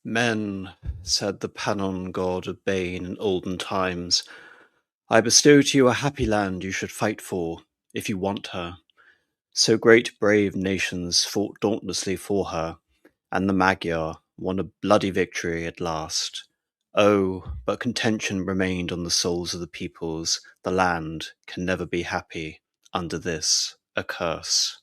Men, said the Pannon god of bane in olden times, I bestow to you a happy land you should fight for, if you want her. So great brave nations fought dauntlessly for her, and the Magyar won a bloody victory at last. Oh, but contention remained on the souls of the peoples, the land can never be happy under this, a curse.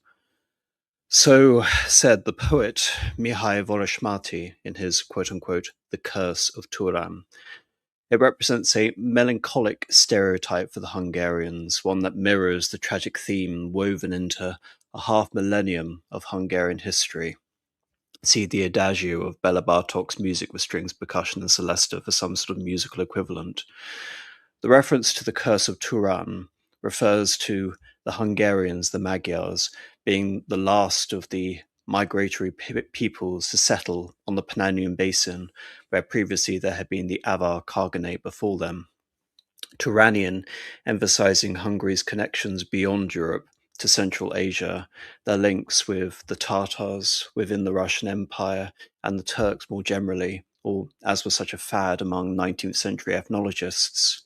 So said the poet Mihai Vorishmati in his quote-unquote The Curse of Turan. It represents a melancholic stereotype for the Hungarians, one that mirrors the tragic theme woven into a half-millennium of Hungarian history. See the adagio of Bela Bartok's music with strings, percussion, and celesta for some sort of musical equivalent. The reference to the Curse of Turan refers to the Hungarians, the Magyars, being the last of the migratory peoples to settle on the Pannonian Basin, where previously there had been the Avar Khaganate before them. Turanian, emphasizing Hungary's connections beyond Europe to Central Asia, their links with the Tatars within the Russian Empire and the Turks more generally, or as was such a fad among 19th century ethnologists.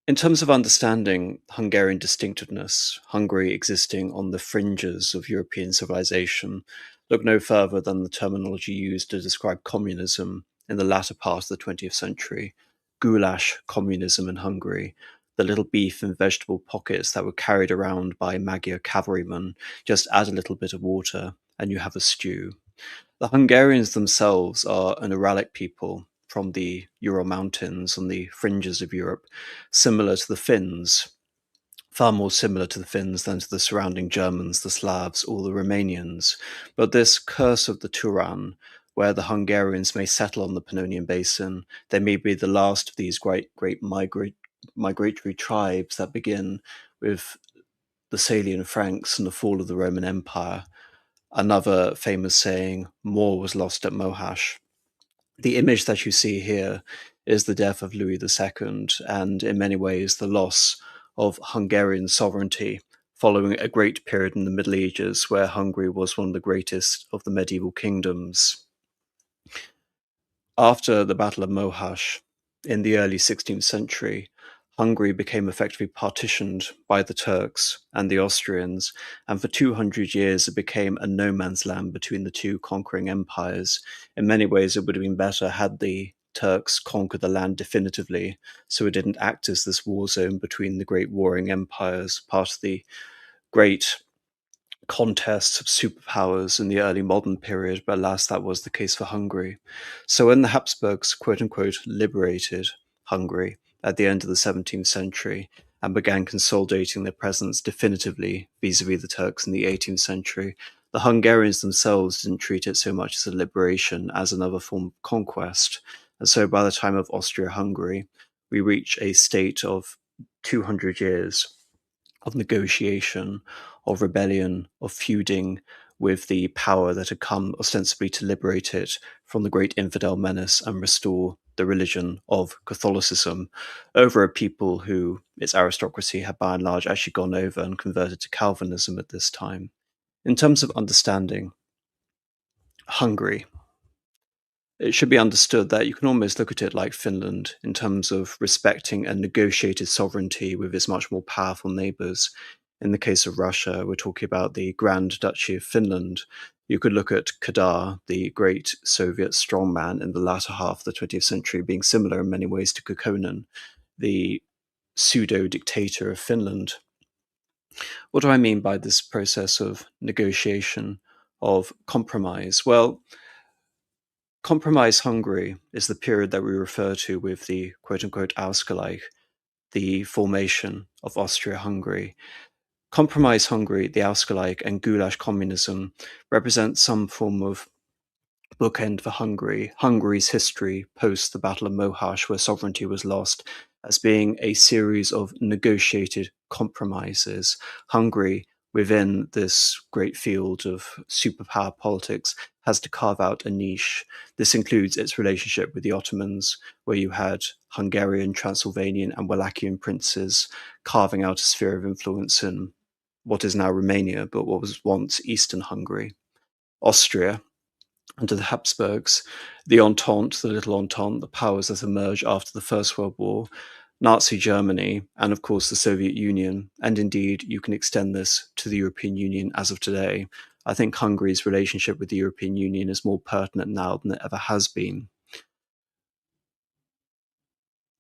In terms of understanding Hungarian distinctiveness, Hungary existing on the fringes of European civilization, look no further than the terminology used to describe communism in the latter part of the 20th century. Goulash communism in Hungary, the little beef and vegetable pockets that were carried around by Magyar cavalrymen, just add a little bit of water and you have a stew. The Hungarians themselves are an Uralic people from the Ural Mountains on the fringes of Europe, similar to the Finns, far more similar to the Finns than to the surrounding Germans, the Slavs, or the Romanians. But this curse of the Turan, where the Hungarians may settle on the Pannonian Basin, they may be the last of these great migratory tribes that begin with the Salian Franks and the fall of the Roman Empire. Another famous saying, more was lost at Mohacs. The image that you see here is the death of Louis II, and in many ways the loss of Hungarian sovereignty following a great period in the Middle Ages where Hungary was one of the greatest of the medieval kingdoms. After the Battle of Mohacs in the early 16th century, Hungary became effectively partitioned by the Turks and the Austrians, and for 200 years it became a no man's land between the two conquering empires. In many ways, it would have been better had the Turks conquered the land definitively, so it didn't act as this war zone between the great warring empires, part of the great contests of superpowers in the early modern period, but alas, that was the case for Hungary. So when the Habsburgs, quote unquote, liberated Hungary at the end of the 17th century and began consolidating their presence definitively vis-a-vis the Turks in the 18th century, the Hungarians themselves didn't treat it so much as a liberation as another form of conquest. And so by the time of Austria-Hungary, we reach a state of 200 years of negotiation, of rebellion, of feuding with the power that had come ostensibly to liberate it from the great infidel menace and restore the religion of Catholicism over a people who its aristocracy had by and large actually gone over and converted to Calvinism at this time. In terms of understanding Hungary, it should be understood that you can almost look at it like Finland in terms of respecting a negotiated sovereignty with its much more powerful neighbors. In the case of Russia, we're talking about the Grand Duchy of Finland. You could look at Kadar, the great Soviet strongman in the latter half of the 20th century, being similar in many ways to Kekkonen, the pseudo-dictator of Finland. What do I mean by this process of negotiation, of compromise? Well, Compromise Hungary is the period that we refer to with the quote-unquote Ausgleich, the formation of Austria-Hungary. Compromise Hungary, the Ausgleich, and Goulash communism represent some form of bookend for Hungary, Hungary's history post the Battle of Mohacs, where sovereignty was lost, as being a series of negotiated compromises. Hungary, within this great field of superpower politics, has to carve out a niche. This includes its relationship with the Ottomans, where you had Hungarian, Transylvanian, and Wallachian princes carving out a sphere of influence in what is now Romania, but what was once Eastern Hungary. Austria, Under the Habsburgs, the Entente, the Little Entente, the powers that emerged after the First World War, Nazi Germany, and of course the Soviet Union, and indeed you can extend this to the European Union as of today. I think Hungary's relationship with the European Union is more pertinent now than it ever has been.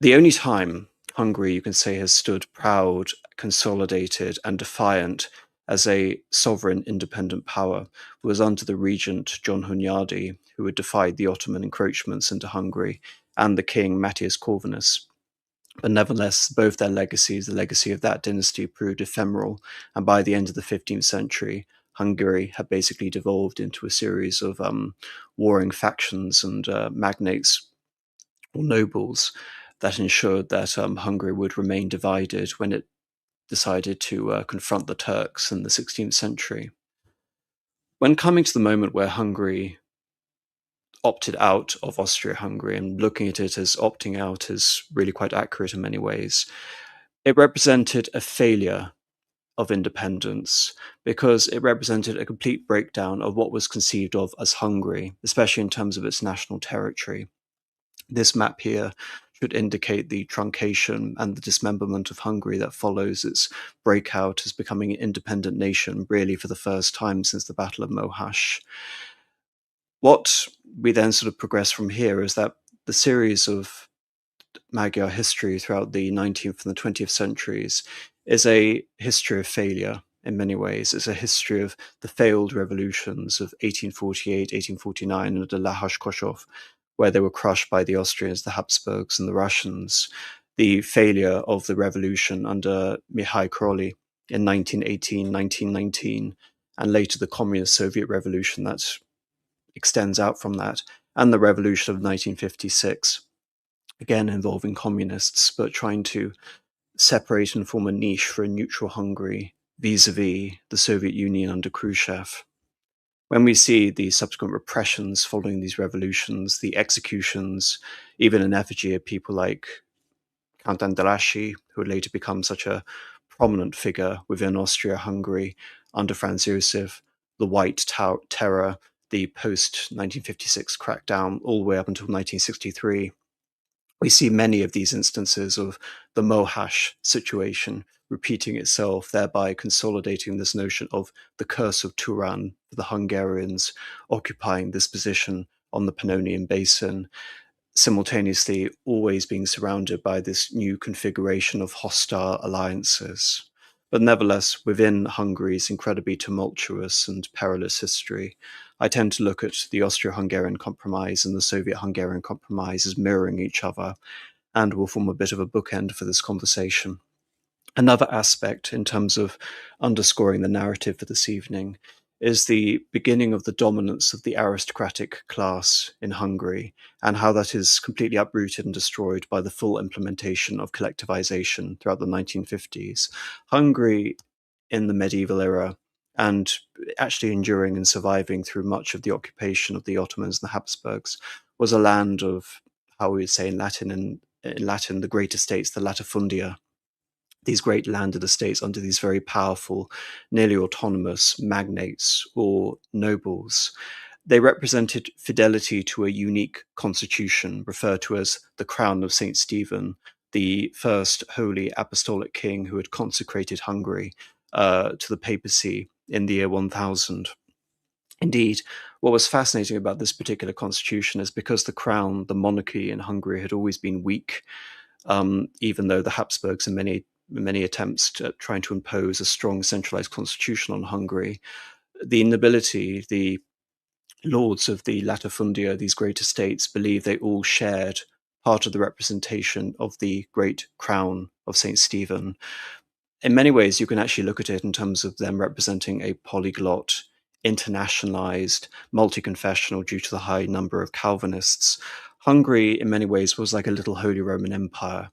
The only time Hungary, you can say, has stood proud, consolidated, and defiant as a sovereign independent power was under the regent John Hunyadi, who had defied the Ottoman encroachments into Hungary, and the king Matthias Corvinus. But nevertheless, both their legacies, the legacy of that dynasty, proved ephemeral, and by the end of the 15th century, Hungary had basically devolved into a series of warring factions and magnates or nobles that ensured that Hungary would remain divided when it decided to confront the Turks in the 16th century. When coming to the moment where Hungary opted out of Austria-Hungary, and looking at it as opting out is really quite accurate in many ways, it represented a failure of independence because it represented a complete breakdown of what was conceived of as Hungary, especially in terms of its national territory. This map here should indicate the truncation and the dismemberment of Hungary that follows its breakout as becoming an independent nation, really for the first time since the Battle of Mohacs. What we then sort of progress from here is that the series of Magyar history throughout the 19th and the 20th centuries is a history of failure in many ways. It's a history of the failed revolutions of 1848, 1849, and the Lajos-Kossuth, where they were crushed by the Austrians, the Habsburgs, and the Russians. The failure of the revolution under Mihai Crowley in 1918, 1919, and later the Communist Soviet Revolution that extends out from that, and the revolution of 1956, again involving communists, but trying to separate and form a niche for a neutral Hungary vis-a-vis the Soviet Union under Khrushchev. When we see the subsequent repressions following these revolutions, the executions, even an effigy of people like Count Andrássy, who would later become such a prominent figure within Austria-Hungary under Franz Josef, the White Terror, the post-1956 crackdown, all the way up until 1963, we see many of these instances of the Mohacs situation repeating itself, thereby consolidating this notion of the curse of Turan for the Hungarians occupying this position on the Pannonian Basin, simultaneously always being surrounded by this new configuration of hostile alliances. But nevertheless, within Hungary's incredibly tumultuous and perilous history, I tend to look at the Austro-Hungarian Compromise and the Soviet-Hungarian Compromise as mirroring each other, and will form a bit of a bookend for this conversation. Another aspect in terms of underscoring the narrative for this evening is the beginning of the dominance of the aristocratic class in Hungary, and how that is completely uprooted and destroyed by the full implementation of collectivization throughout the 1950s. Hungary in the medieval era, and actually enduring and surviving through much of the occupation of the Ottomans and the Habsburgs, was a land of, how we would say in Latin, the great estates, the latifundia, these great landed estates under these very powerful, nearly autonomous magnates or nobles. They represented fidelity to a unique constitution, referred to as the Crown of St. Stephen, the first holy apostolic king who had consecrated Hungary to the papacy in the year 1000. Indeed, what was fascinating about this particular constitution is because the crown, the monarchy in Hungary had always been weak, even though the Habsburgs in many attempts to trying to impose a strong centralized constitution on Hungary, the nobility, the lords of the latifundia, these great estates, believed they all shared part of the representation of the great crown of St. Stephen. In many ways, you can actually look at it in terms of them representing a polyglot, internationalized, multi-confessional due to the high number of Calvinists. Hungary, in many ways, was like a little Holy Roman Empire.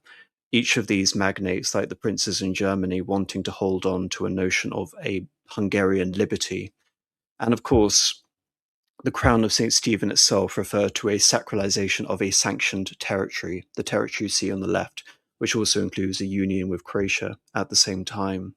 Each of these magnates, like the princes in Germany, wanting to hold on to a notion of a Hungarian liberty. And of course, the crown of St. Stephen itself referred to a sacralization of a sanctioned territory, the territory you see on the left, which also includes a union with Croatia at the same time.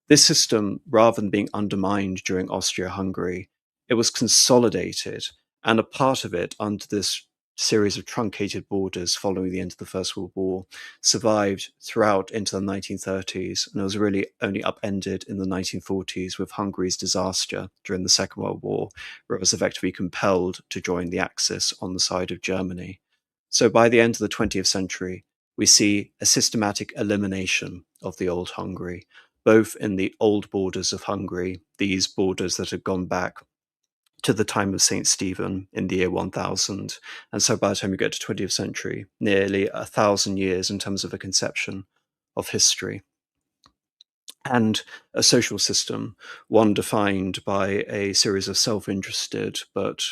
This system, rather than being undermined during Austria-Hungary, it was consolidated And a part of it, under this series of truncated borders following the end of the First World War, survived throughout into the 1930s, and it was really only upended in the 1940s with Hungary's disaster during the Second World War, where it was effectively compelled to join the Axis on the side of Germany. So by the end of the 20th century, we see a systematic elimination of the old Hungary, both in the old borders of Hungary, these borders that had gone back to the time of St. Stephen in the year 1000. And so by the time you get to 20th century, nearly 1,000 years in terms of a conception of history. And a social system, one defined by a series of self-interested but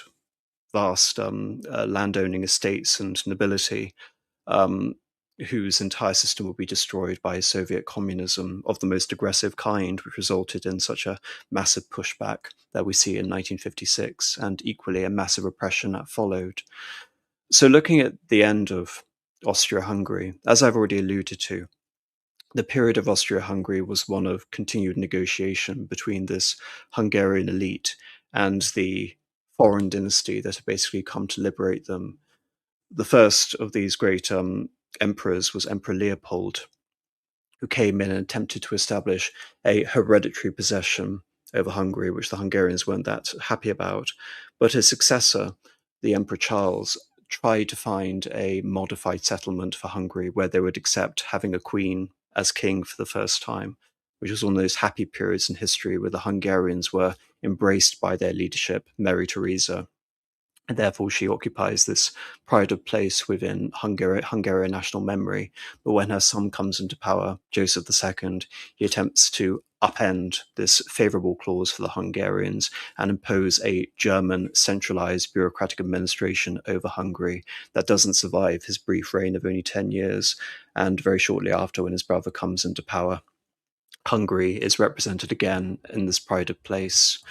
vast landowning estates and nobility, whose entire system will be destroyed by Soviet communism of the most aggressive kind, which resulted in such a massive pushback that we see in 1956, and equally a massive oppression that followed. So looking at the end of Austria-Hungary, as I've already alluded to, the period of Austria-Hungary was one of continued negotiation between this Hungarian elite and the foreign dynasty that had basically come to liberate them. The first of these great emperors was Emperor Leopold, who came in and attempted to establish a hereditary possession over Hungary, which the Hungarians weren't that happy about. But his successor, the Emperor Charles, tried to find a modified settlement for Hungary where they would accept having a queen as king for the first time, which was one of those happy periods in history where the Hungarians were embraced by their leadership, Mary Theresa. And therefore she occupies this pride of place within Hungarian national memory. But when her son comes into power, Joseph II, he attempts to upend this favourable clause for the Hungarians and impose a German centralised bureaucratic administration over Hungary that doesn't survive his brief reign of only 10 years. And very shortly after, when his brother comes into power, Hungary is represented again in this pride of place.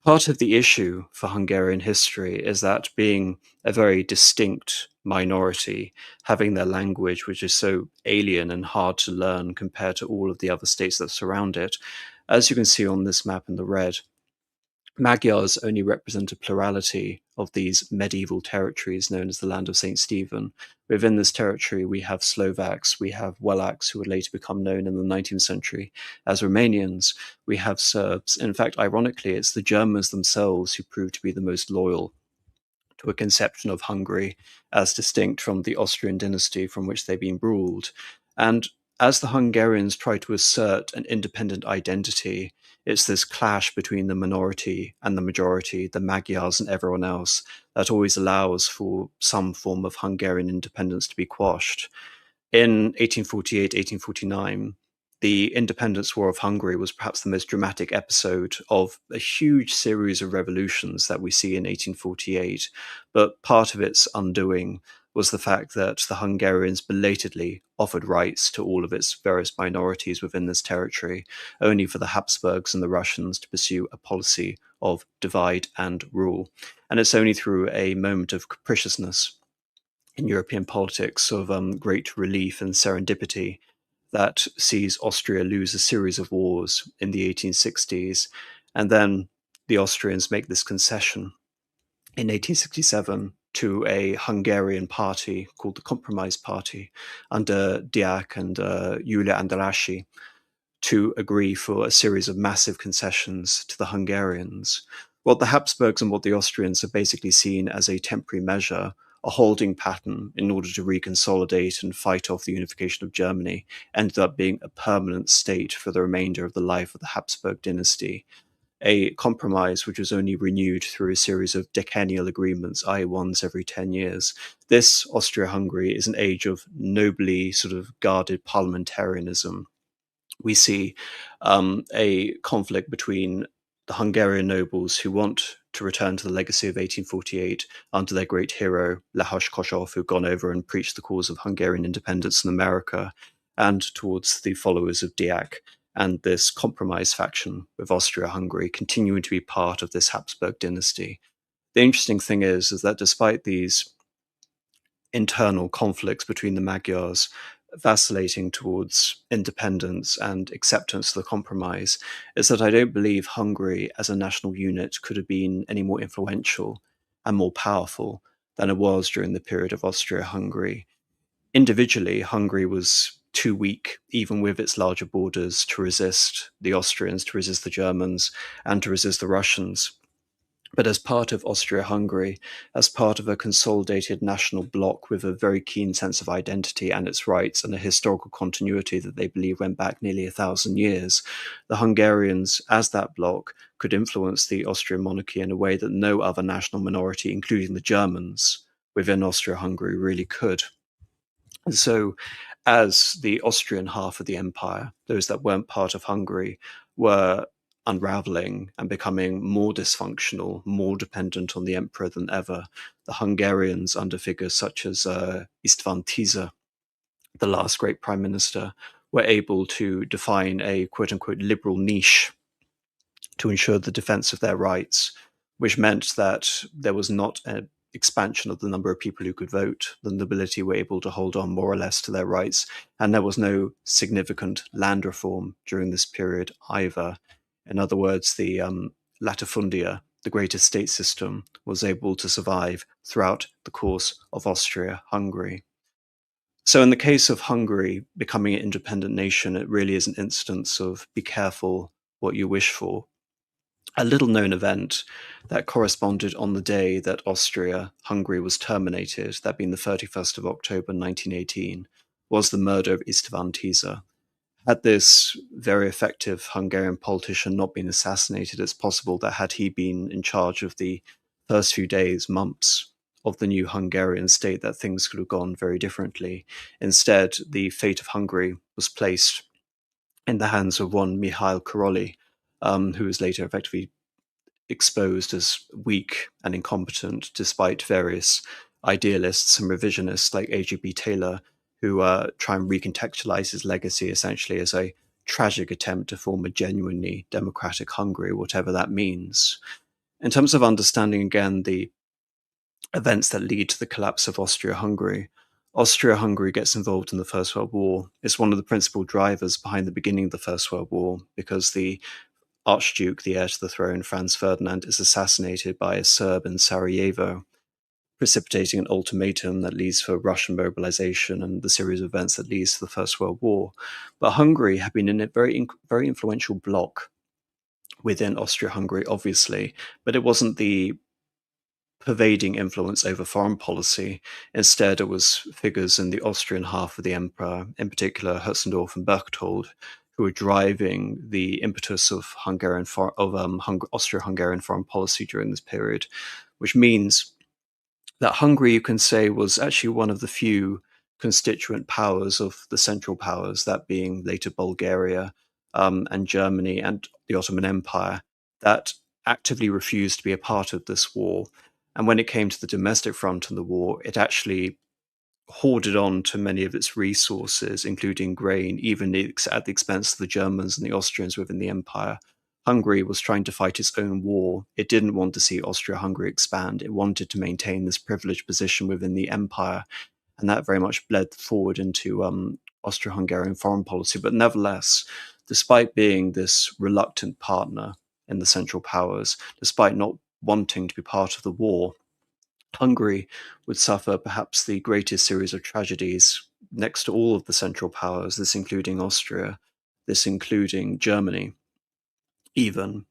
Part of the issue for Hungarian history is that being a very distinct minority, having their language, which is so alien and hard to learn compared to all of the other states that surround it, as you can see on this map in the red, Magyars only represent a plurality of these medieval territories known as the Land of St. Stephen. Within this territory, we have Slovaks, we have Wallachs, who would later become known in the 19th century as Romanians, we have Serbs. In fact, ironically, it's the Germans themselves who prove to be the most loyal to a conception of Hungary as distinct from the Austrian dynasty from which they've been ruled. And as the Hungarians try to assert an independent identity, it's this clash between the minority and the majority, the Magyars and everyone else, that always allows for some form of Hungarian independence to be quashed. In 1848, 1849, the Independence War of Hungary was perhaps the most dramatic episode of a huge series of revolutions that we see in 1848. But part of its undoing was the fact that the Hungarians belatedly offered rights to all of its various minorities within this territory, only for the Habsburgs and the Russians to pursue a policy of divide and rule. And it's only through a moment of capriciousness in European politics of great relief and serendipity that sees Austria lose a series of wars in the 1860s. And then the Austrians make this concession in 1867 to a Hungarian party called the Compromise Party under Diak and Julia Andrássy to agree for a series of massive concessions to the Hungarians. What the Habsburgs and what the Austrians have basically seen as a temporary measure, a holding pattern in order to reconsolidate and fight off the unification of Germany, ended up being a permanent state for the remainder of the life of the Habsburg dynasty. A compromise which was only renewed through a series of decennial agreements, i.e. once every 10 years. This Austria-Hungary is an age of nobly sort of guarded parliamentarianism. We see a conflict between the Hungarian nobles who want to return to the legacy of 1848 under their great hero, Lajos Kossuth, who've gone over and preached the cause of Hungarian independence in America, and towards the followers of Diak and this compromise faction with Austria-Hungary continuing to be part of this Habsburg dynasty. The interesting thing is that despite these internal conflicts between the Magyars vacillating towards independence and acceptance of the compromise, is that I don't believe Hungary as a national unit could have been any more influential and more powerful than it was during the period of Austria-Hungary. Individually, Hungary was too weak, even with its larger borders, to resist the Austrians, to resist the Germans, and to resist the Russians. But as part of Austria-Hungary, as part of a consolidated national bloc with a very keen sense of identity and its rights and a historical continuity that they believe went back nearly 1,000 years, the Hungarians, as that bloc, could influence the Austrian monarchy in a way that no other national minority, including the Germans, within Austria-Hungary really could. And so, as the Austrian half of the empire, those that weren't part of Hungary, were unraveling and becoming more dysfunctional, more dependent on the emperor than ever, the Hungarians, under figures such as István Tisza, the last great prime minister, were able to define a quote-unquote liberal niche to ensure the defense of their rights, which meant that there was not an expansion of the number of people who could vote. The nobility were able to hold on more or less to their rights, and there was no significant land reform during this period either. In other words, the latifundia, the great estate system, was able to survive throughout the course of Austria-Hungary. So in the case of Hungary becoming an independent nation, it really is an instance of be careful what you wish for. A little-known event that corresponded on the day that Austria-Hungary was terminated, that being the 31st of October 1918, was the murder of István Tisza. Had this very effective Hungarian politician not been assassinated, it's possible that had he been in charge of the first few days, months of the new Hungarian state, that things could have gone very differently. Instead, the fate of Hungary was placed in the hands of one Mihail Karolyi, who was later effectively exposed as weak and incompetent, despite various idealists and revisionists like A.G.B. Taylor, who try and recontextualize his legacy essentially as a tragic attempt to form a genuinely democratic Hungary, whatever that means. In terms of understanding, again, the events that lead to the collapse of Austria-Hungary, Austria-Hungary gets involved in the First World War. It's one of the principal drivers behind the beginning of the First World War, because the Archduke, the heir to the throne, Franz Ferdinand, is assassinated by a Serb in Sarajevo, precipitating an ultimatum that leads for Russian mobilization and the series of events that leads to the First World War. But Hungary had been in a very influential bloc within Austria-Hungary, obviously, but it wasn't the pervading influence over foreign policy. Instead, it was figures in the Austrian half of the empire, in particular Hötzendorf and Berchtold, who were driving the impetus of Austro-Hungarian foreign policy during this period, which means that Hungary, you can say, was actually one of the few constituent powers of the Central Powers, that being later Bulgaria and Germany and the Ottoman Empire, that actively refused to be a part of this war. And when it came to the domestic front in the war, it actually hoarded on to many of its resources, including grain, even at the expense of the Germans and the Austrians within the empire. Hungary was trying to fight its own war. It didn't want to see Austria-Hungary expand. It wanted to maintain this privileged position within the empire, and that very much bled forward into Austro-Hungarian foreign policy. But nevertheless, despite being this reluctant partner in the Central Powers, despite not wanting to be part of the war, Hungary would suffer perhaps the greatest series of tragedies next to all of the Central Powers, this including Austria, this including Germany. Even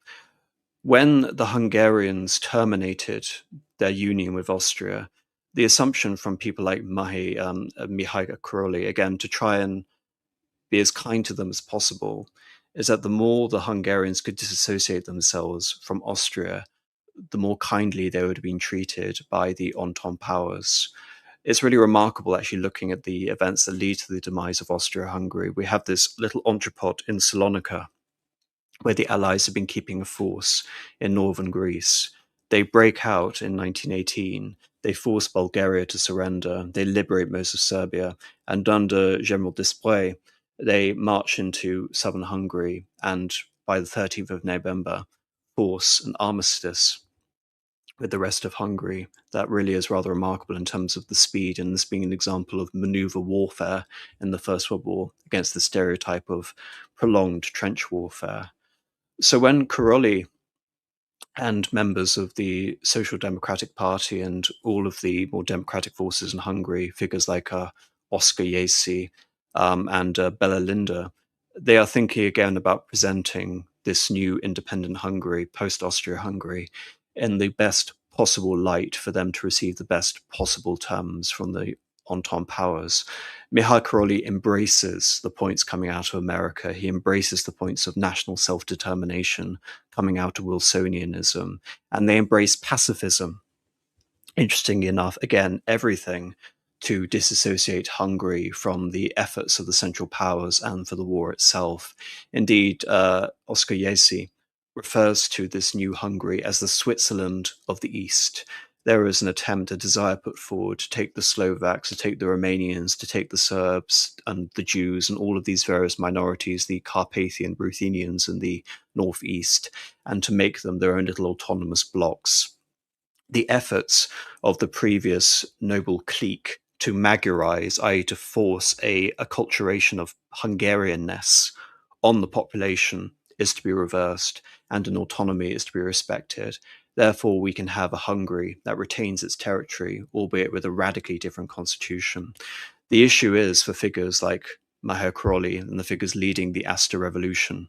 when the Hungarians terminated their union with Austria, the assumption from people like Mihail Karolyi, again, to try and be as kind to them as possible, is that the more the Hungarians could disassociate themselves from Austria, the more kindly they would have been treated by the Entente powers. It's really remarkable, actually, looking at the events that lead to the demise of Austria-Hungary. We have this little entrepot in Salonika, where the Allies have been keeping a force in northern Greece. They break out in 1918. They force Bulgaria to surrender. They liberate most of Serbia. And under General Desprez, they march into southern Hungary and, by the 13th of November, force an armistice with the rest of Hungary. That really is rather remarkable in terms of the speed, and this being an example of maneuver warfare in the First World War against the stereotype of prolonged trench warfare. So when Karolyi and members of the Social Democratic Party and all of the more democratic forces in Hungary, figures like Oscar Yesi and Bella Linda, they are thinking again about presenting this new independent Hungary, post-Austria-Hungary, in the best possible light for them to receive the best possible terms from the Entente powers. Michał Karolyi embraces the points coming out of America. He embraces the points of national self-determination coming out of Wilsonianism, and they embrace pacifism. Interestingly enough, again, everything to disassociate Hungary from the efforts of the Central Powers and for the war itself. Indeed, Oscar Yesi refers to this new Hungary as the Switzerland of the East. There is an attempt, a desire put forward to take the Slovaks, to take the Romanians, to take the Serbs and the Jews and all of these various minorities, the Carpathian Ruthenians in the northeast, and to make them their own little autonomous blocks. The efforts of the previous noble clique to Magyarize, i.e. to force a acculturation of Hungarianness on the population, is to be reversed, and an autonomy is to be respected. Therefore, we can have a Hungary that retains its territory, albeit with a radically different constitution. The issue is for figures like Michał Karolyi and the figures leading the Asta revolution,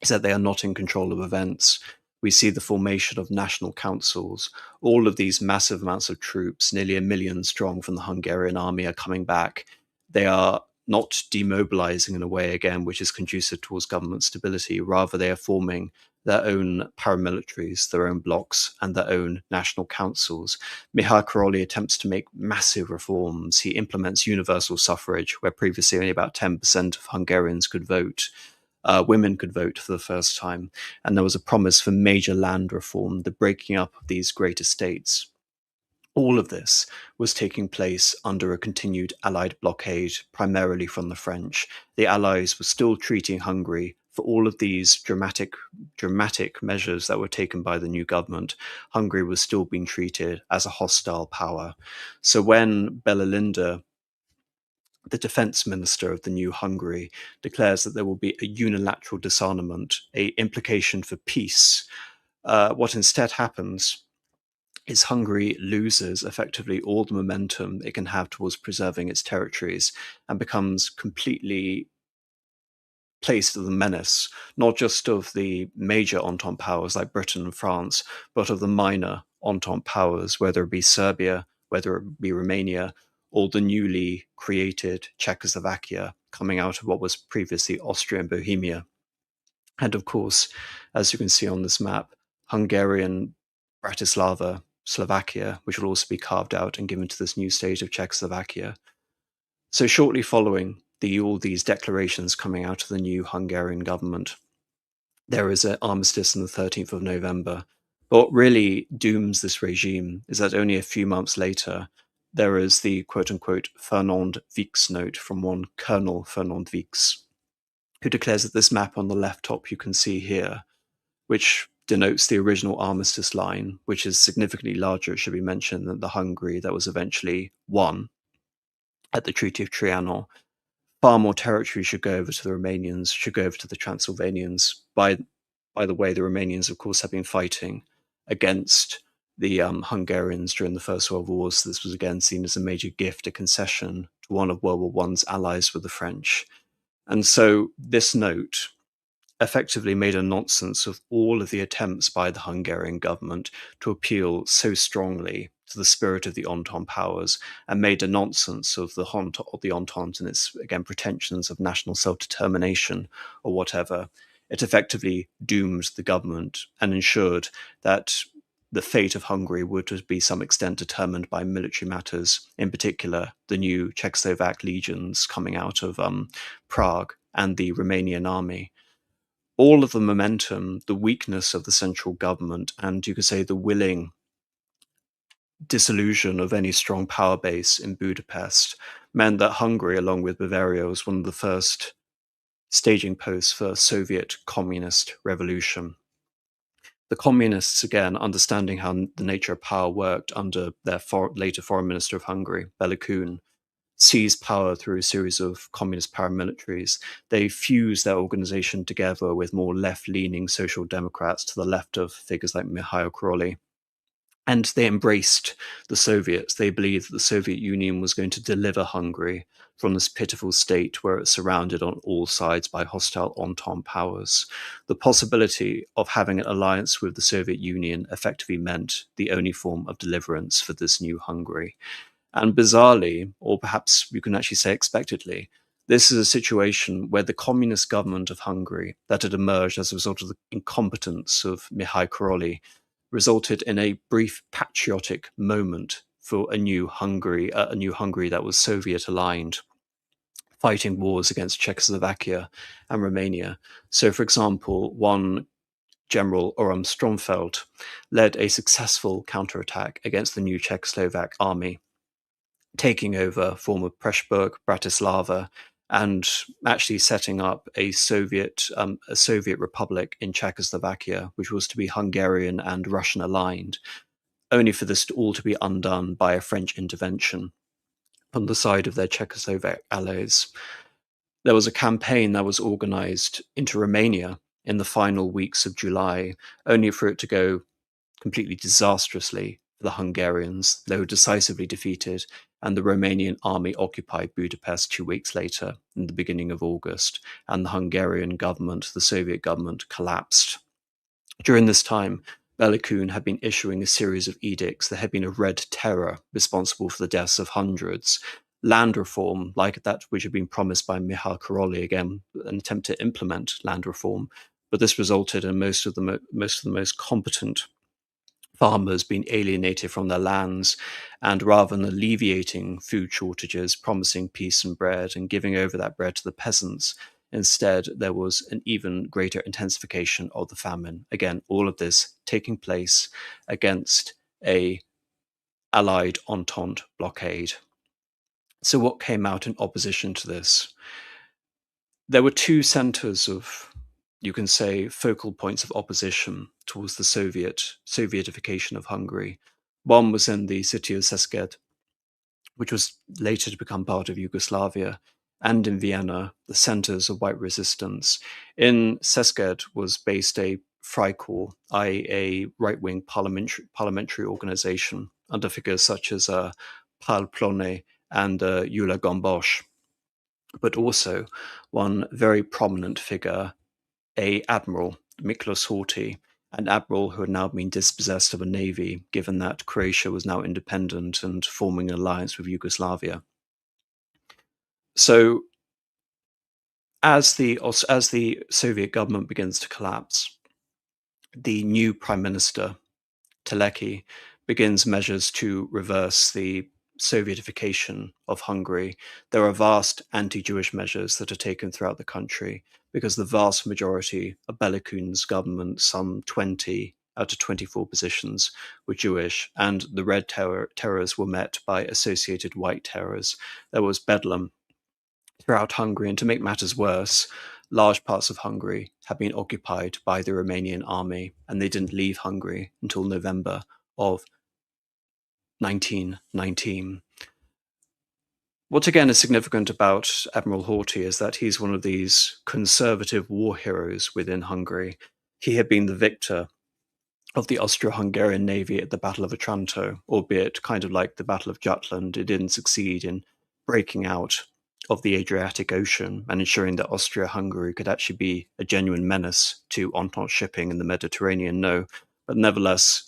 is that they are not in control of events. We see the formation of national councils. All of these massive amounts of troops, nearly 1 million strong from the Hungarian army, are coming back. They are not demobilizing in a way, again, which is conducive towards government stability. Rather, they are forming their own paramilitaries, their own blocks, and their own national councils. Michał Karolyi attempts to make massive reforms. He implements universal suffrage, where previously only about 10% of Hungarians could vote. Women could vote for the first time, and there was a promise for major land reform, the breaking up of these great estates. All of this was taking place under a continued Allied blockade, primarily from the French. The Allies were still treating Hungary, for all of these dramatic measures that were taken by the new government. Hungary was still being treated as a hostile power. So when Bella Linda, the defense minister of the new Hungary, declares that there will be a unilateral disarmament, a implication for peace, what instead happens is Hungary loses effectively all the momentum it can have towards preserving its territories and becomes completely placed as a menace, not just of the major Entente powers like Britain and France, but of the minor Entente powers, whether it be Serbia, whether it be Romania, or the newly created Czechoslovakia, coming out of what was previously Austria and Bohemia. And of course, as you can see on this map, Hungarian Bratislava, Slovakia, which will also be carved out and given to this new state of Czechoslovakia. So shortly following all these declarations coming out of the new Hungarian government, there is an armistice on the 13th of November. But what really dooms this regime is that only a few months later, there is the quote-unquote Fernand Vix note from one Colonel Fernand Vix, who declares that this map on the left top you can see here, which denotes the original armistice line, which is significantly larger, it should be mentioned, than the Hungary that was eventually won at the Treaty of Trianon. Far more territory should go over to the Romanians, should go over to the Transylvanians. By the way, the Romanians, of course, have been fighting against the Hungarians during the First World War, so this was again seen as a major gift, a concession to one of World War I's allies with the French. And so this note effectively made a nonsense of all of the attempts by the Hungarian government to appeal so strongly to the spirit of the Entente powers, and made a nonsense of the Entente and its, again, pretensions of national self-determination or whatever. It effectively doomed the government and ensured that the fate of Hungary would to be some extent determined by military matters, in particular the new Czechoslovak legions coming out of Prague and the Romanian army. All of the momentum, the weakness of the central government, and you could say the willing disillusion of any strong power base in Budapest, meant that Hungary, along with Bavaria, was one of the first staging posts for Soviet communist revolution. The communists, again, understanding how the nature of power worked under their later foreign minister of Hungary, Bela Kun, seized power through a series of communist paramilitaries. They fused their organization together with more left-leaning social democrats to the left of figures like Mikhail Kroly. And they embraced the Soviets. They believed that the Soviet Union was going to deliver Hungary from this pitiful state where it's surrounded on all sides by hostile Entente powers. The possibility of having an alliance with the Soviet Union effectively meant the only form of deliverance for this new Hungary. And bizarrely, or perhaps you can actually say expectedly, this is a situation where the communist government of Hungary that had emerged as a result of the incompetence of Mikhail Kroly resulted in a brief patriotic moment for a new Hungary that was Soviet aligned, fighting wars against Czechoslovakia and Romania. So, for example, one General Orhan Stromfeld led a successful counterattack against the new Czechoslovak army, taking over former Pressburg, Bratislava, and actually setting up a Soviet republic in Czechoslovakia, which was to be Hungarian and Russian aligned, only for this all to be undone by a French intervention on the side of their Czechoslovak allies. There was a campaign that was organized into Romania in the final weeks of July, only for it to go completely disastrously for the Hungarians. They were decisively defeated, and the Romanian army occupied Budapest 2 weeks later, in the beginning of August, and the Hungarian government, the Soviet government, collapsed. During this time, Belakoon had been issuing a series of edicts that had been a red terror responsible for the deaths of hundreds. Land reform, like that which had been promised by Mikhail Kroly, again, an attempt to implement land reform, but this resulted in most of the most competent farmers being alienated from their lands, and rather than alleviating food shortages, promising peace and bread, and giving over that bread to the peasants, instead there was an even greater intensification of the famine. Again, all of this taking place against a Allied Entente blockade. So what came out in opposition to this? There were two centers of, you can say, focal points of opposition towards the Sovietification of Hungary. One was in the city of Szeged, which was later to become part of Yugoslavia, and in Vienna, the centers of white resistance. In Szeged was based a Freikorps, i.e. a right-wing parliamentary organization under figures such as Pál Plone and Gyula Gombos, but also one very prominent figure, a Admiral, Miklos Horthy, an admiral who had now been dispossessed of a navy, given that Croatia was now independent and forming an alliance with Yugoslavia. So, as the Soviet government begins to collapse, the new prime minister, Teleki, begins measures to reverse the Sovietification of Hungary. There are vast anti-Jewish measures that are taken throughout the country, because the vast majority of Belakoon's government, some 20 out of 24 positions, were Jewish, and the red terrors were met by associated white terrors. There was bedlam throughout Hungary, and to make matters worse, large parts of Hungary had been occupied by the Romanian army, and they didn't leave Hungary until November of 1919. What again is significant about Admiral Horthy is that he's one of these conservative war heroes within Hungary. He had been the victor of the Austro-Hungarian navy at the Battle of Otranto, albeit kind of like the Battle of Jutland, it didn't succeed in breaking out of the Adriatic Ocean and ensuring that Austria-Hungary could actually be a genuine menace to Entente shipping in the Mediterranean, no. But nevertheless,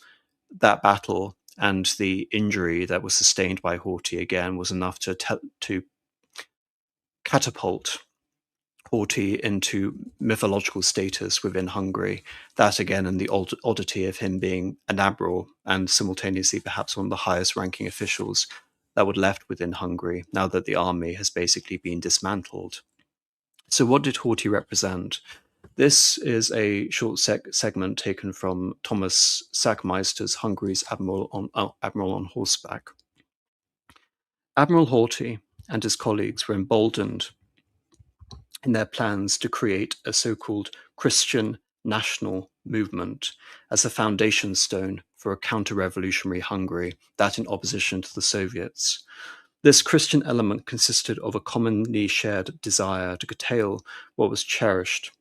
that battle and the injury that was sustained by Horthy again was enough to catapult Horthy into mythological status within Hungary. That again, and the oddity of him being an admiral and simultaneously perhaps one of the highest ranking officials that were left within Hungary now that the army has basically been dismantled. So what did Horthy represent? This is a short segment taken from Thomas Sakmyster's Hungary's Admiral on Horseback. Admiral Horthy and his colleagues were emboldened in their plans to create a so-called Christian national movement as a foundation stone for a counter-revolutionary Hungary, that in opposition to the Soviets. This Christian element consisted of a commonly shared desire to curtail what was cherished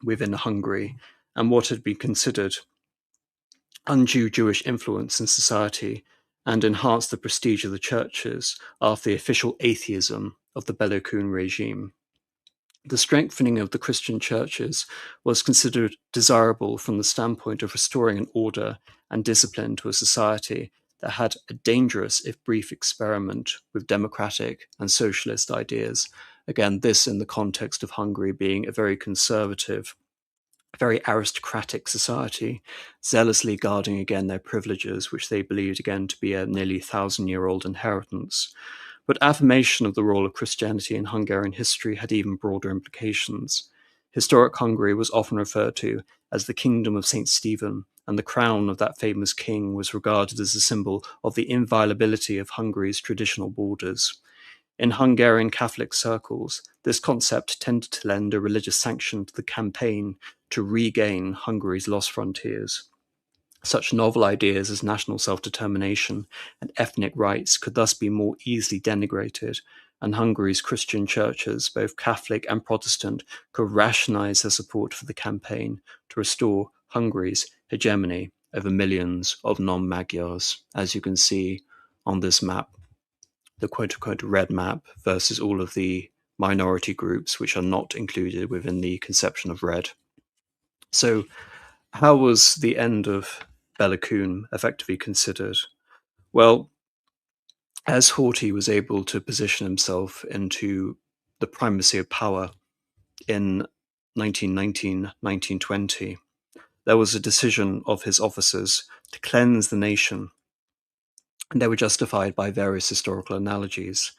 within Hungary and what had been considered undue Jewish influence in society, and enhance the prestige of the churches after the official atheism of the Belokun regime. The strengthening of the Christian churches was considered desirable from the standpoint of restoring an order and discipline to a society that had a dangerous, if brief, experiment with democratic and socialist ideas. Again, this in the context of Hungary being a very conservative, very aristocratic society, zealously guarding again their privileges, which they believed again to be a nearly 1,000-year-old inheritance. But affirmation of the role of Christianity in Hungarian history had even broader implications. Historic Hungary was often referred to as the Kingdom of St. Stephen, and the crown of that famous king was regarded as a symbol of the inviolability of Hungary's traditional borders. In Hungarian Catholic circles, this concept tended to lend a religious sanction to the campaign to regain Hungary's lost frontiers. Such novel ideas as national self-determination and ethnic rights could thus be more easily denigrated, and Hungary's Christian churches, both Catholic and Protestant, could rationalize their support for the campaign to restore Hungary's hegemony over millions of non-Magyars, as you can see on this map, the quote-unquote red map versus all of the minority groups which are not included within the conception of red. So how was the end of Belokun effectively considered? Well, as Horthy was able to position himself into the primacy of power in 1919-1920, there was a decision of his officers to cleanse the nation, and they were justified by various historical analogies.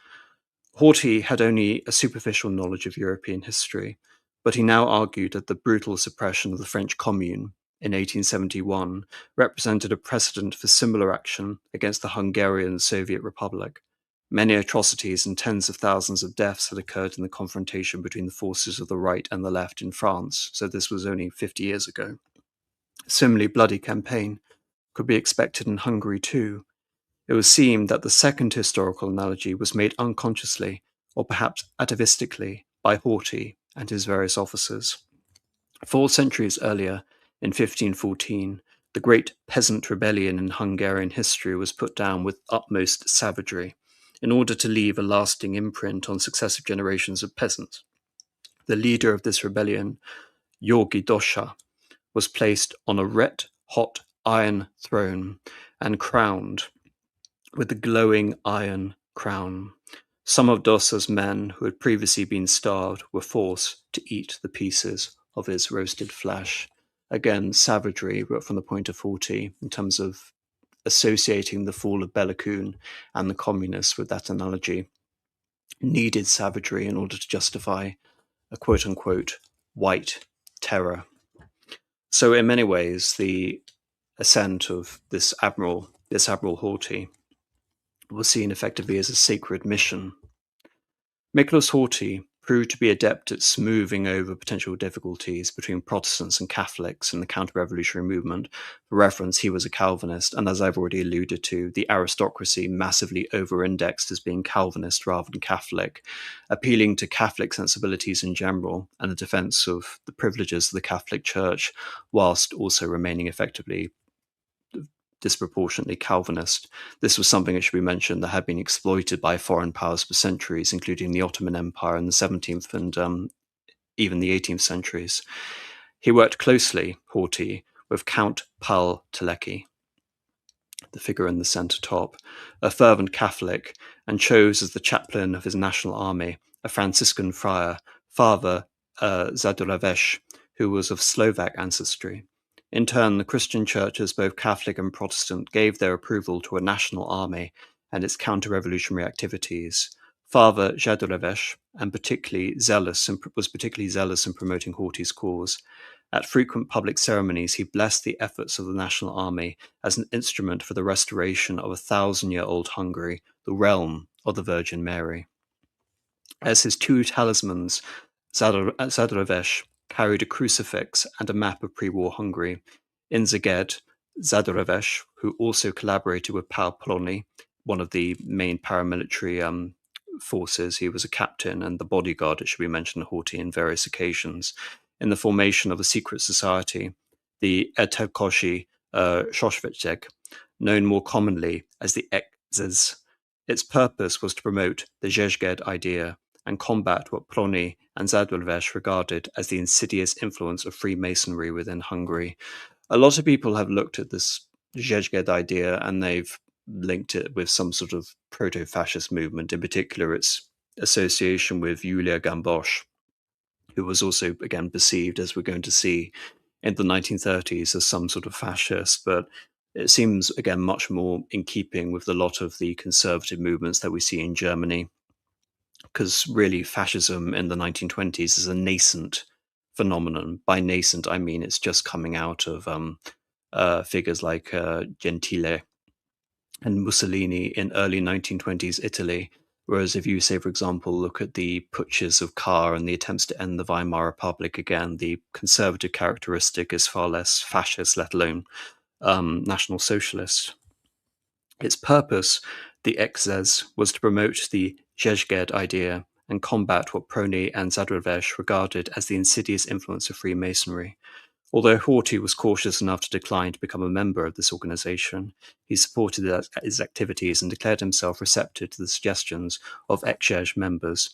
Horthy had only a superficial knowledge of European history, but he now argued that the brutal suppression of the French Commune in 1871 represented a precedent for similar action against the Hungarian Soviet Republic. Many atrocities and tens of thousands of deaths had occurred in the confrontation between the forces of the right and the left in France, so this was only 50 years ago. A similarly bloody campaign could be expected in Hungary too. It would seem that the second historical analogy was made unconsciously, or perhaps atavistically, by Horthy and his various officers. 4 centuries earlier, in 1514, the great peasant rebellion in Hungarian history was put down with utmost savagery, in order to leave a lasting imprint on successive generations of peasants. The leader of this rebellion, György Dósa, was placed on a red-hot iron throne and crowned with the glowing iron crown. Some of Dosa's men, who had previously been starved, were forced to eat the pieces of his roasted flesh. Again, savagery, but from the point of Horthy, in terms of associating the fall of Belokun and the communists with that analogy, needed savagery in order to justify a quote-unquote white terror. So in many ways, the ascent of this Admiral Horthy was seen effectively as a sacred mission. Miklos Horthy proved to be adept at smoothing over potential difficulties between Protestants and Catholics in the counter-revolutionary movement. For reference, he was a Calvinist, and as I've already alluded to, the aristocracy massively over-indexed as being Calvinist rather than Catholic, appealing to Catholic sensibilities in general and the defense of the privileges of the Catholic Church, whilst also remaining effectively disproportionately Calvinist. This was something, it should be mentioned, that had been exploited by foreign powers for centuries, including the Ottoman Empire in the 17th and even the 18th centuries. He worked closely, Horthy, with Count Paul Telecki, the figure in the centre top, a fervent Catholic, and chose as the chaplain of his national army a Franciscan friar, Father Zadorevich, who was of Slovak ancestry. In turn, the Christian churches, both Catholic and Protestant, gave their approval to a national army and its counter-revolutionary activities. Father Zadorevich was particularly zealous in promoting Horthy's cause. At frequent public ceremonies, he blessed the efforts of the national army as an instrument for the restoration of a 1,000-year-old Hungary, the realm of the Virgin Mary. As his 2 talismans, Zadorevich carried a crucifix and a map of pre-war Hungary. In Szeged, Zadorevich, who also collaborated with Paul Polony, one of the main paramilitary forces. He was a captain and the bodyguard, it should be mentioned, Horthy on various occasions, in the formation of a secret society, the Etkoshi Shoshvichek, known more commonly as the Ekzes. Its purpose was to promote the Zsezged idea and combat what Plony and Zadorves regarded as the insidious influence of Freemasonry within Hungary. A lot of people have looked at this Zsezged idea and they've linked it with some sort of proto-fascist movement, in particular its association with Julia Gambosh, who was also, again, perceived, as we're going to see, in the 1930s as some sort of fascist, but it seems, again, much more in keeping with a lot of the conservative movements that we see in Germany, because really fascism in the 1920s is a nascent phenomenon. By nascent, I mean it's just coming out of figures like Gentile and Mussolini in early 1920s Italy. Whereas if you say, for example, look at the putches of Kahr and the attempts to end the Weimar Republic, again, the conservative characteristic is far less fascist, let alone National Socialist. Its purpose, the Ekzes, was to promote the Zsezged idea and combat what Prony and Zadorves regarded as the insidious influence of Freemasonry. Although Horthy was cautious enough to decline to become a member of this organization, he supported his activities and declared himself receptive to the suggestions of Ekzes members.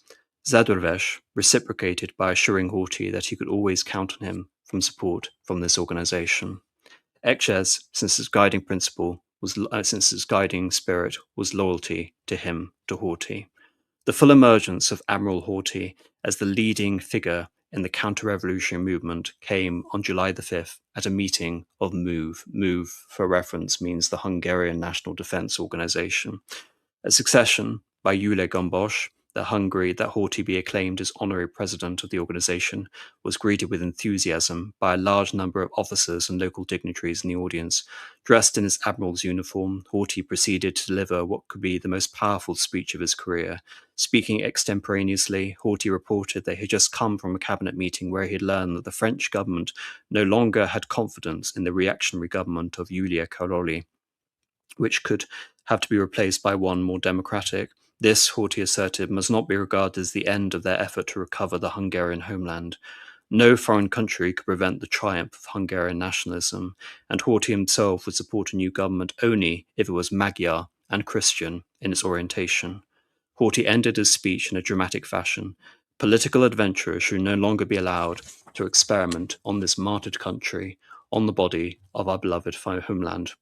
Zadorves reciprocated by assuring Horthy that he could always count on him for support from this organization. Ekzes, since its guiding spirit was loyalty to him, to Horthy. The full emergence of Admiral Horthy as the leading figure in the counter-revolutionary movement came on July the 5th at a meeting of MOVE. MOVE, for reference, means the Hungarian National Defense Organization. A succession by Julia Gambosh, that Hungary, that Horthy be acclaimed as honorary president of the organization, was greeted with enthusiasm by a large number of officers and local dignitaries in the audience. Dressed in his admiral's uniform, Horthy proceeded to deliver what could be the most powerful speech of his career. Speaking extemporaneously, Horthy reported that he had just come from a cabinet meeting where he had learned that the French government no longer had confidence in the reactionary government of Julia Karoli, which could have to be replaced by one more democratic. This, Horthy asserted, must not be regarded as the end of their effort to recover the Hungarian homeland. No foreign country could prevent the triumph of Hungarian nationalism, and Horthy himself would support a new government only if it was Magyar and Christian in its orientation. Horthy ended his speech in a dramatic fashion. Political adventurers should no longer be allowed to experiment on this martyred country, on the body of our beloved homeland.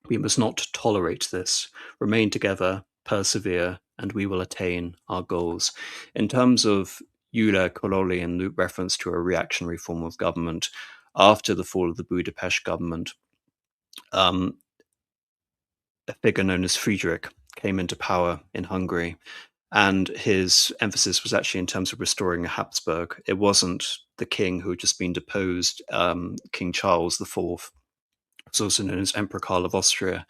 We must not tolerate this. Remain together, persevere, and we will attain our goals. In terms of Julia Karoli and reference to a reactionary form of government, after the fall of the Budapest government, a figure known as Friedrich came into power in Hungary, and his emphasis was actually in terms of restoring a Habsburg. It wasn't the king who had just been deposed, King Charles IV, was also known as Emperor Karl of Austria,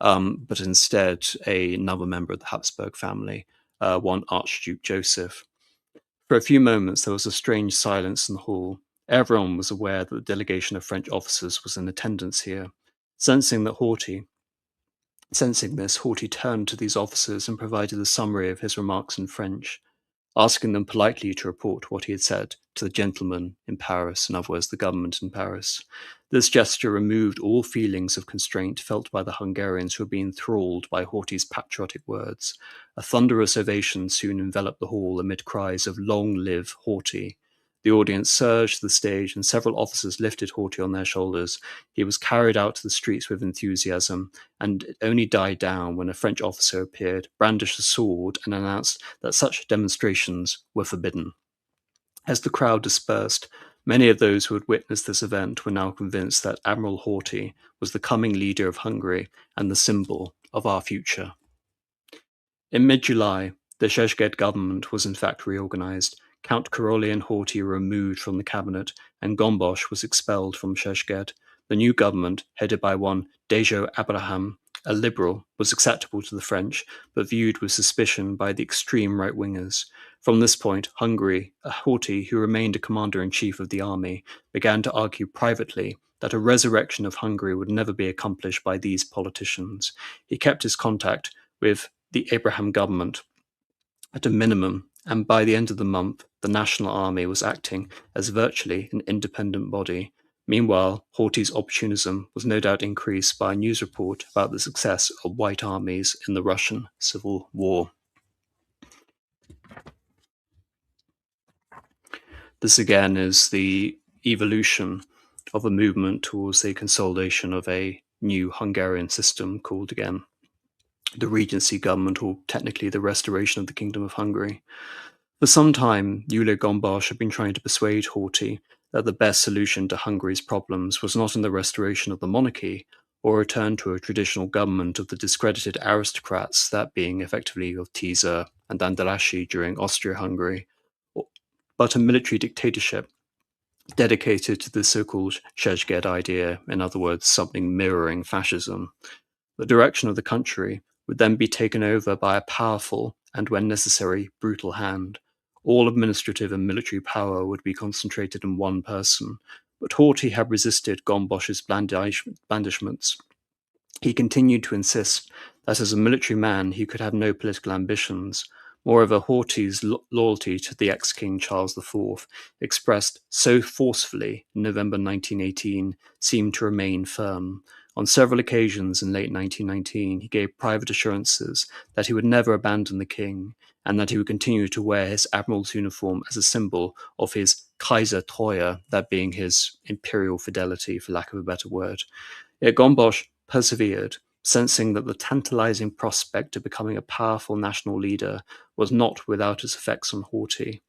but instead another member of the Habsburg family, one Archduke Joseph. For a few moments there was a strange silence in the hall. Everyone was aware that the delegation of French officers was in attendance here. Sensing this, Horthy turned to these officers and provided a summary of his remarks in French, asking them politely to report what he had said to the gentlemen in Paris, in other words, the government in Paris. This gesture removed all feelings of constraint felt by the Hungarians who had been enthralled by Horthy's patriotic words. A thunderous ovation soon enveloped the hall amid cries of "Long live Horthy!" The audience surged to the stage, and several officers lifted Horthy on their shoulders. He was carried out to the streets with enthusiasm, and it only died down when a French officer appeared, brandished a sword, and announced that such demonstrations were forbidden. As the crowd dispersed, many of those who had witnessed this event were now convinced that Admiral Horthy was the coming leader of Hungary and the symbol of our future. In mid-July, the Zsezged government was in fact reorganized. Count Karoli and Horthy were removed from the cabinet, and Gombosch was expelled from Zsezged. The new government, headed by one Dejo Abraham, a liberal, was acceptable to the French, but viewed with suspicion by the extreme right-wingers. From this point, Horthy, who remained a commander-in-chief of the army, began to argue privately that a resurrection of Hungary would never be accomplished by these politicians. He kept his contact with the Abraham government at a minimum, and by the end of the month, the National Army was acting as virtually an independent body. Meanwhile, Horthy's opportunism was no doubt increased by a news report about the success of white armies in the Russian Civil War. This again is the evolution of a movement towards the consolidation of a new Hungarian system called again the Regency government, or technically the restoration of the Kingdom of Hungary. For some time, Ullein Goulash had been trying to persuade Horthy that the best solution to Hungary's problems was not in the restoration of the monarchy or a return to a traditional government of the discredited aristocrats, that being effectively of Tisza and Andalashi during Austria-Hungary, but a military dictatorship dedicated to the so-called Szeged idea, in other words, something mirroring fascism. The direction of the country would then be taken over by a powerful and, when necessary, brutal hand. All administrative and military power would be concentrated in one person, but Horthy had resisted Goulash's blandishments. He continued to insist that as a military man he could have no political ambitions. Moreover, Horthy's loyalty to the ex-King Charles IV, expressed so forcefully in November 1918, seemed to remain firm. On several occasions in late 1919, he gave private assurances that he would never abandon the king, and that he would continue to wear his admiral's uniform as a symbol of his Kaisertreue, that being his imperial fidelity, for lack of a better word. Yet Goulash persevered, sensing that the tantalizing prospect of becoming a powerful national leader was not without its effects on Horthy.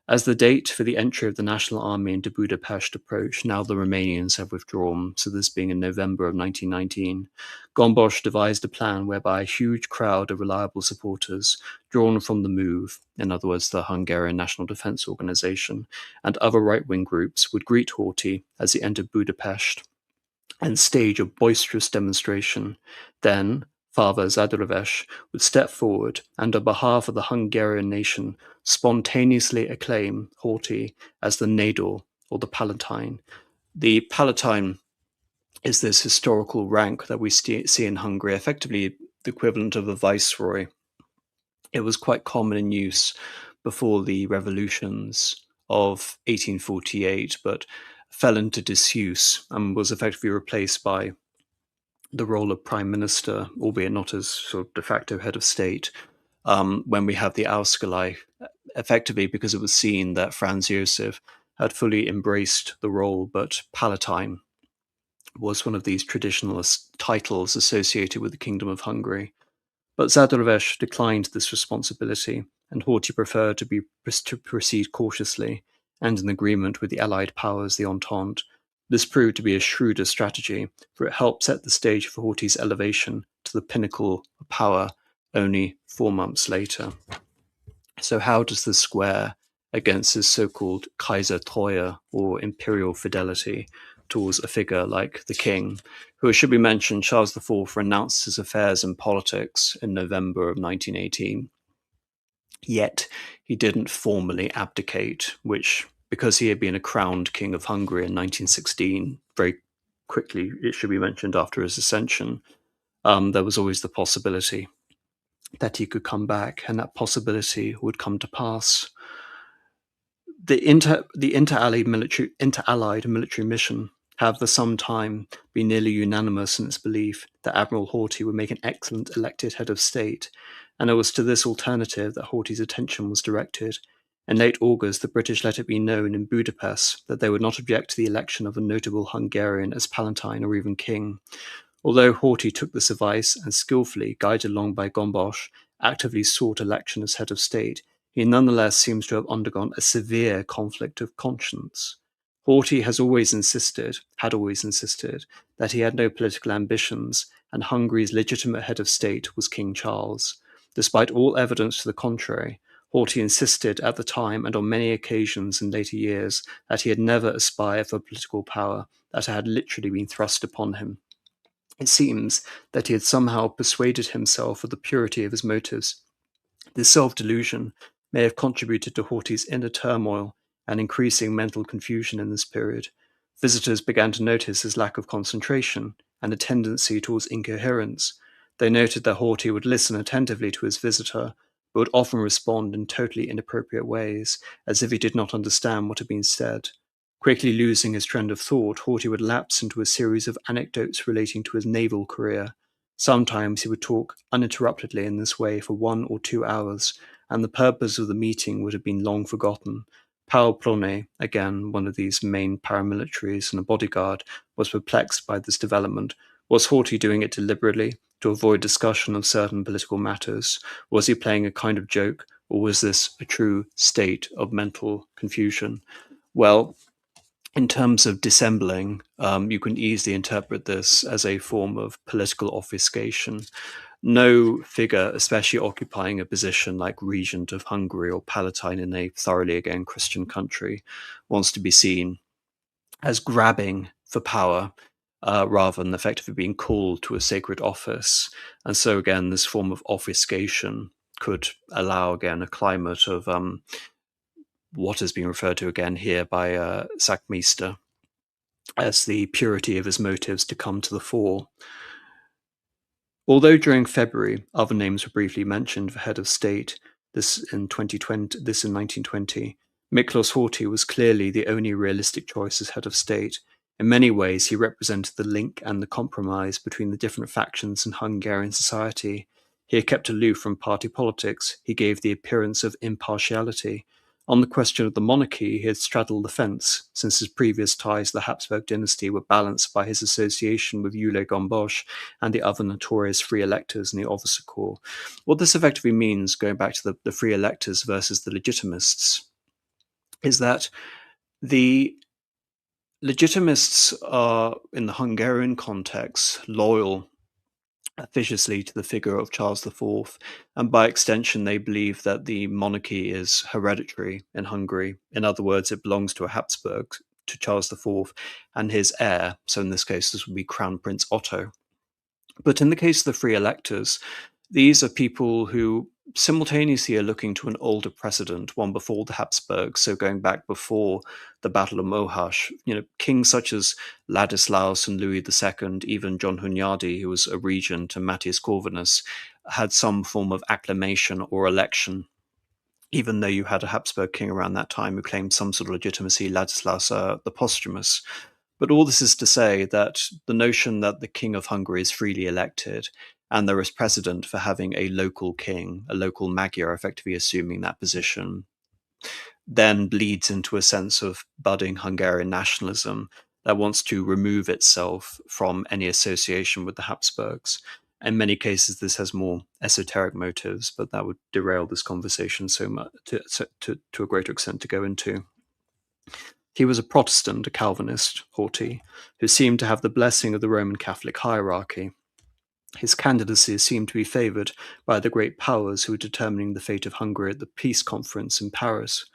As the date for the entry of the National Army into Budapest approached, now the Romanians have withdrawn, so this being in November of 1919, Goulash devised a plan whereby a huge crowd of reliable supporters, drawn from the MOVE, in other words the Hungarian National Defence Organization, and other right-wing groups would greet Horthy as he entered Budapest and stage a boisterous demonstration. Then Father Zadorowes would step forward and, on behalf of the Hungarian nation, spontaneously acclaim Horthy as the Nador, or the Palatine. The Palatine is this historical rank that we see in Hungary, effectively the equivalent of a viceroy. It was quite common in use before the revolutions of 1848, but fell into disuse and was effectively replaced by the role of prime minister, albeit not as sort of de facto head of state, when we have the Ausgleich, effectively because it was seen that Franz Josef had fully embraced the role, but Palatine was one of these traditionalist titles associated with the Kingdom of Hungary. But Zadorowes declined this responsibility, and Horthy preferred to proceed cautiously and in agreement with the Allied powers, the Entente. This proved to be a shrewder strategy, for it helped set the stage for Horthy's elevation to the pinnacle of power only 4 months later. So how does this square against his so-called Kaisertreue, or imperial fidelity, towards a figure like the king, who, it should be mentioned, Charles IV renounced his affairs and politics in November of 1918. Yet he didn't formally abdicate, which, because he had been a crowned king of Hungary in 1916, very quickly, it should be mentioned, after his ascension, there was always the possibility that he could come back, and that possibility would come to pass. The inter-allied military mission have for some time been nearly unanimous in its belief that Admiral Horthy would make an excellent elected head of state, and it was to this alternative that Horthy's attention was directed. In late August, the British let it be known in Budapest that they would not object to the election of a notable Hungarian as Palatine or even king. Although Horthy took this advice and, skillfully guided along by Goulash, actively sought election as head of state, he nonetheless seems to have undergone a severe conflict of conscience. Horthy had always insisted that he had no political ambitions, and Hungary's legitimate head of state was King Charles. Despite all evidence to the contrary, Horthy insisted at the time and on many occasions in later years that he had never aspired for political power, that it had literally been thrust upon him. It seems that he had somehow persuaded himself of the purity of his motives. This self-delusion may have contributed to Horthy's inner turmoil and increasing mental confusion in this period. Visitors began to notice his lack of concentration and a tendency towards incoherence. They noted that Horthy would listen attentively to his visitor, but would often respond in totally inappropriate ways, as if he did not understand what had been said. Quickly losing his trend of thought, Horthy would lapse into a series of anecdotes relating to his naval career. Sometimes he would talk uninterruptedly in this way for 1 or 2 hours, and the purpose of the meeting would have been long forgotten. Paul Plone, again one of these main paramilitaries and a bodyguard, was perplexed by this development. Was Horthy doing it deliberately, to avoid discussion of certain political matters? Was he playing a kind of joke, or was this a true state of mental confusion? Well, in terms of dissembling, you can easily interpret this as a form of political obfuscation. No figure, especially occupying a position like regent of Hungary or palatine in a thoroughly, again, Christian country, wants to be seen as grabbing for power rather than effectively being called to a sacred office. And so, again, this form of obfuscation could allow, again, a climate of what has been referred to again here by Sakmyster as the purity of his motives to come to the fore. Although during February other names were briefly mentioned for head of state, this in 1920, Miklos Horthy was clearly the only realistic choice as head of state. In many ways, he represented the link and the compromise between the different factions in Hungarian society. He had kept aloof from party politics. He gave the appearance of impartiality. On the question of the monarchy, he had straddled the fence, since his previous ties to the Habsburg dynasty were balanced by his association with Ullein-Reviczky and the other notorious free electors in the officer corps. What this effectively means, going back to the free electors versus the legitimists, is that the legitimists are, in the Hungarian context, loyal officiously to the figure of Charles IV, and by extension, they believe that the monarchy is hereditary in Hungary. In other words, it belongs to a Habsburg, to Charles IV, and his heir. So, in this case, this would be Crown Prince Otto. But in the case of the free electors, these are people who simultaneously are looking to an older precedent, one before the Habsburgs, so going back before the Battle of Mohacs. Kings such as Ladislaus and Louis II, even John Hunyadi, who was a regent, and Matthias Corvinus, had some form of acclamation or election, even though you had a Habsburg king around that time who claimed some sort of legitimacy, Ladislaus the Posthumous. But all this is to say that the notion that the King of Hungary is freely elected and there is precedent for having a local king, a local Magyar effectively assuming that position, then bleeds into a sense of budding Hungarian nationalism that wants to remove itself from any association with the Habsburgs. In many cases, this has more esoteric motives, but that would derail this conversation so much to a greater extent to go into. He was a Protestant, a Calvinist, Horthy, who seemed to have the blessing of the Roman Catholic hierarchy. His candidacy seemed to be favoured by the great powers who were determining the fate of Hungary at the peace conference in Paris.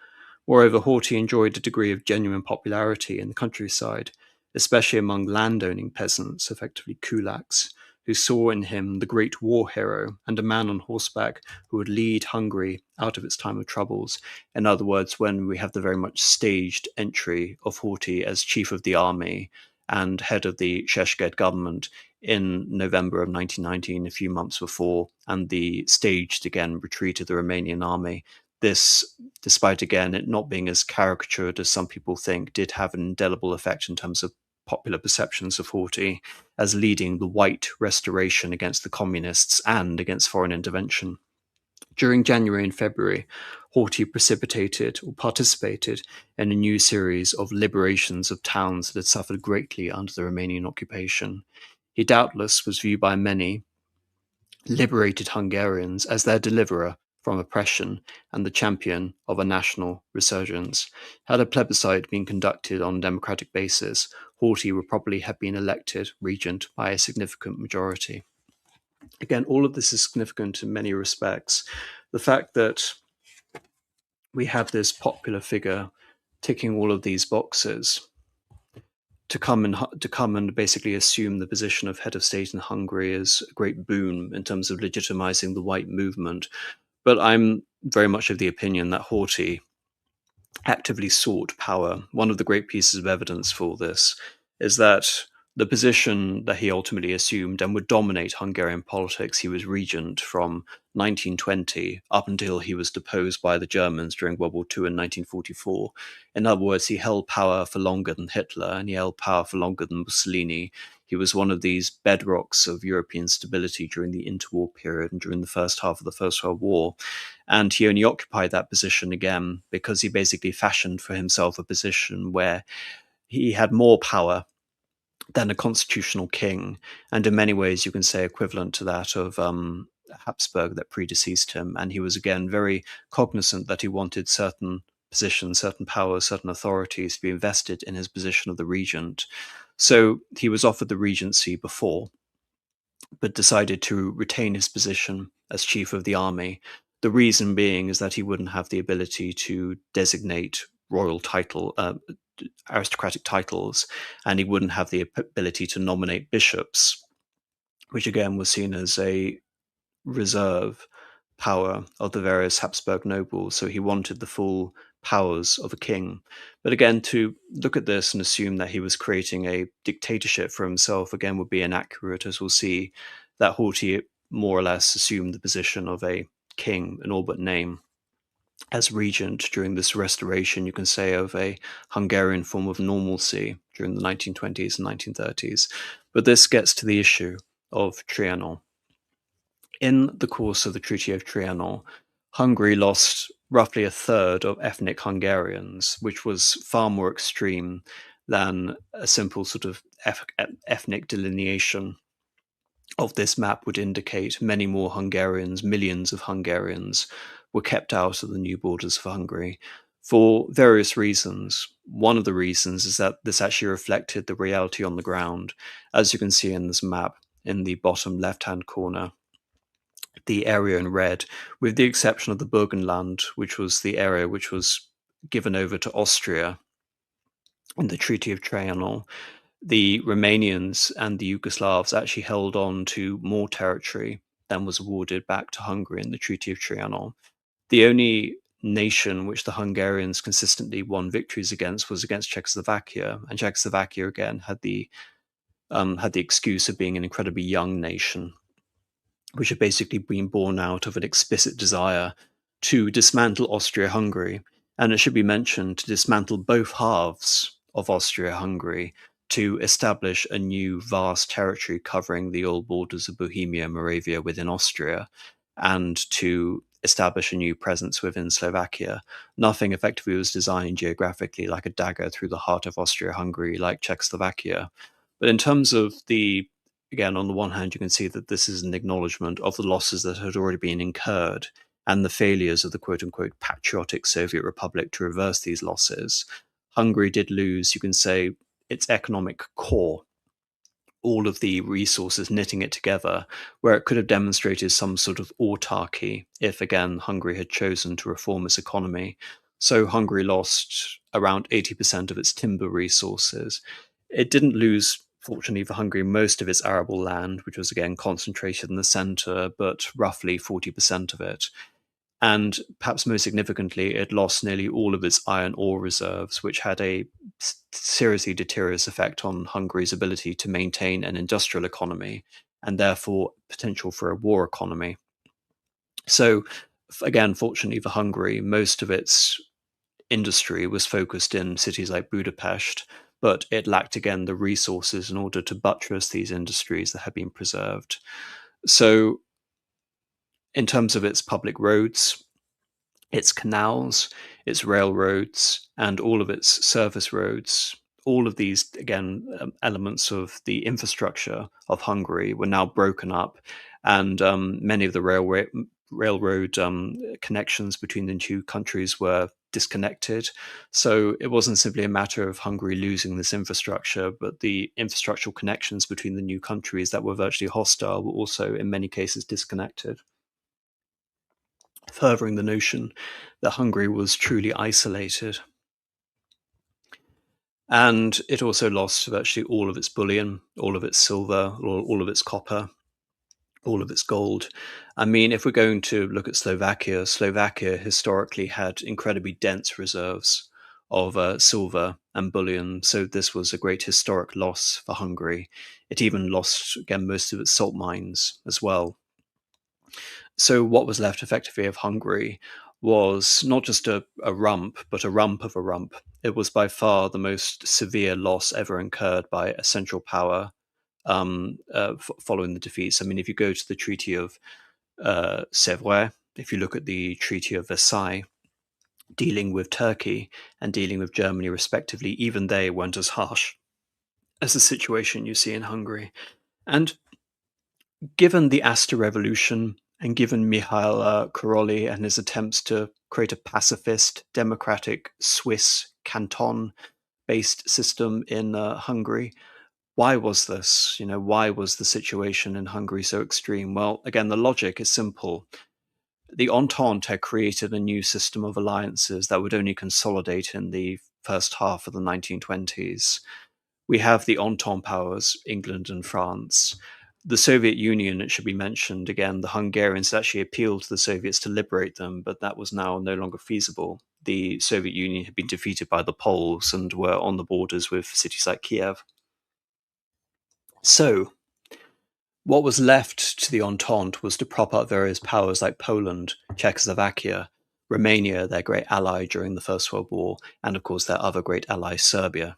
Moreover, Horthy enjoyed a degree of genuine popularity in the countryside, especially among landowning peasants, effectively kulaks, who saw in him the great war hero and a man on horseback who would lead Hungary out of its time of troubles. In other words, when we have the very much staged entry of Horthy as chief of the army and head of the Székely government in November of 1919, a few months before, and the staged, again, retreat of the Romanian army. This, despite, again, it not being as caricatured as some people think, did have an indelible effect in terms of popular perceptions of Horthy as leading the white restoration against the communists and against foreign intervention. During January and February, Horthy participated in a new series of liberations of towns that had suffered greatly under the Romanian occupation. He doubtless was viewed by many liberated Hungarians as their deliverer from oppression and the champion of a national resurgence. Had a plebiscite been conducted on a democratic basis, Horthy would probably have been elected regent by a significant majority. Again, all of this is significant in many respects. The fact that we have this popular figure ticking all of these boxes to come and basically assume the position of head of state in Hungary is a great boon in terms of legitimizing the white movement. But I'm very much of the opinion that Horthy actively sought power. One of the great pieces of evidence for this is that the position that he ultimately assumed and would dominate Hungarian politics. He was regent from 1920 up until he was deposed by the Germans during World War II in 1944. In other words, he held power for longer than Hitler, and he held power for longer than Mussolini. He was one of these bedrocks of European stability during the interwar period and during the first half of the First World War. And he only occupied that position again because he basically fashioned for himself a position where he had more power than a constitutional king, and in many ways you can say equivalent to that of Habsburg that predeceased him. And he was again very cognizant that he wanted certain positions, certain powers, certain authorities to be invested in his position of the regent. So he was offered the regency before, but decided to retain his position as chief of the army. The reason being is that he wouldn't have the ability to designate royal aristocratic titles, and he wouldn't have the ability to nominate bishops, which again was seen as a reserve power of the various Habsburg nobles. So he wanted the full powers of a king. But again, to look at this and assume that he was creating a dictatorship for himself, again, would be inaccurate, as we'll see that Horthy more or less assumed the position of a king in all but name. As regent during this restoration, you can say, of a Hungarian form of normalcy during the 1920s and 1930s. But this gets to the issue of Trianon. In the course of the Treaty of Trianon, Hungary lost roughly a third of ethnic Hungarians, which was far more extreme than a simple sort of ethnic delineation of this map would indicate. Many more Hungarians, millions of Hungarians, were kept out of the new borders of Hungary for various reasons. One of the reasons is that this actually reflected the reality on the ground. As you can see in this map, in the bottom left-hand corner, the area in red, with the exception of the Burgenland, which was the area which was given over to Austria in the Treaty of Trianon, the Romanians and the Yugoslavs actually held on to more territory than was awarded back to Hungary in the Treaty of Trianon. The only nation which the Hungarians consistently won victories against was against Czechoslovakia, and Czechoslovakia again had the excuse of being an incredibly young nation, which had basically been born out of an explicit desire to dismantle Austria-Hungary. And it should be mentioned, to dismantle both halves of Austria-Hungary, to establish a new vast territory covering the old borders of Bohemia and Moravia within Austria, and to establish a new presence within Slovakia. Nothing effectively was designed geographically like a dagger through the heart of Austria-Hungary like Czechoslovakia. But in terms of the, again, on the one hand, you can see that this is an acknowledgement of the losses that had already been incurred and the failures of the quote-unquote patriotic Soviet Republic to reverse these losses. Hungary did lose, you can say, its economic core, all of the resources knitting it together, where it could have demonstrated some sort of autarky if, again, Hungary had chosen to reform its economy. So Hungary lost around 80% of its timber resources. It didn't lose, fortunately for Hungary, most of its arable land, which was again concentrated in the center, but roughly 40% of it. And perhaps most significantly, it lost nearly all of its iron ore reserves, which had a seriously deleterious effect on Hungary's ability to maintain an industrial economy and therefore potential for a war economy. So again, fortunately for Hungary, most of its industry was focused in cities like Budapest, but it lacked again the resources in order to buttress these industries that had been preserved. So in terms of its public roads, its canals, its railroads, and all of its service roads, all of these, again, elements of the infrastructure of Hungary were now broken up, and many of the railroad connections between the two countries were disconnected. So it wasn't simply a matter of Hungary losing this infrastructure, but the infrastructural connections between the new countries that were virtually hostile were also in many cases disconnected, furthering the notion that Hungary was truly isolated. And it also lost virtually all of its bullion, all of its silver, all of its copper, all of its gold. I mean, if we're going to look at Slovakia, Slovakia historically had incredibly dense reserves of silver and bullion, so this was a great historic loss for Hungary. It even lost, again, most of its salt mines as well. So what was left effectively of Hungary was not just a rump, but a rump of a rump. It was by far the most severe loss ever incurred by a central power following the defeats. I mean, if you go to the Treaty of Sèvres, if you look at the Treaty of Versailles, dealing with Turkey and dealing with Germany respectively, even they weren't as harsh as the situation you see in Hungary. And given the Asta Revolution, and given Mikhail Karolyi and his attempts to create a pacifist, democratic, Swiss canton-based system in Hungary, why was this? Why was the situation in Hungary so extreme? Well, again, the logic is simple. The Entente had created a new system of alliances that would only consolidate in the first half of the 1920s. We have the Entente powers, England and France. The Soviet Union, it should be mentioned, again, the Hungarians actually appealed to the Soviets to liberate them, but that was now no longer feasible. The Soviet Union had been defeated by the Poles and were on the borders with cities like Kiev. So, what was left to the Entente was to prop up various powers like Poland, Czechoslovakia, Romania, their great ally during the First World War, and of course their other great ally, Serbia,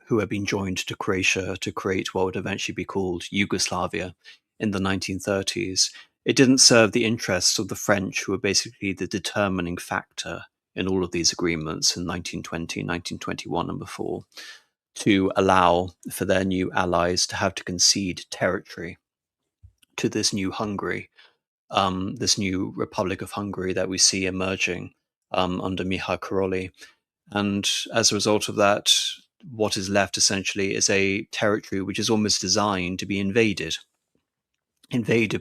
who had been joined to Croatia to create what would eventually be called Yugoslavia in the 1930s. It didn't serve the interests of the French, who were basically the determining factor in all of these agreements in 1920, 1921 and before, to allow for their new allies to have to concede territory to this new Hungary, this new Republic of Hungary that we see emerging under Mikhail Karolyi. And as a result of that, what is left essentially is a territory which is almost designed to be invaded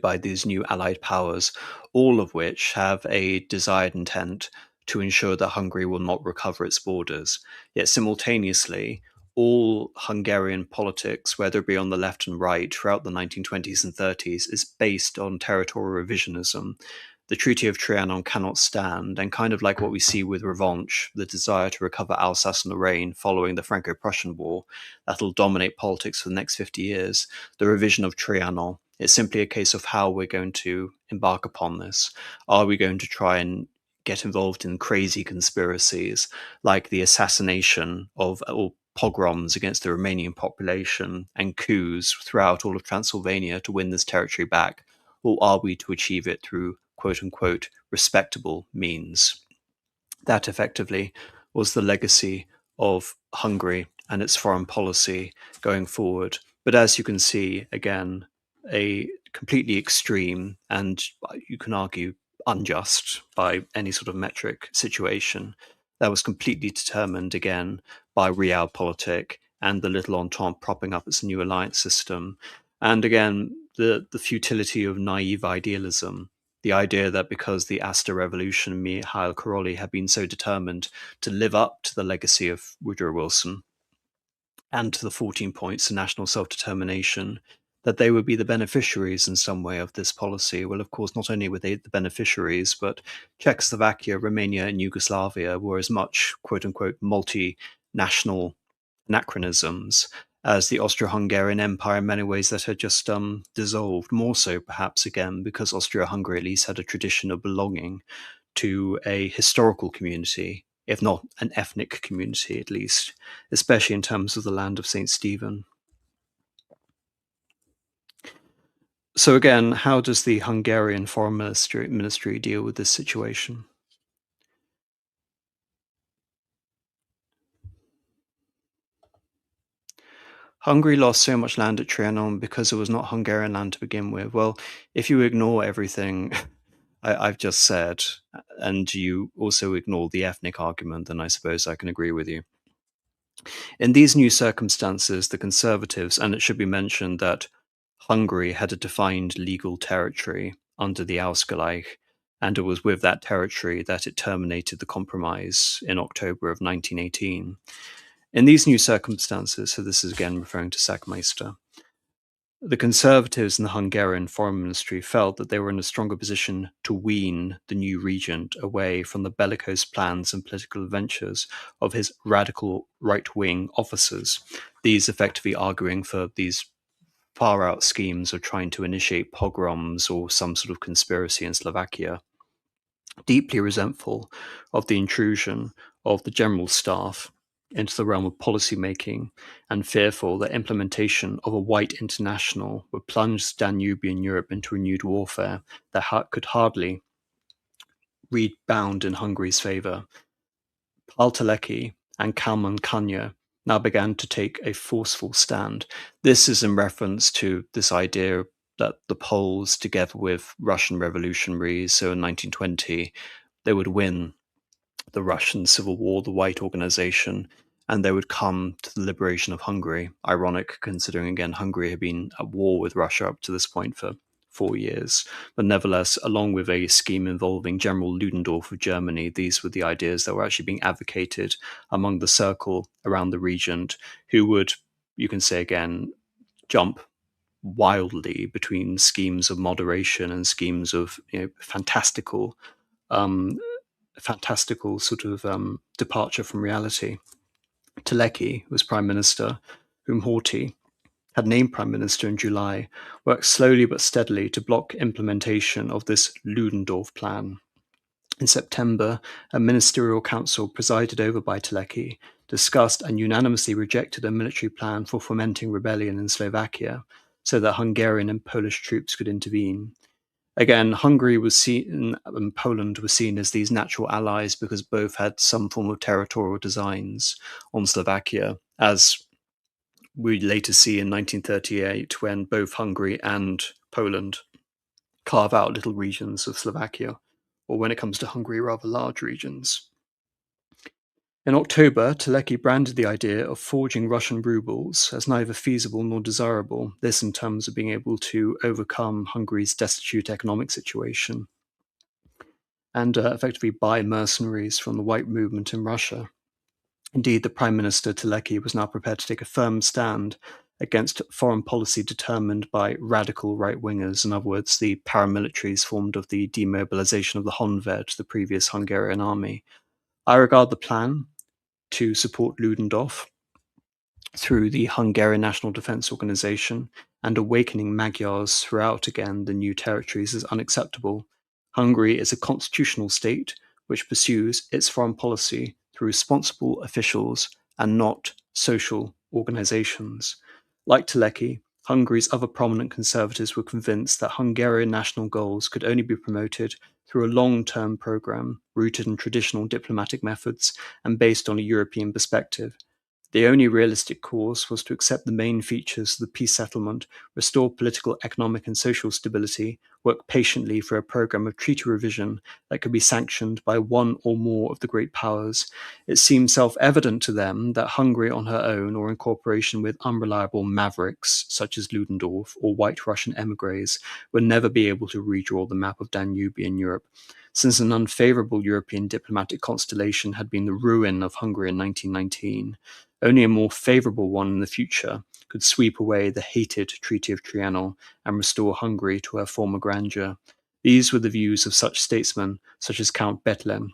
by these new allied powers, all of which have a desired intent to ensure that Hungary will not recover its borders. Yet simultaneously, all Hungarian politics, whether it be on the left and right throughout the 1920s and 30s, is based on territorial revisionism. The Treaty of Trianon cannot stand, and kind of like what we see with Revanche, the desire to recover Alsace and Lorraine following the Franco-Prussian War, that'll dominate politics for the next 50 years. The revision of Trianon, it's simply a case of how we're going to embark upon this. Are we going to try and get involved in crazy conspiracies like the assassination of or pogroms against the Romanian population and coups throughout all of Transylvania to win this territory back? Or are we to achieve it through quote-unquote respectable means? That effectively was the legacy of Hungary and its foreign policy going forward. But as you can see, again, a completely extreme and you can argue unjust by any sort of metric situation that was completely determined again by realpolitik and the Little Entente propping up its new alliance system. And again, the futility of naive idealism, the idea that because the Asta Revolution and Mikhail Karolyi had been so determined to live up to the legacy of Woodrow Wilson and to the 14 points of national self-determination, that they would be the beneficiaries in some way of this policy. Well, of course, not only were they the beneficiaries, but Czechoslovakia, Romania, and Yugoslavia were as much, quote-unquote, multinational anachronisms as the Austro-Hungarian Empire in many ways that had just dissolved, more so perhaps again because Austria-Hungary at least had a tradition of belonging to a historical community, if not an ethnic community at least, especially in terms of the land of St. Stephen. So again, how does the Hungarian foreign ministry deal with this situation? Hungary lost so much land at Trianon because it was not Hungarian land to begin with. Well, if you ignore everything I've just said, and you also ignore the ethnic argument, then I suppose I can agree with you. In these new circumstances, the Conservatives, and it should be mentioned that Hungary had a defined legal territory under the Ausgleich, and it was with that territory that it terminated the compromise in October of 1918. In these new circumstances, so this is again referring to Sakmyster, The Conservatives in the Hungarian Foreign Ministry felt that they were in a stronger position to wean the new regent away from the bellicose plans and political adventures of his radical right-wing officers, these effectively arguing for these far-out schemes of trying to initiate pogroms or some sort of conspiracy in Slovakia. Deeply resentful of the intrusion of the general staff into the realm of policy making and fearful that implementation of a white international would plunge Danubian Europe into renewed warfare that could hardly rebound in Hungary's favour, Paltaleki and Kalman Kanya now began to take a forceful stand. This is in reference to this idea that the Poles, together with Russian revolutionaries, so in 1920, they would win the Russian Civil War, the White Organization, and they would come to the liberation of Hungary. Ironic, considering again Hungary had been at war with Russia up to this point for 4 years. But nevertheless, along with a scheme involving General Ludendorff of Germany, these were the ideas that were actually being advocated among the circle around the regent, who would, you can say again, jump wildly between schemes of moderation and schemes of fantastical sort of departure from reality. Teleki was prime minister, whom Horthy had named prime minister in July, worked slowly but steadily to block implementation of this Ludendorff plan. In September, a ministerial council presided over by Teleki discussed and unanimously rejected a military plan for fomenting rebellion in Slovakia so that Hungarian and Polish troops could intervene. Again, Hungary was seen and Poland were seen as these natural allies because both had some form of territorial designs on Slovakia, as we later see in 1938 when both Hungary and Poland carve out little regions of Slovakia, or when it comes to Hungary, rather large regions. In October, Teleki branded the idea of forging Russian rubles as neither feasible nor desirable, this in terms of being able to overcome Hungary's destitute economic situation and effectively buy mercenaries from the white movement in Russia. Indeed, the Prime Minister Teleki was now prepared to take a firm stand against foreign policy determined by radical right-wingers, in other words, the paramilitaries formed of the demobilization of the Honved, the previous Hungarian army. I regard the plan to support Ludendorff through the Hungarian National Defense Organization and awakening Magyars throughout again the new territories as unacceptable. Hungary is a constitutional state which pursues its foreign policy through responsible officials and not social organizations. Like Teleki, Hungary's other prominent conservatives were convinced that Hungarian national goals could only be promoted through a long-term program rooted in traditional diplomatic methods and based on a European perspective. The only realistic course was to accept the main features of the peace settlement, restore political, economic, and social stability, work patiently for a program of treaty revision that could be sanctioned by one or more of the great powers. It seemed self-evident to them that Hungary on her own, or in cooperation with unreliable mavericks such as Ludendorff or white Russian emigres, would never be able to redraw the map of Danubian Europe. Since an unfavourable European diplomatic constellation had been the ruin of Hungary in 1919, only a more favourable one in the future could sweep away the hated Treaty of Trianon and restore Hungary to her former grandeur. These were the views of such statesmen such as Count Bethlen,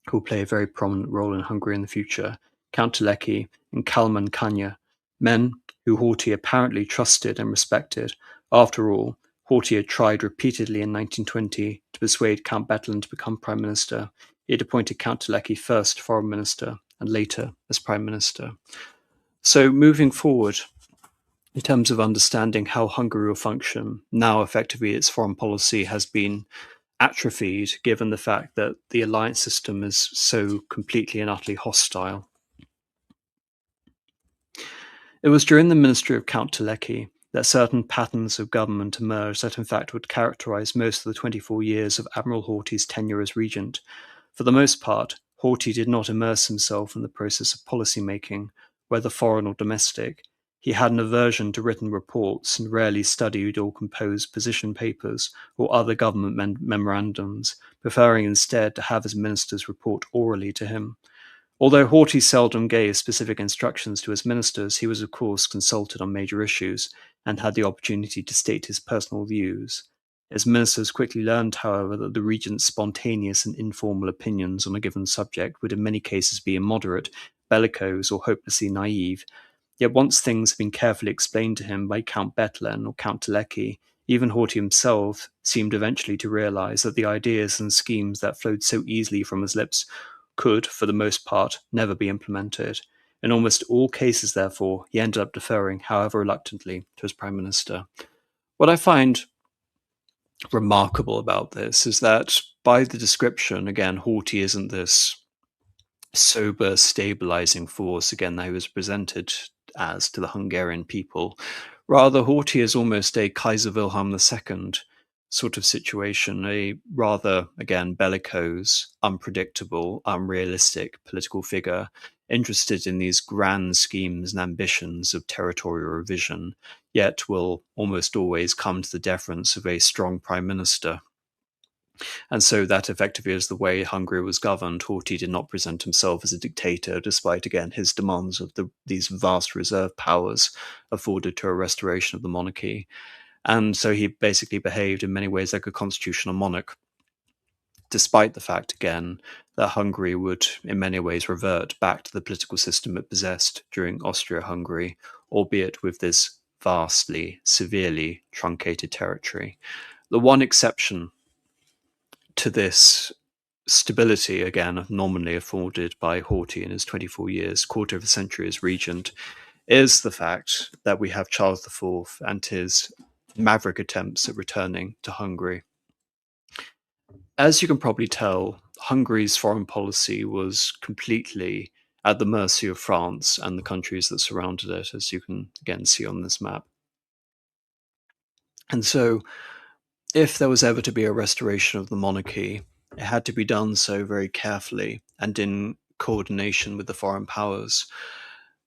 who will play a very prominent role in Hungary in the future, Count Teleki, and Kalman Kanya, men who Horthy apparently trusted and respected. After all, Horthy had tried repeatedly in 1920 to persuade Count Bethlen to become Prime Minister. He had appointed Count Teleki first Foreign Minister and later as Prime Minister. So moving forward, in terms of understanding how Hungary will function, now effectively its foreign policy has been atrophied given the fact that the alliance system is so completely and utterly hostile. It was during the ministry of Count Teleki that certain patterns of government emerged that in fact would characterize most of the 24 years of Admiral Horthy's tenure as regent. For the most part, Horthy did not immerse himself in the process of policy making, whether foreign or domestic. He had an aversion to written reports and rarely studied or composed position papers or other government memorandums, preferring instead to have his ministers report orally to him. Although Horthy seldom gave specific instructions to his ministers, he was of course consulted on major issues and had the opportunity to state his personal views. His ministers quickly learned, however, that the regent's spontaneous and informal opinions on a given subject would in many cases be immoderate, bellicose, or hopelessly naive. Yet once things had been carefully explained to him by Count Betlen or Count Telecky, even Horthy himself seemed eventually to realize that the ideas and schemes that flowed so easily from his lips could, for the most part, never be implemented. In almost all cases, therefore, he ended up deferring, however reluctantly, to his prime minister. What I find remarkable about this is that by the description, again, Horthy isn't this sober, stabilizing force, again, that he was presented as to the Hungarian people. Rather, Horthy is almost a Kaiser Wilhelm II sort of situation, a rather, again, bellicose, unpredictable, unrealistic political figure, interested in these grand schemes and ambitions of territorial revision, yet will almost always come to the deference of a strong prime minister. And so that effectively is the way Hungary was governed. Horthy did not present himself as a dictator, despite, again, his demands of these vast reserve powers afforded to a restoration of the monarchy. And so he basically behaved in many ways like a constitutional monarch, despite the fact, again, that Hungary would in many ways revert back to the political system it possessed during Austria-Hungary, albeit with this vastly, severely truncated territory. The one exception to this stability, again, nominally afforded by Horthy in his 24 years, quarter of a century as regent, is the fact that we have Charles IV and his maverick attempts at returning to Hungary. As you can probably tell, Hungary's foreign policy was completely at the mercy of France and the countries that surrounded it, as you can again see on this map. And so, if there was ever to be a restoration of the monarchy, it had to be done so very carefully and in coordination with the foreign powers.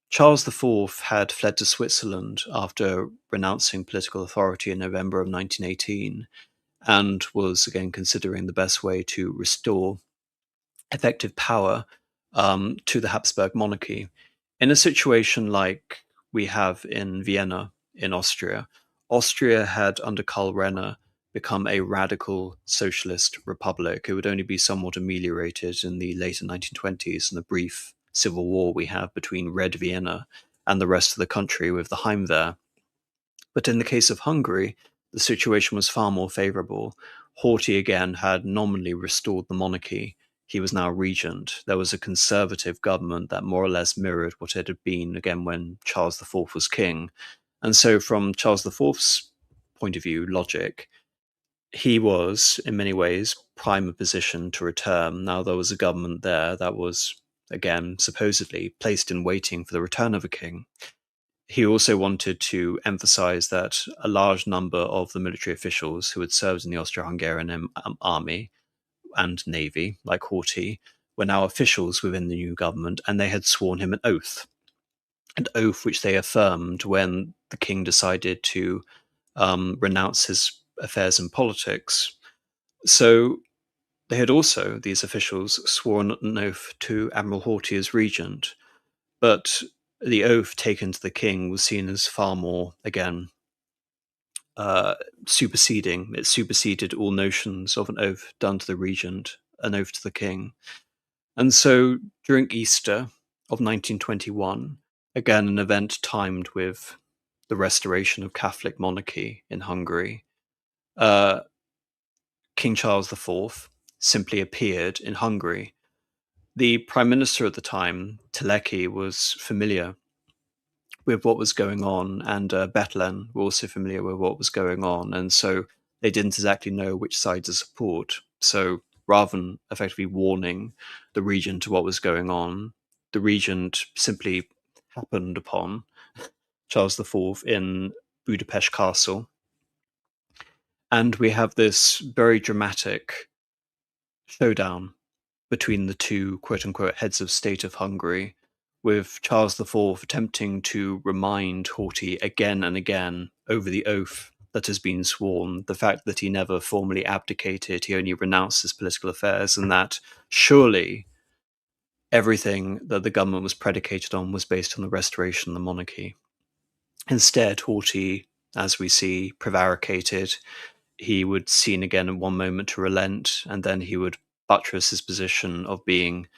Charles IV had fled to Switzerland after renouncing political authority in November of 1918 and was again considering the best way to restore effective power to the Habsburg monarchy. In a situation like we have in Vienna, in Austria, Austria had, under Karl Renner, become a radical socialist republic. It would only be somewhat ameliorated in the later 1920s in the brief civil war we have between Red Vienna and the rest of the country with the Heimwehr. But in the case of Hungary, the situation was far more favourable. Horthy again had nominally restored the monarchy. He was now regent. There was a conservative government that more or less mirrored what it had been again when Charles IV was king. And so from Charles IV's point of view, logic, he was, in many ways, prime position to return. Now there was a government there that was, again, supposedly placed in waiting for the return of a king. He also wanted to emphasize that a large number of the military officials who had served in the Austro-Hungarian army and navy, like Horthy, were now officials within the new government, and they had sworn him an oath which they affirmed when the king decided to renounce his affairs in politics. So they had also, these officials, sworn an oath to Admiral Horthy as regent, but the oath taken to the king was seen as far more, again, superseding. It superseded all notions of an oath done to the regent, an oath to the king. And so during Easter of 1921, again, an event timed with the restoration of Catholic monarchy in Hungary, King Charles IV simply appeared in Hungary. The prime minister at the time, Telecky, was familiar with what was going on, and Betlen were also familiar with what was going on, and so they didn't exactly know which side to support. So rather than effectively warning the regent to what was going on, the regent simply happened upon Charles IV in Budapest Castle, and we have this very dramatic showdown between the two quote-unquote heads of state of Hungary, with Charles IV attempting to remind Horthy again and again over the oath that has been sworn, the fact that he never formally abdicated, he only renounced his political affairs, and that surely everything that the government was predicated on was based on the restoration of the monarchy. Instead, Horthy, as we see, prevaricated. He would seem again in one moment to relent, and then he would buttress his position of being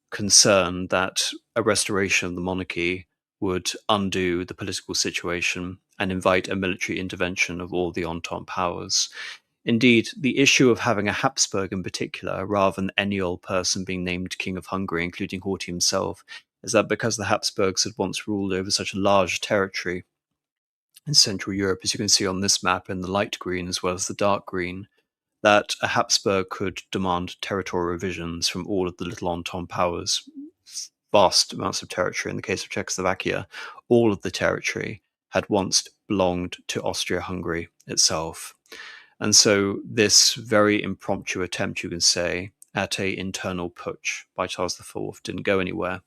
concerned that a restoration of the monarchy would undo the political situation and invite a military intervention of all the Entente powers. Indeed, the issue of having a Habsburg in particular, rather than any old person being named King of Hungary, including Horthy himself, is that because the Habsburgs had once ruled over such a large territory in Central Europe, as you can see on this map in the light green as well as the dark green, that a Habsburg could demand territorial revisions from all of the little Entente powers, vast amounts of territory. In the case of Czechoslovakia, all of the territory had once belonged to Austria-Hungary itself. And so this very impromptu attempt, you can say, at an internal putsch by Charles IV didn't go anywhere.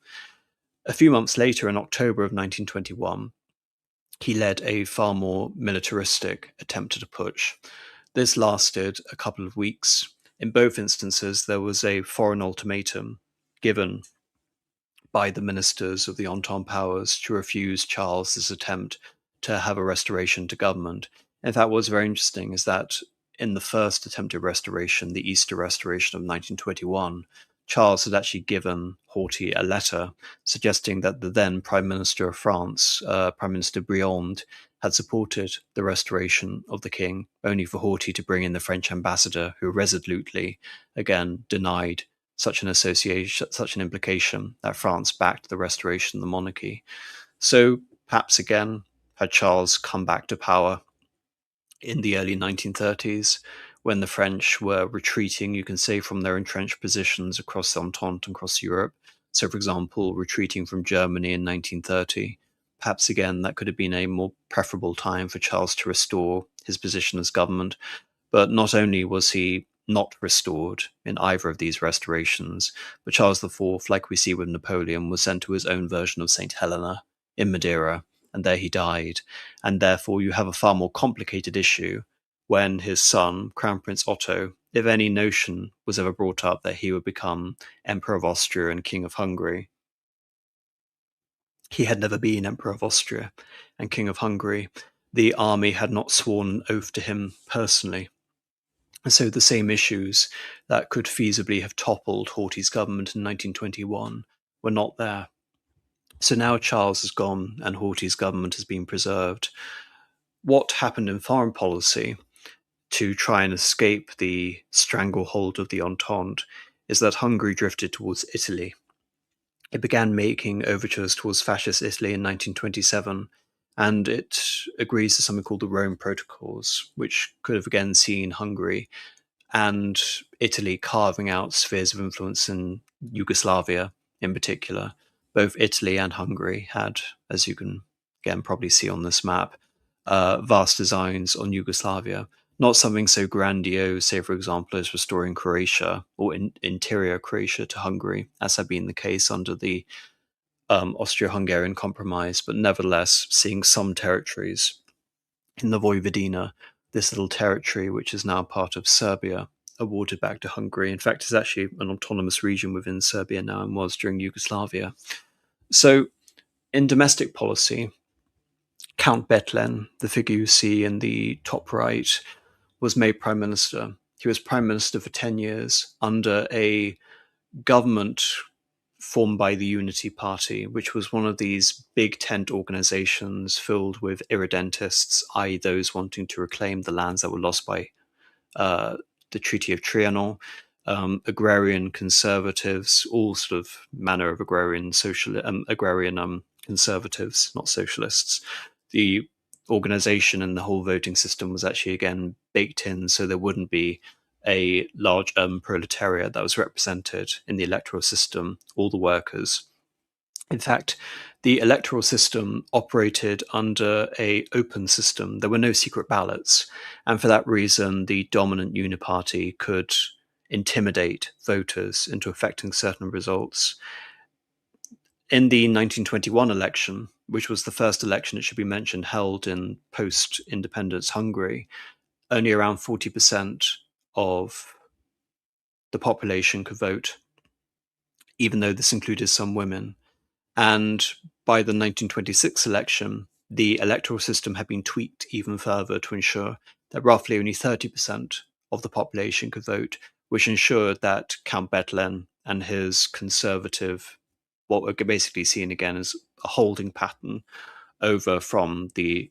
A few months later, in October of 1921, he led a far more militaristic attempt at a putsch. This lasted a couple of weeks. In both instances, there was a foreign ultimatum given by the ministers of the Entente powers to refuse Charles's attempt to have a restoration to government. In fact, what's very interesting is that in the first attempted restoration, the Easter Restoration of 1921, Charles had actually given Horthy a letter suggesting that the then Prime Minister of France, Prime Minister Briand, had supported the restoration of the king, only for Horthy to bring in the French ambassador, who resolutely, again, denied such an association, such an implication that France backed the restoration of the monarchy. So perhaps again, had Charles come back to power in the early 1930s, when the French were retreating, you can say, from their entrenched positions across the Entente and across Europe. So, for example, retreating from Germany in 1930, perhaps again that could have been a more preferable time for Charles to restore his position as government. But not only was he not restored in either of these restorations, but Charles IV, like we see with Napoleon, was sent to his own version of St. Helena in Madeira, and there he died. And therefore you have a far more complicated issue when his son, Crown Prince Otto, if any notion was ever brought up that he would become Emperor of Austria and King of Hungary, he had never been Emperor of Austria and King of Hungary. The army had not sworn an oath to him personally. And so the same issues that could feasibly have toppled Horthy's government in 1921 were not there. So now Charles has gone and Horthy's government has been preserved. What happened in foreign policy to try and escape the stranglehold of the Entente is that Hungary drifted towards Italy. It began making overtures towards fascist Italy in 1927, and it agrees to something called the Rome Protocols, which could have again seen Hungary and Italy carving out spheres of influence in Yugoslavia in particular. Both Italy and Hungary had, as you can again probably see on this map, vast designs on Yugoslavia. Not something so grandiose, say for example, as restoring Croatia or interior Croatia to Hungary, as had been the case under the Austro-Hungarian Compromise, but nevertheless seeing some territories in the Vojvodina, this little territory, which is now part of Serbia, awarded back to Hungary. In fact, it's actually an autonomous region within Serbia now and was during Yugoslavia. So in domestic policy, Count Bethlen, the figure you see in the top right, was made prime minister. He was prime minister for 10 years under a government formed by the Unity Party, which was one of these big tent organizations filled with irredentists, i.e. those wanting to reclaim the lands that were lost by the Treaty of Trianon, agrarian conservatives, all sort of manner of agrarian conservatives, not socialists. The organization and the whole voting system was actually again baked in, so there wouldn't be a large proletariat that was represented in the electoral system, all the workers. In fact, the electoral system operated under an open system. There were no secret ballots, and for that reason, the dominant uniparty could intimidate voters into affecting certain results. In the 1921 election, which was the first election, it should be mentioned, held in post-independence Hungary, only around 40% of the population could vote. even though this included some women. And by the 1926 election, the electoral system had been tweaked even further to ensure that roughly only 30% of the population could vote, which ensured that Count Bethlen and his conservative, what we're basically seeing again as a holding pattern over from the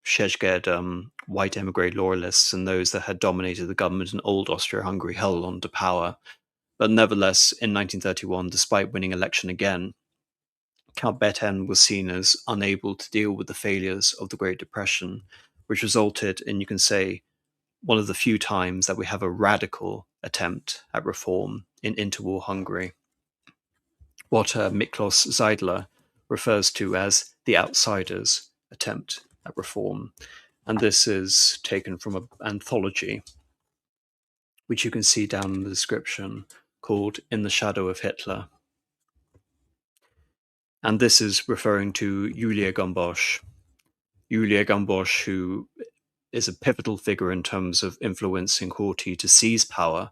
Szeged white emigre loyalists and those that had dominated the government in old Austria-Hungary held on to power. But nevertheless, in 1931, despite winning election again, Count Bethlen was seen as unable to deal with the failures of the Great Depression, which resulted in, you can say, one of the few times that we have a radical attempt at reform in interwar Hungary. What Miklos Zeidler refers to as the outsider's attempt at reform. And this is taken from an anthology, which you can see down in the description, called In the Shadow of Hitler. And this is referring to Julia Goulash. Julia Goulash, who is a pivotal figure in terms of influencing Horthy to seize power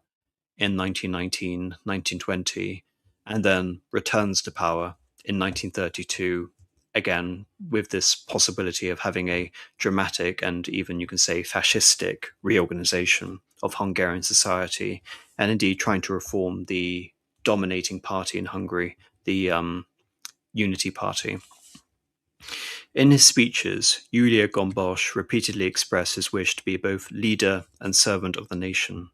in 1919, 1920, and then returns to power in 1932, again, with this possibility of having a dramatic and even, you can say, fascistic reorganization of Hungarian society, and indeed trying to reform the dominating party in Hungary, the Unity Party. In his speeches, Julia Goulash repeatedly expressed his wish to be both leader and servant of the nation.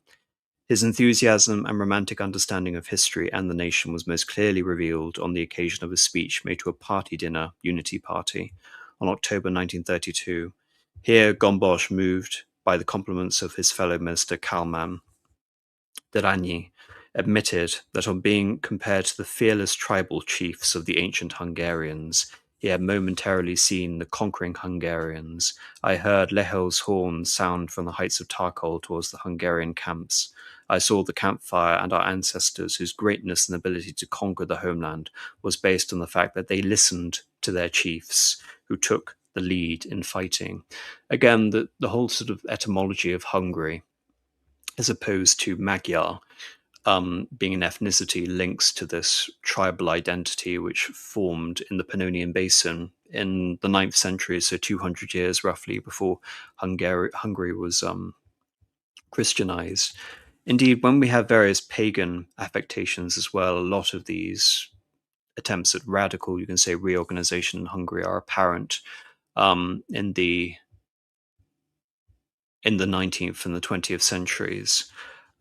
His enthusiasm and romantic understanding of history and the nation was most clearly revealed on the occasion of a speech made to a party dinner, Unity Party, on October 1932. Here, Goulash, moved by the compliments of his fellow minister Kalman Deranyi, admitted that on being compared to the fearless tribal chiefs of the ancient Hungarians, he had momentarily seen the conquering Hungarians. I heard Lehel's horn sound from the heights of Tarkol towards the Hungarian camps. I saw the campfire and our ancestors, whose greatness and ability to conquer the homeland was based on the fact that they listened to their chiefs, who took the lead in fighting. Again, the whole sort of etymology of Hungary, as opposed to Magyar, being an ethnicity, links to this tribal identity which formed in the Pannonian Basin in the 9th century, so 200 years roughly before Hungary was Christianized. Indeed, when we have various pagan affectations as well, a lot of these attempts at radical, you can say, reorganization in Hungary are apparent in the 19th and the 20th centuries.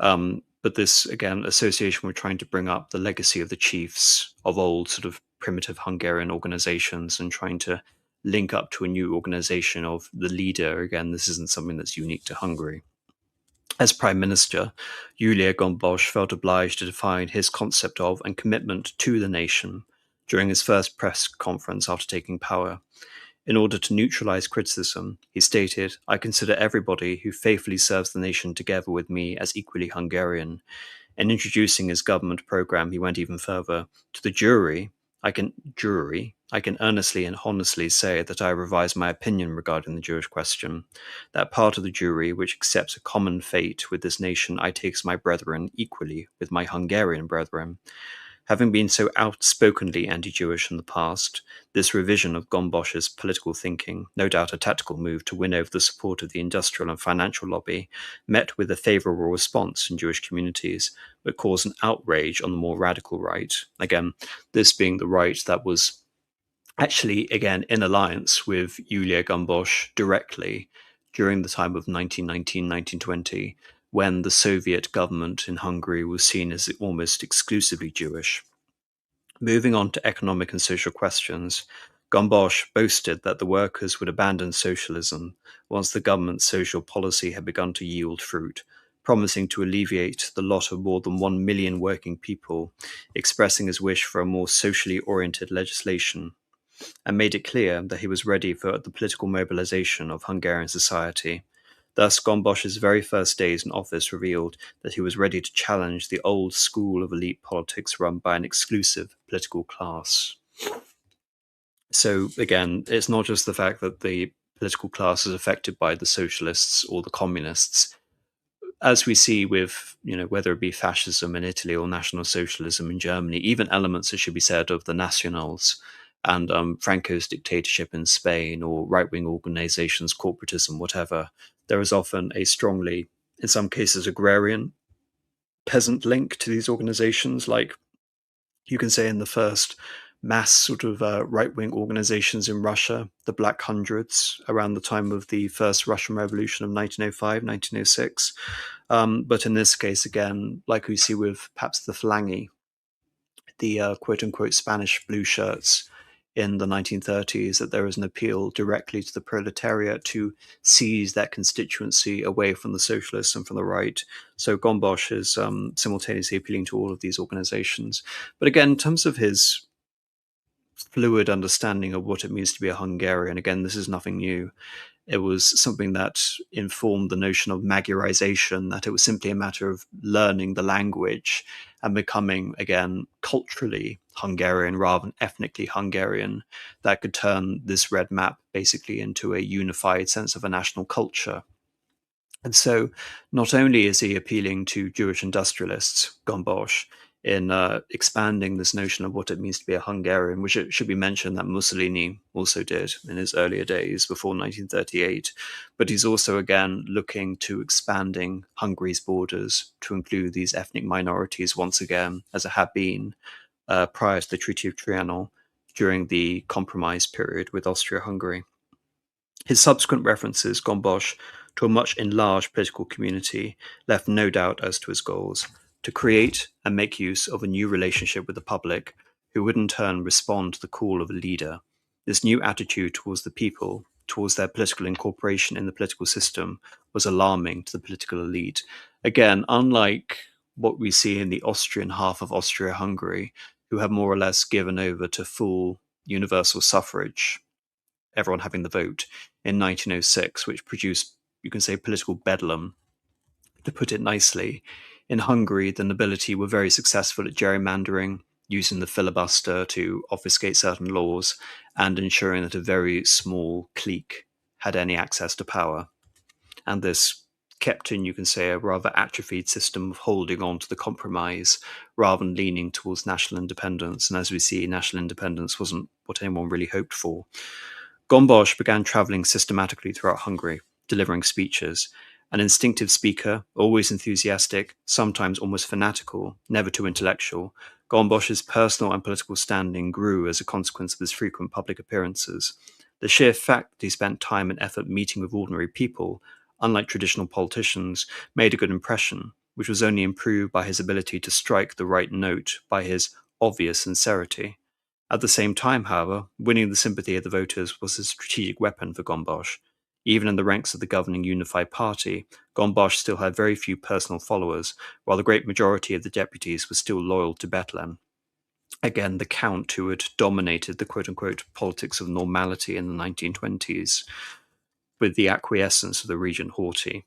But this, again, association, we're trying to bring up the legacy of the chiefs of old sort of primitive Hungarian organizations and trying to link up to a new organization of the leader. Again, this isn't something that's unique to Hungary. As Prime Minister, Julia Goulash felt obliged to define his concept of and commitment to the nation during his first press conference after taking power. In order to neutralize criticism, he stated, I consider everybody who faithfully serves the nation together with me as equally Hungarian. In introducing his government program, he went even further. To the jury, I can earnestly and honestly say that I revised my opinion regarding the Jewish question. That part of the jury which accepts a common fate with this nation I take as my brethren equally with my Hungarian brethren. Having been so outspokenly anti-Jewish in the past, this revision of Goulash's political thinking, no doubt a tactical move to win over the support of the industrial and financial lobby, met with a favourable response in Jewish communities, but caused an outrage on the more radical right. Again, this being the right that was actually, again, in alliance with Julia Goulash directly during the time of 1919, 1920, when the Soviet government in Hungary was seen as almost exclusively Jewish. Moving on to economic and social questions, Goulash boasted that the workers would abandon socialism once the government's social policy had begun to yield fruit, promising to alleviate the lot of more than 1 million working people, expressing his wish for a more socially oriented legislation, and made it clear that he was ready for the political mobilization of Hungarian society. Thus, Goulash's very first days in office revealed that he was ready to challenge the old school of elite politics run by an exclusive political class. So, again, it's not just the fact that the political class is affected by the socialists or the communists. as we see with, whether it be fascism in Italy or National Socialism in Germany, even elements, it should be said, of the Nationals and Franco's dictatorship in Spain or right-wing organizations, corporatism, whatever, there is often a strongly, in some cases, agrarian peasant link to these organizations. Like you can say in the first mass sort of right-wing organizations in Russia, the Black Hundreds, around the time of the first Russian Revolution of 1905, 1906. But in this case, again, like we see with perhaps the Falange, the quote-unquote Spanish blue shirts in the 1930s, that there is an appeal directly to the proletariat to seize that constituency away from the socialists and from the right. So Goulash is simultaneously appealing to all of these organizations. But again, in terms of his fluid understanding of what it means to be a Hungarian, again, this is nothing new. It was something that informed the notion of Magyarization, that it was simply a matter of learning the language and becoming, again, culturally Hungarian rather than ethnically Hungarian, that could turn this red map basically into a unified sense of a national culture. And so not only is he appealing to Jewish industrialists, Goulash, in expanding this notion of what it means to be a Hungarian, which it should be mentioned that Mussolini also did in his earlier days before 1938. But he's also, again, looking to expanding Hungary's borders to include these ethnic minorities once again, as it had been prior to the Treaty of Trianon during the compromise period with Austria-Hungary. His subsequent references, Goulash, to a much enlarged political community left no doubt as to his goals: to create and make use of a new relationship with the public, who would in turn respond to the call of a leader. This new attitude towards the people, towards their political incorporation in the political system, was alarming to the political elite. Again, unlike what we see in the Austrian half of Austria-Hungary, who have more or less given over to full universal suffrage, everyone having the vote, in 1906, which produced, you can say, political bedlam, to put it nicely. In Hungary, the nobility were very successful at gerrymandering, using the filibuster to obfuscate certain laws and ensuring that a very small clique had any access to power. And this kept in, you can say, a rather atrophied system of holding on to the compromise rather than leaning towards national independence. And as we see, national independence wasn't what anyone really hoped for. Goulash began traveling systematically throughout Hungary, delivering speeches. An instinctive speaker, always enthusiastic, sometimes almost fanatical, never too intellectual, Goulash's personal and political standing grew as a consequence of his frequent public appearances. The sheer fact that he spent time and effort meeting with ordinary people, unlike traditional politicians, made a good impression, which was only improved by his ability to strike the right note, by his obvious sincerity. At the same time, however, winning the sympathy of the voters was a strategic weapon for Goulash. Even in the ranks of the governing Unified Party, Goulash still had very few personal followers, while the great majority of the deputies were still loyal to Bethlen. Again, the Count who had dominated the quote-unquote politics of normality in the 1920s, with the acquiescence of the regent Horthy.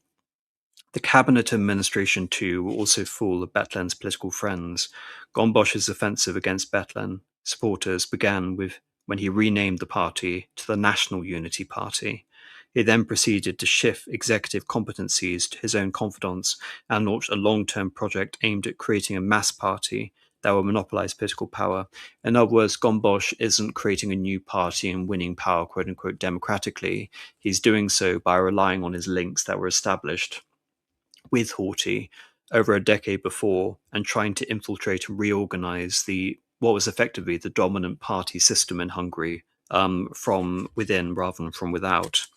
The cabinet administration, too, were also full of Bethlen's political friends. Goulash's offensive against Bethlen supporters began with when he renamed the party to the National Unity Party. He then proceeded to shift executive competencies to his own confidants and launched a long-term project aimed at creating a mass party that would monopolize political power. In other words, Goulash isn't creating a new party and winning power, quote-unquote, democratically. He's doing so by relying on his links that were established with Horthy over a decade before and trying to infiltrate and reorganize what was effectively the dominant party system in Hungary from within rather than from without.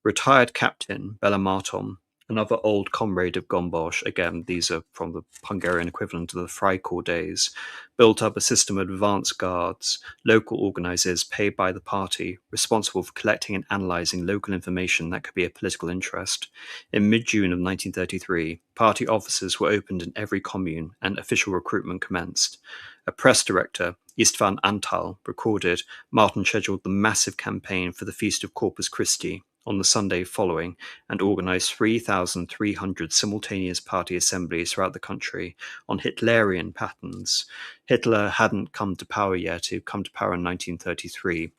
Retired Captain Bela Martyn, another old comrade of Goulash, again, these are from the Hungarian equivalent of the Freikorps days, built up a system of advance guards, local organizers paid by the party, responsible for collecting and analyzing local information that could be of political interest. In mid-June of 1933, party offices were opened in every commune and official recruitment commenced. A press director, Istvan Antal, recorded Martyn scheduled the massive campaign for the Feast of Corpus Christi on the Sunday following and organised 3,300 simultaneous party assemblies throughout the country on Hitlerian patterns. Hitler hadn't come to power yet. He'd come to power in 1933.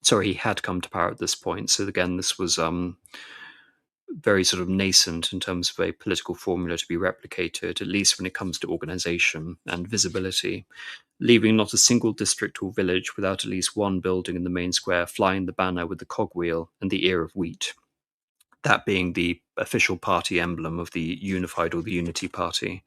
Sorry, he had come to power at this point. So again, this was very sort of nascent in terms of a political formula to be replicated, at least when it comes to organization and visibility, leaving not a single district or village without at least one building in the main square flying the banner with the cogwheel and the ear of wheat, that being the official party emblem of the Unified or the Unity Party.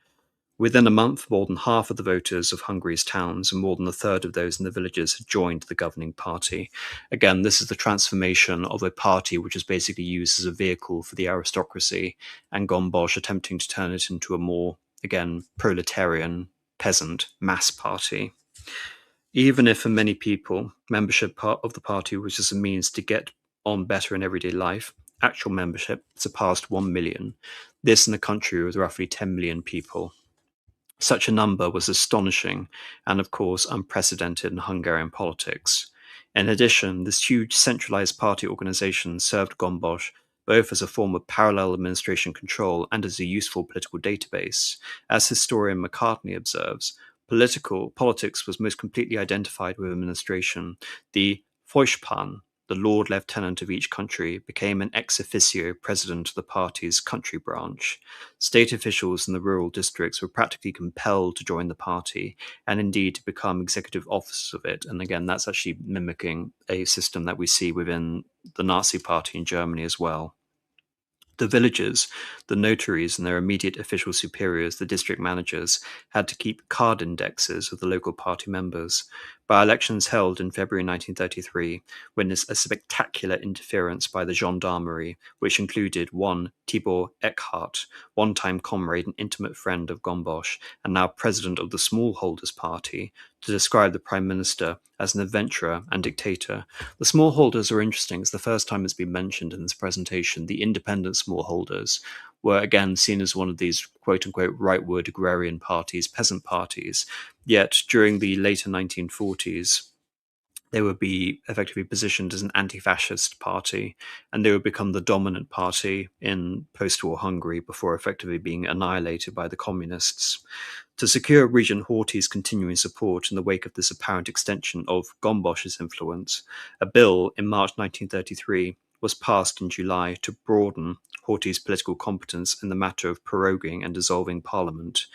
Within a month, more than half of the voters of Hungary's towns and more than a third of those in the villages had joined the governing party. Again, this is the transformation of a party which is basically used as a vehicle for the aristocracy, and Gombos attempting to turn it into a more, again, proletarian, peasant, mass party. Even if for many people, membership of the party was just a means to get on better in everyday life, actual membership surpassed 1 million. This in a country with roughly 10 million people. Such a number was astonishing and, of course, unprecedented in Hungarian politics. In addition, this huge centralized party organization served Gombos both as a form of parallel administration control and as a useful political database. As historian McCartney observes, politics was most completely identified with administration. The Feuchtpan, the Lord Lieutenant of each country, became an ex officio president of the party's country branch. State officials in the rural districts were practically compelled to join the party and indeed to become executive officers of it. And again, that's actually mimicking a system that we see within the Nazi Party in Germany as well. The villagers, the notaries, and their immediate official superiors, the district managers, had to keep card indexes of the local party members. By elections held in February 1933 witnessed a spectacular interference by the gendarmerie, which included one Tibor Eckhart, one-time comrade and intimate friend of Gombos, and now president of the Smallholders Party, to describe the prime minister as an adventurer and dictator. The smallholders are interesting. It's the first time it's been mentioned in this presentation. The independent smallholders were again seen as one of these quote-unquote rightward agrarian parties, peasant parties. Yet during the later 1940s, they would be effectively positioned as an anti-fascist party, and they would become the dominant party in post-war Hungary before effectively being annihilated by the communists. To secure Regent Horthy's continuing support in the wake of this apparent extension of Gombos's influence, a bill in March 1933 was passed in July to broaden Horthy's political competence in the matter of proroguing and dissolving Parliament.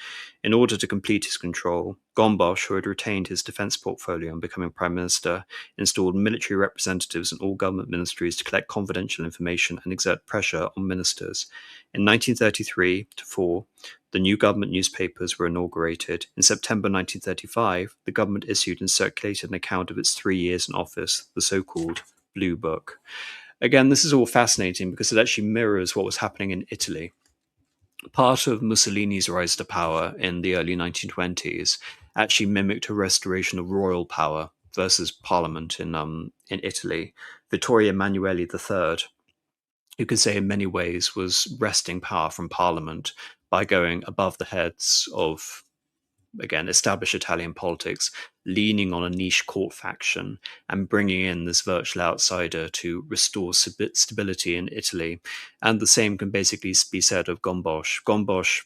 In order to complete his control, Gombos, who had retained his defence portfolio and becoming Prime Minister, installed military representatives in all government ministries to collect confidential information and exert pressure on ministers. In 1933-4, the new government newspapers were inaugurated. In September 1935, the government issued and circulated an account of its 3 years in office, the so-called Blue Book. Again, this is all fascinating because it actually mirrors what was happening in Italy. Part of Mussolini's rise to power in the early 1920s actually mimicked a restoration of royal power versus parliament in Italy. Vittorio Emanuele III, you could say in many ways, was wresting power from parliament by going above the heads of, again, established Italian politics, leaning on a niche court faction and bringing in this virtual outsider to restore stability in Italy. And the same can basically be said of Gombos. Gombos,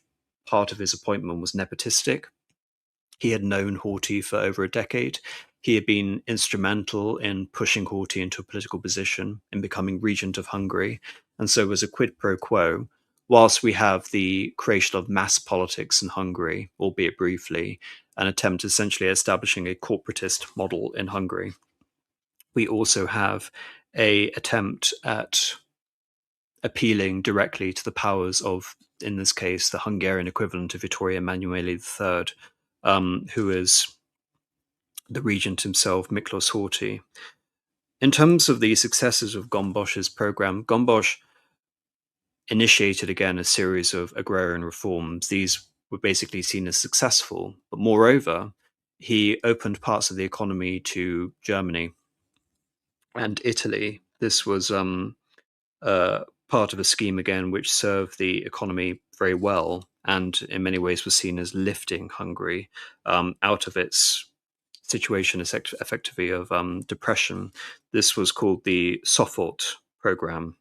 part of his appointment was nepotistic. He had known Horthy for over a decade. He had been instrumental in pushing Horthy into a political position, in becoming regent of Hungary. And so, as a quid pro quo, whilst we have the creation of mass politics in Hungary, albeit briefly, an attempt essentially establishing a corporatist model in Hungary, we also have an attempt at appealing directly to the powers of, in this case, the Hungarian equivalent of Vittorio Emanuele III, who is the regent himself, Miklos Horthy. In terms of the successes of Gombos's program, Gombos initiated again a series of agrarian reforms. These were basically seen as successful, but moreover, he opened parts of the economy to Germany and Italy. This was part of a scheme again which served the economy very well and in many ways was seen as lifting Hungary out of its situation effectively of depression. This was called the Soffort program.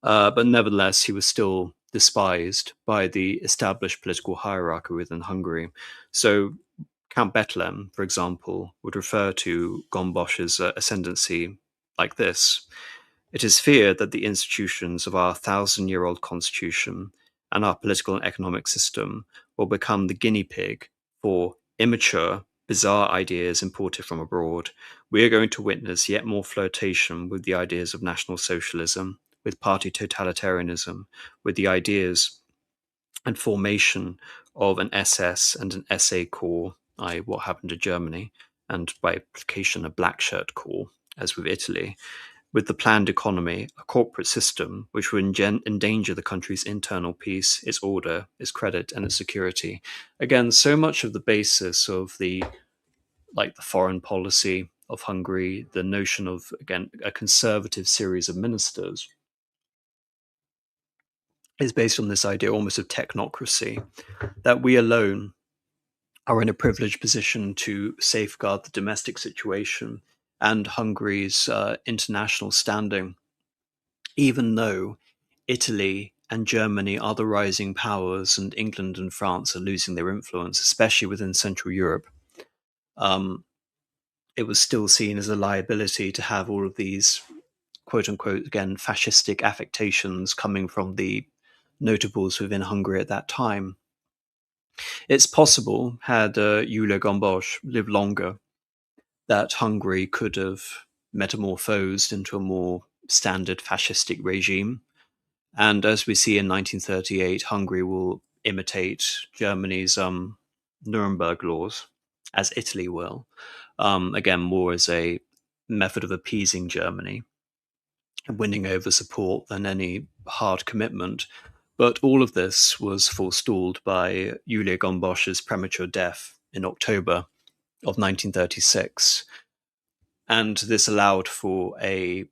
But nevertheless, he was still despised by the established political hierarchy within Hungary. So Count Bethlen, for example, would refer to Gombos's ascendancy like this. It is feared that the institutions of our 1,000-year-old constitution and our political and economic system will become the guinea pig for immature, bizarre ideas imported from abroad. We are going to witness yet more flirtation with the ideas of National Socialism, with party totalitarianism, with the ideas and formation of an SS and an SA Corps, i.e., what happened to Germany, and by implication, a black shirt corps, as with Italy, with the planned economy, a corporate system which would endanger the country's internal peace, its order, its credit, and its security. Again, so much of the basis of the foreign policy of Hungary, the notion of, again, a conservative series of ministers, is based on this idea almost of technocracy, that we alone are in a privileged position to safeguard the domestic situation and Hungary's international standing, even though Italy and Germany are the rising powers and England and France are losing their influence, especially within Central Europe. It was still seen as a liability to have all of these, quote unquote, again, fascistic affectations coming from the notables within Hungary at that time. It's possible, had Gyula Gombos lived longer, that Hungary could have metamorphosed into a more standard fascistic regime. And as we see in 1938, Hungary will imitate Germany's Nuremberg laws, as Italy will, again, more as a method of appeasing Germany, winning over support than any hard commitment. But all of this was forestalled by Gyula Gombos's premature death in October of 1936. And this allowed for a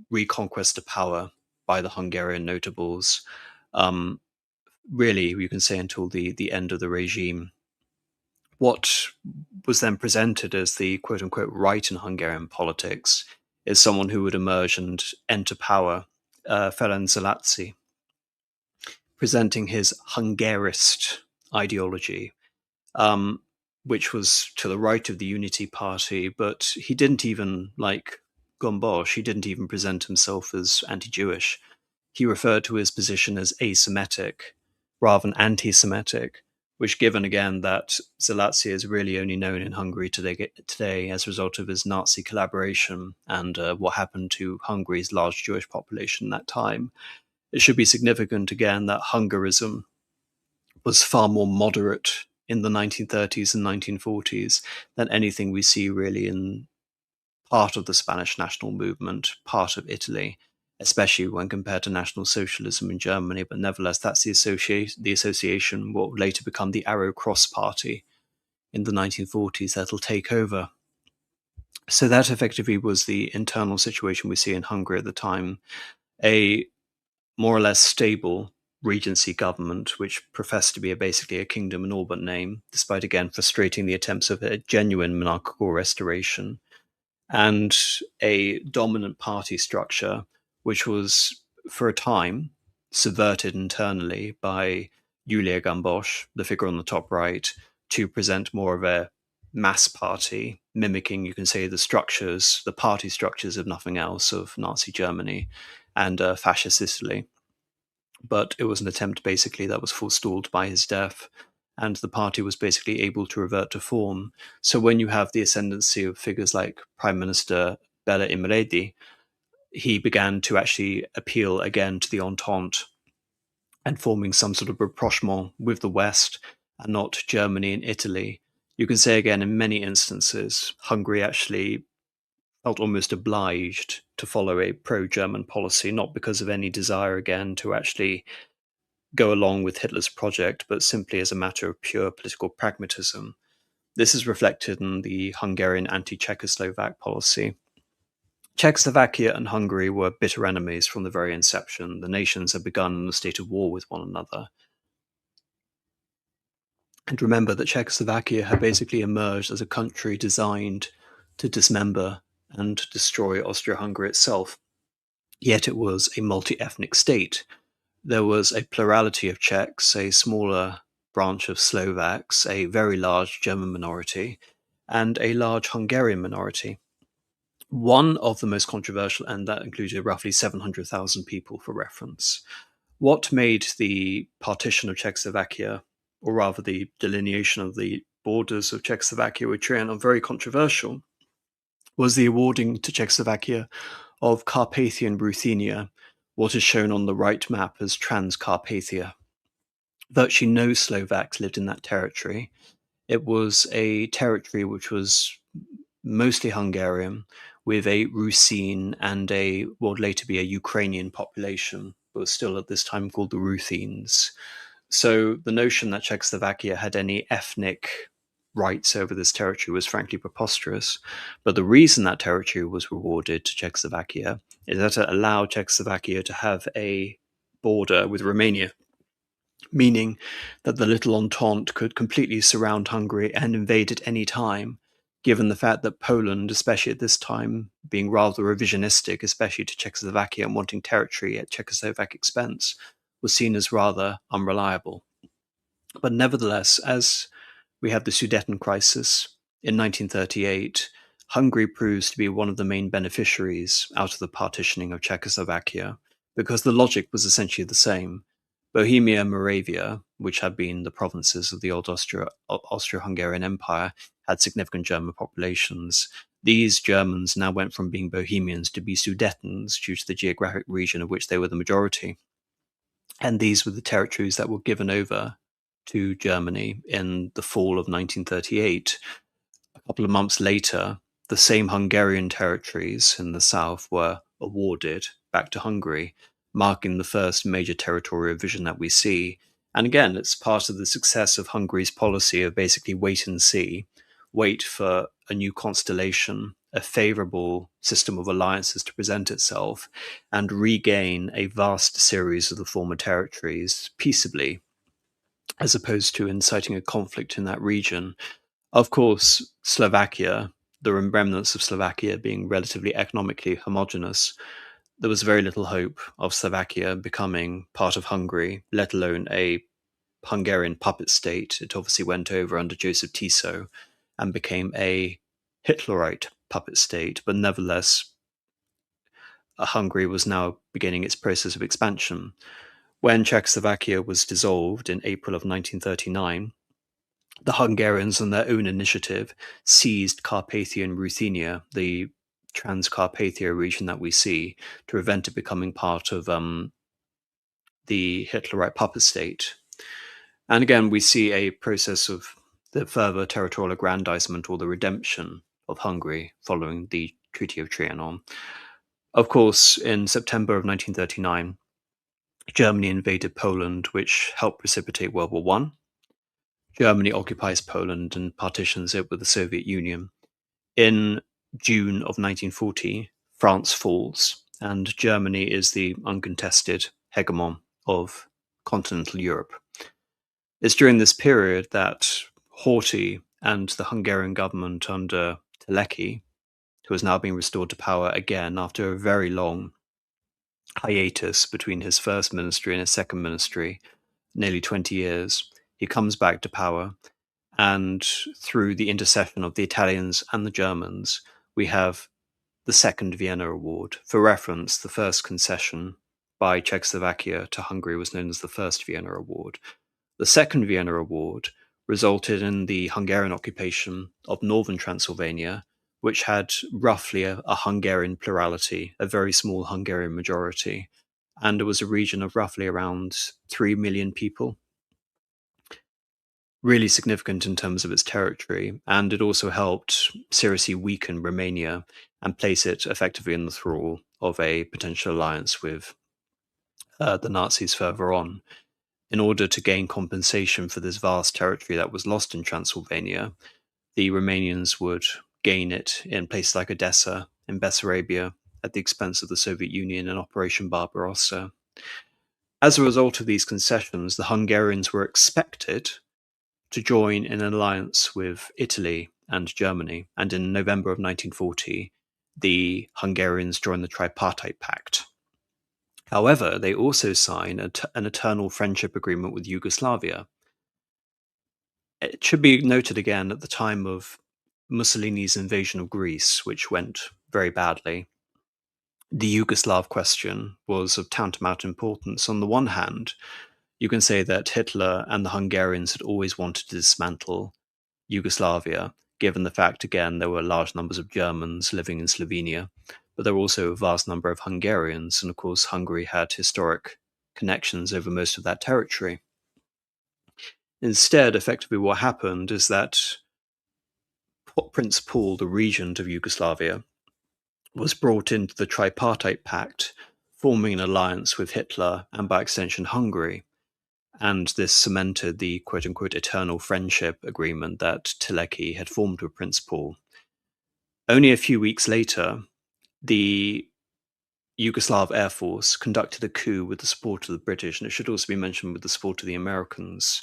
reconquest of power by the Hungarian notables, really, you can say, until the end of the regime. What was then presented as the quote-unquote right in Hungarian politics is someone who would emerge and enter power, Ferenc Szalasi, presenting his Hungarist ideology, which was to the right of the Unity Party, but he didn't even, like Gombos, he didn't even present himself as anti-Jewish. He referred to his position as asemitic rather than anti-Semitic, which, given again that Szalasi is really only known in Hungary today as a result of his Nazi collaboration and what happened to Hungary's large Jewish population at that time, it should be significant again that Hungarism was far more moderate in the 1930s and 1940s than anything we see really in part of the Spanish national movement, part of Italy, especially when compared to National Socialism in Germany. But nevertheless, that's the association, what would later become the Arrow Cross Party in the 1940s, that'll take over. So that effectively was the internal situation we see in Hungary at the time. A more or less stable regency government, which professed to be basically a kingdom in all but name, despite again frustrating the attempts of a genuine monarchical restoration, and a dominant party structure, which was, for a time, subverted internally by Gyula Gombos, the figure on the top right, to present more of a mass party, mimicking, you can say, the party structures of nothing else, of Nazi Germany and fascist Italy. But it was an attempt basically that was forestalled by his death, and the party was basically able to revert to form. So when you have the ascendancy of figures like Prime Minister Bela Imredi, he began to actually appeal again to the Entente and forming some sort of rapprochement with the West and not Germany and Italy. You can say again, in many instances, Hungary actually felt almost obliged to follow a pro-German policy, not because of any desire again to actually go along with Hitler's project, but simply as a matter of pure political pragmatism. This is reflected in the Hungarian anti-Czechoslovak policy. Czechoslovakia and Hungary were bitter enemies from the very inception. The nations had begun in a state of war with one another. And remember that Czechoslovakia had basically emerged as a country designed to dismember and destroy Austria-Hungary itself. Yet it was a multi-ethnic state. There was a plurality of Czechs, a smaller branch of Slovaks, a very large German minority, and a large Hungarian minority. One of the most controversial, and that included roughly 700,000 people for reference. What made the partition of Czechoslovakia, or rather the delineation of the borders of Czechoslovakia with Trianon, very controversial was the awarding to Czechoslovakia of Carpathian Ruthenia, what is shown on the right map as Transcarpathia. Virtually no Slovaks lived in that territory. It was a territory which was mostly Hungarian, with a Russine and what would later be a Ukrainian population, but was still at this time called the Ruthenians. So the notion that Czechoslovakia had any ethnic rights over this territory was frankly preposterous. But the reason that territory was rewarded to Czechoslovakia is that it allowed Czechoslovakia to have a border with Romania, meaning that the Little Entente could completely surround Hungary and invade at any time, given the fact that Poland, especially at this time, being rather revisionistic, especially to Czechoslovakia and wanting territory at Czechoslovak expense, was seen as rather unreliable. But nevertheless, as we have the Sudeten crisis in 1938, Hungary proves to be one of the main beneficiaries out of the partitioning of Czechoslovakia, because the logic was essentially the same. Bohemia and Moravia, which had been the provinces of the old Austro-Hungarian Empire, had significant German populations. These Germans now went from being Bohemians to be Sudetens due to the geographic region of which they were the majority. And these were the territories that were given over to Germany in the fall of 1938. A couple of months later, the same Hungarian territories in the south were awarded back to Hungary, marking the first major territorial revision that we see. And again, it's part of the success of Hungary's policy of basically wait and see, wait for a new constellation, a favorable system of alliances to present itself, and regain a vast series of the former territories peaceably, as opposed to inciting a conflict in that region. Of course, Slovakia, the remnants of Slovakia being relatively economically homogenous, there was very little hope of Slovakia becoming part of Hungary, let alone a Hungarian puppet state. It obviously went over under Joseph Tiso and became a Hitlerite puppet state, but nevertheless, Hungary was now beginning its process of expansion. When Czechoslovakia was dissolved in April of 1939, the Hungarians, on their own initiative, seized Carpathian Ruthenia, the Transcarpathia region that we see, to prevent it becoming part of the Hitlerite puppet state. And again, we see a process of the further territorial aggrandizement or the redemption of Hungary following the Treaty of Trianon. Of course, in September of 1939, Germany invaded Poland, which helped precipitate World War I. Germany occupies Poland and partitions it with the Soviet Union. In June of 1940, France falls, and Germany is the uncontested hegemon of continental Europe. It's during this period that Horthy and the Hungarian government under Teleki, who has now been restored to power again after a very long hiatus between his first ministry and his second ministry, nearly 20 years, he comes back to power. And through the intercession of the Italians and the Germans, we have the Second Vienna Award. For reference, the first concession by Czechoslovakia to Hungary was known as the First Vienna Award. The Second Vienna Award resulted in the Hungarian occupation of northern Transylvania, which had roughly a Hungarian plurality, a very small Hungarian majority, and it was a region of roughly around 3 million people. Really significant in terms of its territory, and it also helped seriously weaken Romania and place it effectively in the thrall of a potential alliance with the Nazis further on. In order to gain compensation for this vast territory that was lost in Transylvania, the Romanians would gain it in places like Odessa, in Bessarabia, at the expense of the Soviet Union in Operation Barbarossa. As a result of these concessions, the Hungarians were expected to join in an alliance with Italy and Germany, and in November of 1940, the Hungarians joined the Tripartite Pact. However, they also signed an eternal friendship agreement with Yugoslavia. It should be noted again at the time of Mussolini's invasion of Greece, which went very badly, the Yugoslav question was of tantamount importance. On the one hand, you can say that Hitler and the Hungarians had always wanted to dismantle Yugoslavia, given the fact, again, there were large numbers of Germans living in Slovenia, but there were also a vast number of Hungarians, and of course, Hungary had historic connections over most of that territory. Instead, effectively, what happened is that Prince Paul, the regent of Yugoslavia, was brought into the Tripartite Pact, forming an alliance with Hitler and, by extension, Hungary. And this cemented the quote-unquote eternal friendship agreement that Teleki had formed with Prince Paul. Only a few weeks later, the Yugoslav Air Force conducted a coup with the support of the British, and it should also be mentioned with the support of the Americans.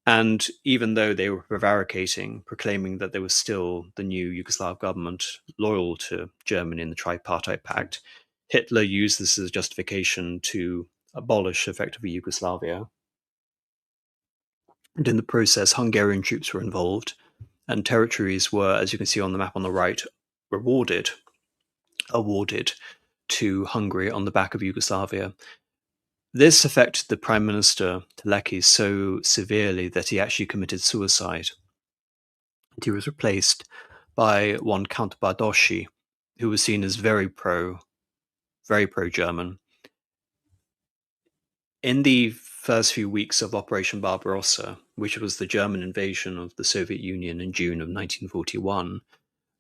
And even though they were prevaricating, proclaiming that they were still the new Yugoslav government loyal to Germany in the Tripartite Pact, Hitler used this as a justification to abolish effectively Yugoslavia. And in the process, Hungarian troops were involved, and territories were, as you can see on the map on the right, awarded to Hungary on the back of Yugoslavia. This affected the Prime Minister Teleki so severely that he actually committed suicide. And he was replaced by one Count Bardoschi, who was seen as very pro-German. In the first few weeks of Operation Barbarossa, which was the German invasion of the Soviet Union in June of 1941,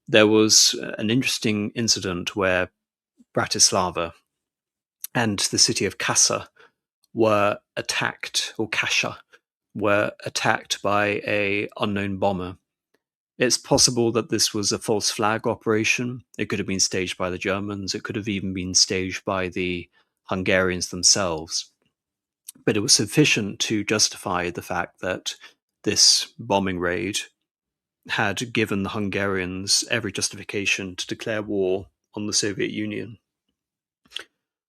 there was an interesting incident where Bratislava and the city of Kassa were attacked, or Kasha, were attacked by an unknown bomber. It's possible that this was a false flag operation. It could have been staged by the Germans. It could have even been staged by the Hungarians themselves. But it was sufficient to justify the fact that this bombing raid had given the Hungarians every justification to declare war on the Soviet Union.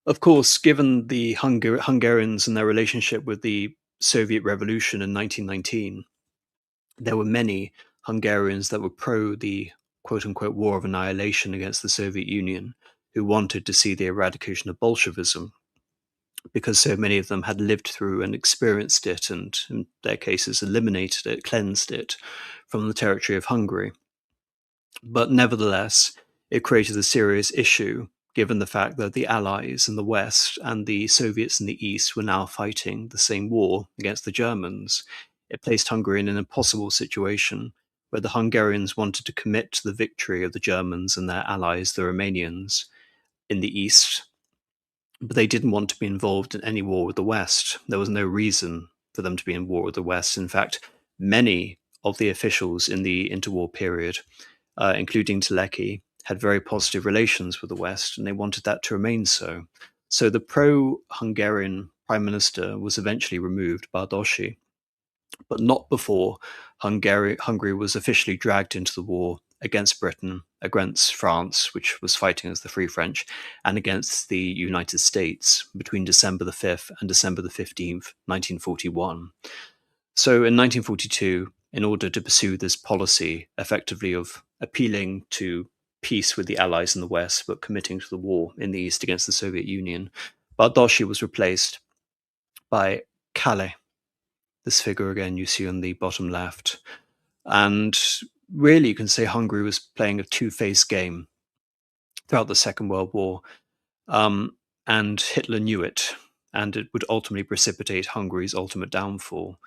Of course, given the Hungarians and their relationship with the Soviet Revolution in 1919, there were many Hungarians that were pro the quote-unquote war of annihilation against the Soviet Union, who wanted to see the eradication of Bolshevism, because so many of them had lived through and experienced it, and in their cases eliminated it, cleansed it from the territory of Hungary. But nevertheless, it created a serious issue, given the fact that the Allies in the West and the Soviets in the East were now fighting the same war against the Germans. It placed Hungary in an impossible situation, where the Hungarians wanted to commit to the victory of the Germans and their allies, the Romanians, in the East, but they didn't want to be involved in any war with the West. There was no reason for them to be in war with the West. In fact, many of the officials in the interwar period, including Teleki, had very positive relations with the West, and they wanted that to remain so. So the pro-Hungarian prime minister was eventually removed, Bardoschi, but not before Hungary was officially dragged into the war against Britain, against France, which was fighting as the Free French, and against the United States between December the 5th and December the 15th, 1941. So in 1942, in order to pursue this policy effectively of appealing to peace with the Allies in the West, but committing to the war in the East against the Soviet Union, Bardoschi was replaced by Kale, this figure again you see on the bottom left. And really, you can say Hungary was playing a two-faced game throughout the Second World War. And Hitler knew it, and it would ultimately precipitate Hungary's ultimate downfall.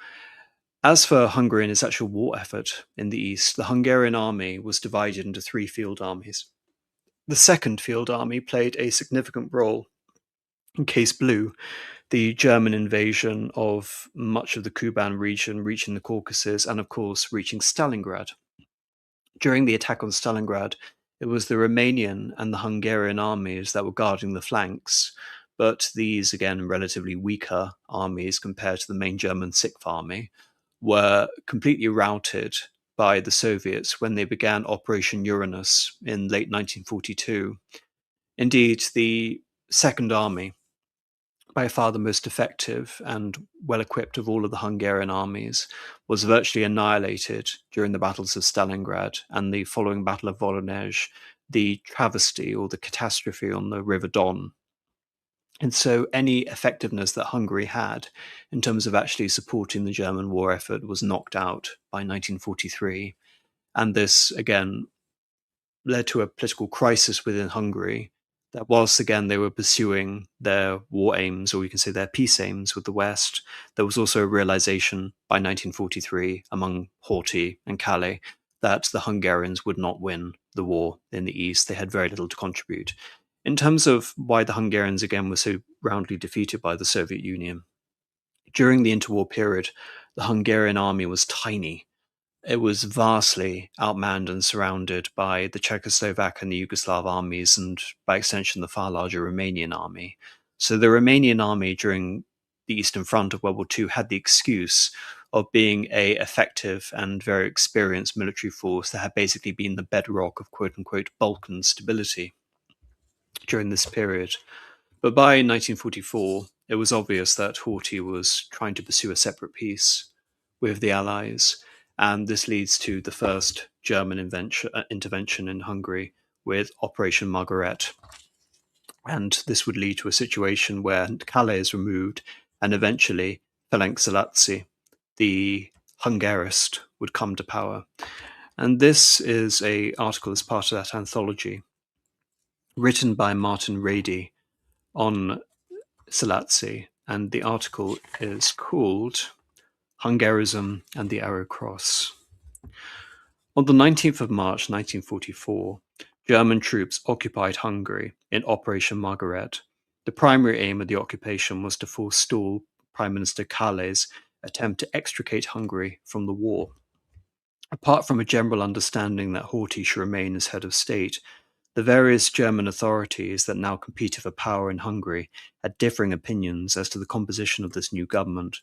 As for Hungary and its actual war effort in the East, the Hungarian army was divided into three field armies. The Second Field Army played a significant role in Case Blue, the German invasion of much of the Kuban region, reaching the Caucasus, and of course reaching Stalingrad. During the attack on Stalingrad, it was the Romanian and the Hungarian armies that were guarding the flanks, but these, again, relatively weaker armies compared to the main German Sixth Army, were completely routed by the Soviets when they began Operation Uranus in late 1942. Indeed, the Second Army by far the most effective and well-equipped of all of the Hungarian armies, was virtually annihilated during the battles of Stalingrad and the following Battle of Voronezh, the travesty or the catastrophe on the River Don. And so any effectiveness that Hungary had in terms of actually supporting the German war effort was knocked out by 1943. And this, again, led to a political crisis within Hungary that whilst again they were pursuing their war aims, or you can say their peace aims with the West, there was also a realization by 1943 among Horthy and Cahiers that the Hungarians would not win the war in the East. They had very little to contribute. In terms of why the Hungarians again were so roundly defeated by the Soviet Union, during the interwar period, the Hungarian army was tiny. It was vastly outmanned and surrounded by the Czechoslovak and the Yugoslav armies, and by extension, the far larger Romanian army. So the Romanian army during the Eastern Front of World War II had the excuse of being a effective and very experienced military force that had basically been the bedrock of quote-unquote Balkan stability during this period. But by 1944, it was obvious that Horthy was trying to pursue a separate peace with the Allies, and this leads to the first German intervention in Hungary with Operation Margaret. And this would lead to a situation where Calais is removed, and eventually Ferenc Szalasi, the Hungarist, would come to power. And this is an article as part of that anthology, written by Martyn Rady on Szalasi, and the article is called Hungarism and the Arrow Cross. On the 19th of March 1944, German troops occupied Hungary in Operation Margaret. The primary aim of the occupation was to forestall Prime Minister Cahiers' attempt to extricate Hungary from the war. Apart from a general understanding that Horthy should remain as head of state, the various German authorities that now competed for power in Hungary had differing opinions as to the composition of this new government.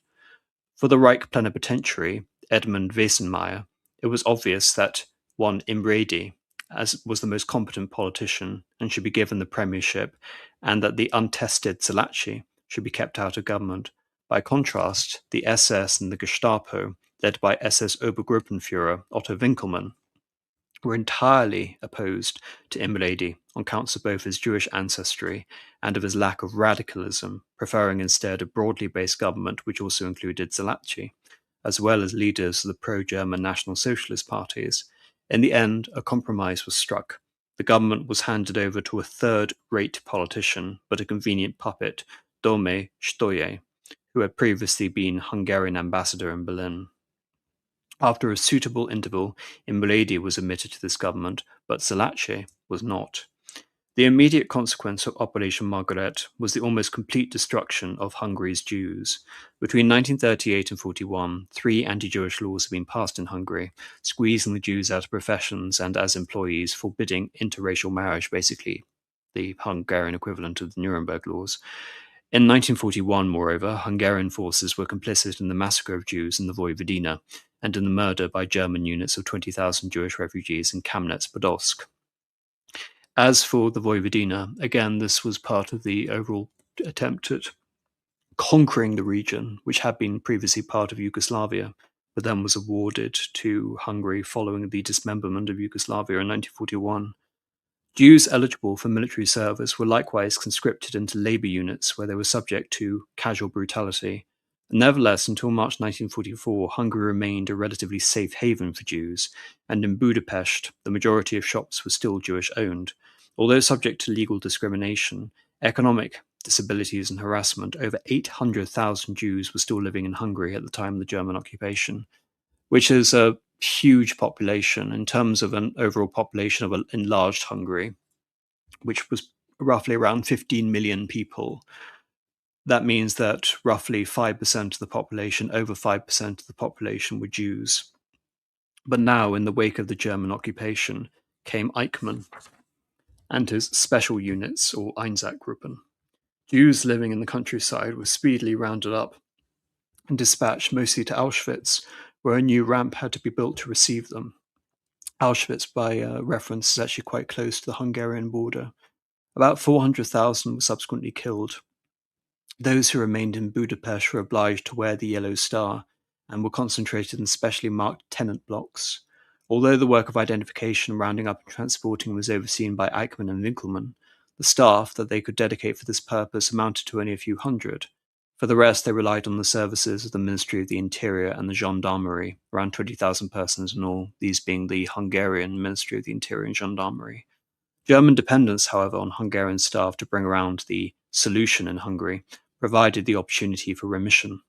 For the Reich plenipotentiary, Edmund Wesenmeyer, it was obvious that one Rady was the most competent politician and should be given the premiership, and that the untested Szalasi should be kept out of government. By contrast, the SS and the Gestapo, led by SS Obergruppenführer Otto Winkelmann, were entirely opposed to Rady on counts of both his Jewish ancestry and of his lack of radicalism, preferring instead a broadly based government which also included Szalasi, as well as leaders of the pro-German National Socialist parties. In the end, a compromise was struck. The government was handed over to a third-rate politician, but a convenient puppet, Dome Stoye, who had previously been Hungarian ambassador in Berlin. After a suitable interval, Rady was admitted to this government, but Szalasi was not. The immediate consequence of Operation Margaret was the almost complete destruction of Hungary's Jews. Between 1938 and 41, 3 anti-Jewish laws had been passed in Hungary, squeezing the Jews out of professions and as employees, forbidding interracial marriage, basically the Hungarian equivalent of the Nuremberg laws. In 1941, moreover, Hungarian forces were complicit in the massacre of Jews in the Vojvodina and in the murder by German units of 20,000 Jewish refugees in Kamenets-Podolsk. As for the Vojvodina, again, this was part of the overall attempt at conquering the region, which had been previously part of Yugoslavia, but then was awarded to Hungary following the dismemberment of Yugoslavia in 1941. Jews eligible for military service were likewise conscripted into labor units where they were subject to casual brutality. Nevertheless, until March 1944, Hungary remained a relatively safe haven for Jews, and in Budapest, the majority of shops were still Jewish-owned. Although subject to legal discrimination, economic disabilities and harassment, over 800,000 Jews were still living in Hungary at the time of the German occupation, which is a huge population in terms of an overall population of an enlarged Hungary, which was roughly around 15 million people. That means that roughly 5% of the population, over 5% of the population, were Jews. But now, in the wake of the German occupation, came Eichmann and his special units, or Einsatzgruppen. Jews living in the countryside were speedily rounded up and dispatched mostly to Auschwitz, where a new ramp had to be built to receive them. Auschwitz, by reference, is actually quite close to the Hungarian border. About 400,000 were subsequently killed. Those who remained in Budapest were obliged to wear the yellow star and were concentrated in specially marked tenant blocks. Although the work of identification, rounding up and transporting was overseen by Eichmann and Winkelmann, the staff that they could dedicate for this purpose amounted to only a few hundred. For the rest, they relied on the services of the Ministry of the Interior and the Gendarmerie, around 20,000 persons in all, these being the Hungarian Ministry of the Interior and Gendarmerie. German dependence, however, on Hungarian staff to bring around the solution in Hungary provided the opportunity for remission.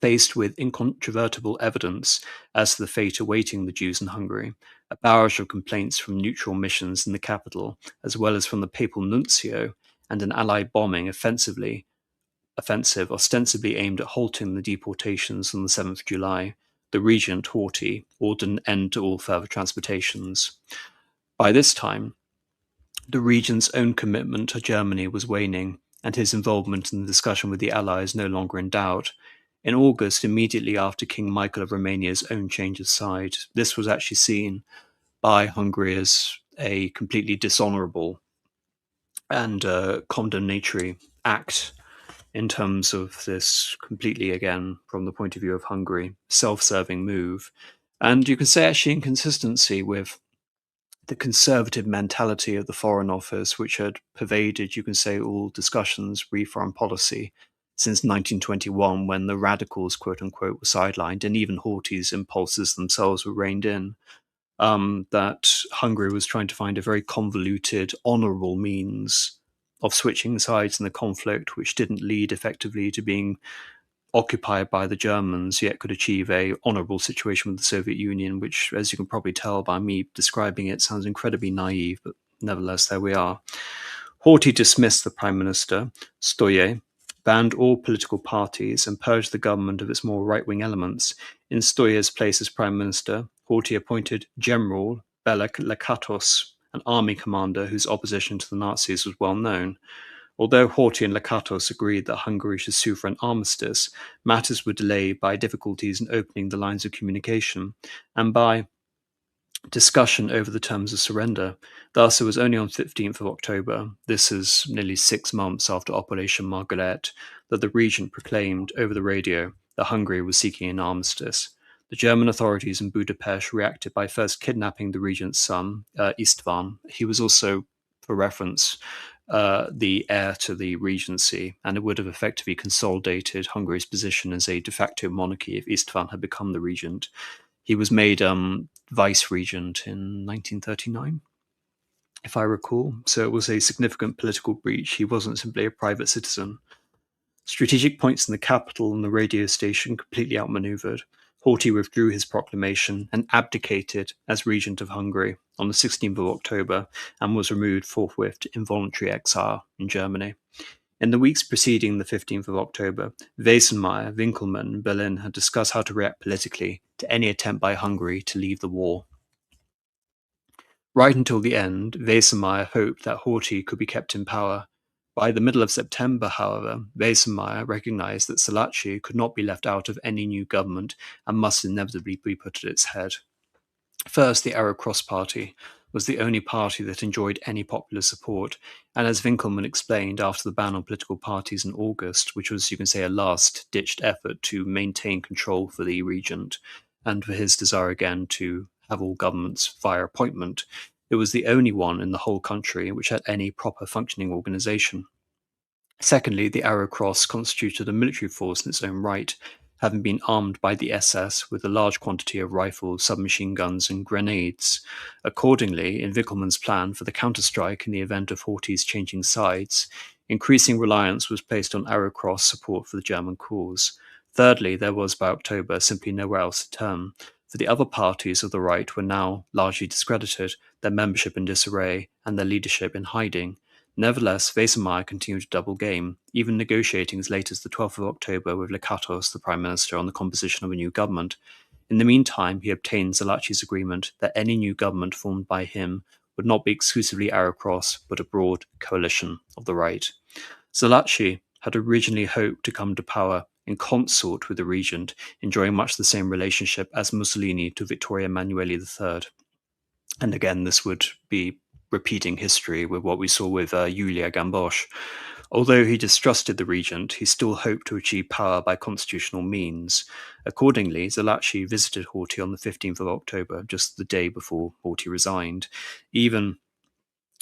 Faced with incontrovertible evidence as to the fate awaiting the Jews in Hungary, a barrage of complaints from neutral missions in the capital, as well as from the papal nuncio, and an Allied bombing offensive ostensibly aimed at halting the deportations on the 7th July, the regent, Horthy, ordered an end to all further transportations. By this time, the regent's own commitment to Germany was waning, and his involvement in the discussion with the Allies no longer in doubt. In August, immediately after King Michael of Romania's own change of side, this was actually seen by Hungary as a completely dishonourable and condemnatory act in terms of this completely, again, from the point of view of Hungary, self-serving move. And you can say actually inconsistency with the conservative mentality of the Foreign Office, which had pervaded, you can say, all discussions re foreign policy since 1921, when the radicals, quote unquote, were sidelined, and even Horthy's impulses themselves were reined in. That Hungary was trying to find a very convoluted, honourable means of switching sides in the conflict, which didn't lead effectively to being occupied by the Germans, yet could achieve a honourable situation with the Soviet Union, which, as you can probably tell by me describing it, sounds incredibly naive, but nevertheless, there we are. Horthy dismissed the Prime Minister, Stoye, banned all political parties, and purged the government of its more right-wing elements. In Stoye's place as Prime Minister, Horthy appointed General Belek Lakatos, an army commander whose opposition to the Nazis was well known. Although Horthy and Lakatos agreed that Hungary should sue for an armistice, matters were delayed by difficulties in opening the lines of communication and by discussion over the terms of surrender. Thus, it was only on 15th of October, this is nearly 6 months after Operation Margaret, that the regent proclaimed over the radio that Hungary was seeking an armistice. The German authorities in Budapest reacted by first kidnapping the regent's son, István. He was also, for reference, the heir to the regency, and it would have effectively consolidated Hungary's position as a de facto monarchy if István had become the regent. He was made vice-regent in 1939, if I recall, so it was a significant political breach. He wasn't simply a private citizen. Strategic points in the capital and the radio station completely outmaneuvered. Horthy withdrew his proclamation and abdicated as regent of Hungary on the 16th of October and was removed forthwith to involuntary exile in Germany. In the weeks preceding the 15th of October, Wesenmeyer, Winkelmann, and Berlin had discussed how to react politically to any attempt by Hungary to leave the war. Right until the end, Wesenmeyer hoped that Horthy could be kept in power. By the middle of September, however, Wesenmeyer recognized that Salaci could not be left out of any new government and must inevitably be put at its head. First, the Arrow Cross Party was the only party that enjoyed any popular support, and as Winkelmann explained after the ban on political parties in August, which was, you can say, a last-ditched effort to maintain control for the regent, and for his desire again to have all governments via appointment, it was the only one in the whole country which had any proper functioning organisation. Secondly, the Arrow Cross constituted a military force in its own right, having been armed by the SS with a large quantity of rifles, submachine guns, and grenades. Accordingly, in Winkelmann's plan for the counterstrike in the event of Horthy's changing sides, increasing reliance was placed on Arrow Cross support for the German cause. Thirdly, there was by October simply nowhere else to turn, for the other parties of the right were now largely discredited, their membership in disarray, and their leadership in hiding. Nevertheless, Wesenmeyer continued to double game, even negotiating as late as the 12th of October with Lakatos, the Prime Minister, on the composition of a new government. In the meantime, he obtained Salaci's agreement that any new government formed by him would not be exclusively Arrow Cross, but a broad coalition of the right. Salaci had originally hoped to come to power in consort with the regent, enjoying much the same relationship as Mussolini to Vittorio Emanuele III. And again, this would be repeating history with what we saw with Julia Gambosh. Although he distrusted the regent, he still hoped to achieve power by constitutional means. Accordingly, Zalachi visited Horthy on the 15th of October, just the day before Horthy resigned, even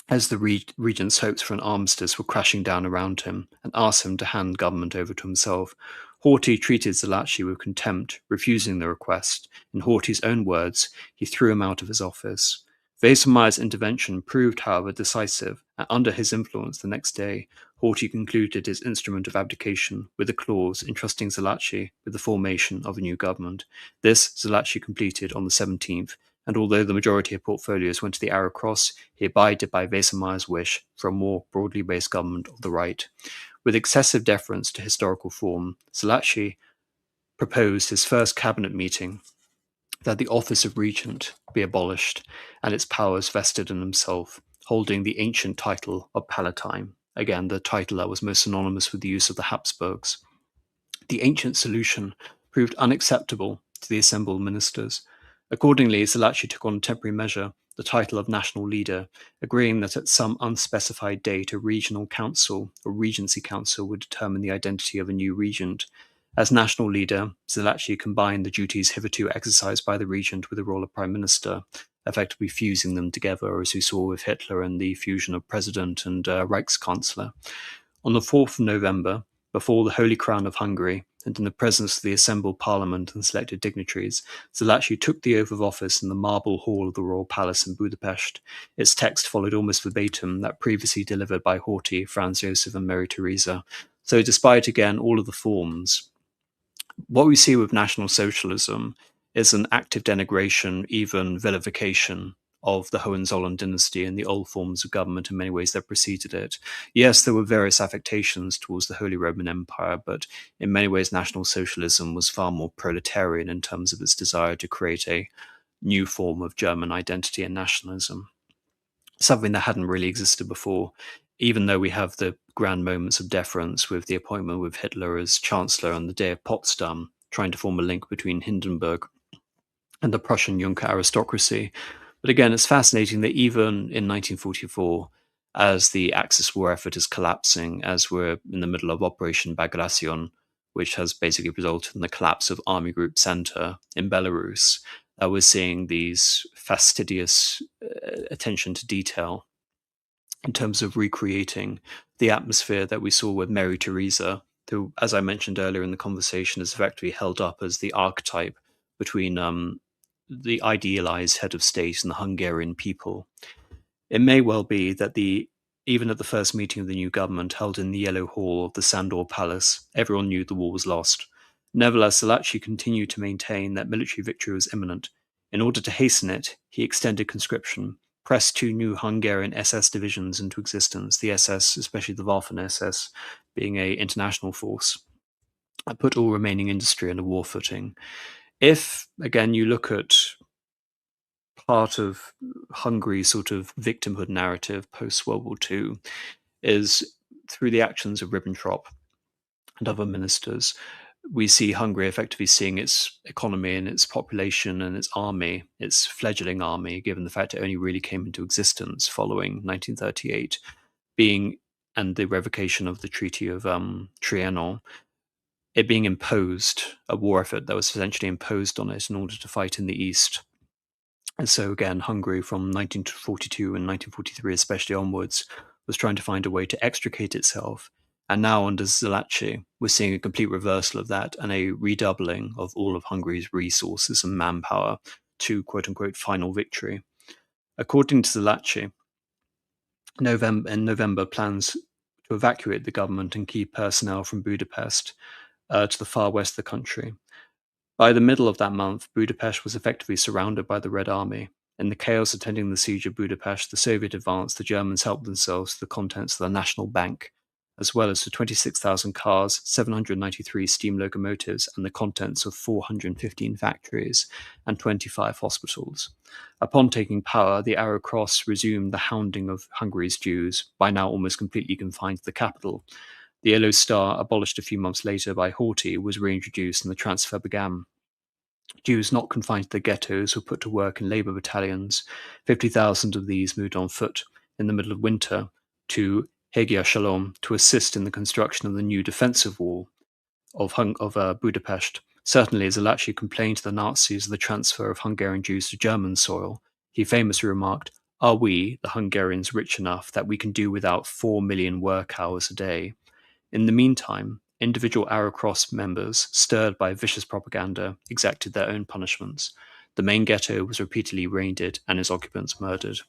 as the regent's hopes for an armistice were crashing down around him, and asked him to hand government over to himself. Horthy treated Zalachi with contempt, refusing the request. In Horthy's own words, he threw him out of his office. Wesemeyer's intervention proved, however, decisive, and under his influence the next day, Horthy concluded his instrument of abdication with a clause entrusting Zalachi with the formation of a new government. This Zalachi completed on the 17th, and although the majority of portfolios went to the Arrow Cross, he abided by Wesemeyer's wish for a more broadly based government of the right. With excessive deference to historical form, Zalachi proposed his first cabinet meeting that the office of regent be abolished and its powers vested in himself, holding the ancient title of Palatine, again the title that was most synonymous with the use of the Habsburgs. The ancient solution proved unacceptable to the assembled ministers. Accordingly, Zalachi took on a temporary measure the title of national leader, agreeing that at some unspecified date a regional council or regency council would determine the identity of a new regent. As national leader, Zalachi combined the duties hitherto exercised by the regent with the role of prime minister, effectively fusing them together, as we saw with Hitler and the fusion of president and Reichskanzler. On the 4th of November, before the Holy Crown of Hungary, and in the presence of the assembled parliament and selected dignitaries, Zalachi took the oath of office in the marble hall of the royal palace in Budapest. Its text followed almost verbatim that previously delivered by Horthy, Franz Josef, and Mary Theresa. So despite, again, all of the forms, what we see with National Socialism is an active denigration, even vilification of the Hohenzollern dynasty and the old forms of government in many ways that preceded it. Yes, there were various affectations towards the Holy Roman Empire, but in many ways National Socialism was far more proletarian in terms of its desire to create a new form of German identity and nationalism, something that hadn't really existed before, even though we have the grand moments of deference with the appointment with Hitler as Chancellor on the day of Potsdam, trying to form a link between Hindenburg and the Prussian Junker aristocracy. But again, it's fascinating that even in 1944, as the Axis war effort is collapsing, as we're in the middle of Operation Bagration, which has basically resulted in the collapse of Army Group Center in Belarus, we're seeing these fastidious attention to detail in terms of recreating the atmosphere that we saw with Mary Theresa, who, as I mentioned earlier in the conversation, is effectively held up as the archetype between the idealized head of state and the Hungarian people. It may well be that even at the first meeting of the new government held in the Yellow Hall of the Sandor Palace, everyone knew the war was lost. Nevertheless, Zalachi continued to maintain that military victory was imminent. In order to hasten it, he extended conscription, pressed 2 new Hungarian SS divisions into existence, the SS, especially the Waffen-SS, being an international force, put all remaining industry on a war footing. If, again, you look at part of Hungary's sort of victimhood narrative post-World War II, is through the actions of Ribbentrop and other ministers, we see Hungary effectively seeing its economy and its population and its army, its fledgling army, given the fact it only really came into existence following 1938, and the revocation of the Treaty of Trianon, it being imposed, a war effort that was essentially imposed on it in order to fight in the East. And so again, Hungary from 1942 and 1943 especially onwards was trying to find a way to extricate itself. And now under Zalachi, we're seeing a complete reversal of that and a redoubling of all of Hungary's resources and manpower to quote-unquote final victory. According to Zalachi, in November, plans to evacuate the government and key personnel from Budapest to the far west of the country. By the middle of that month, Budapest was effectively surrounded by the Red Army. In the chaos attending the siege of Budapest, the Soviet advance, the Germans helped themselves to the contents of the National Bank, as well as to 26,000 cars, 793 steam locomotives, and the contents of 415 factories and 25 hospitals. Upon taking power, the Arrow Cross resumed the hounding of Hungary's Jews, by now almost completely confined to the capital. The Yellow Star, abolished a few months later by Horthy, was reintroduced and the transfer began. Jews not confined to the ghettos were put to work in labour battalions. 50,000 of these moved on foot in the middle of winter to Hagia Shalom, to assist in the construction of the new defensive wall of Budapest. Certainly, Zalachi complained to the Nazis of the transfer of Hungarian Jews to German soil. He famously remarked, "Are we, the Hungarians, rich enough that we can do without 4 million work hours a day?" In the meantime, individual Arrow Cross members, stirred by vicious propaganda, exacted their own punishments. The main ghetto was repeatedly raided and its occupants murdered.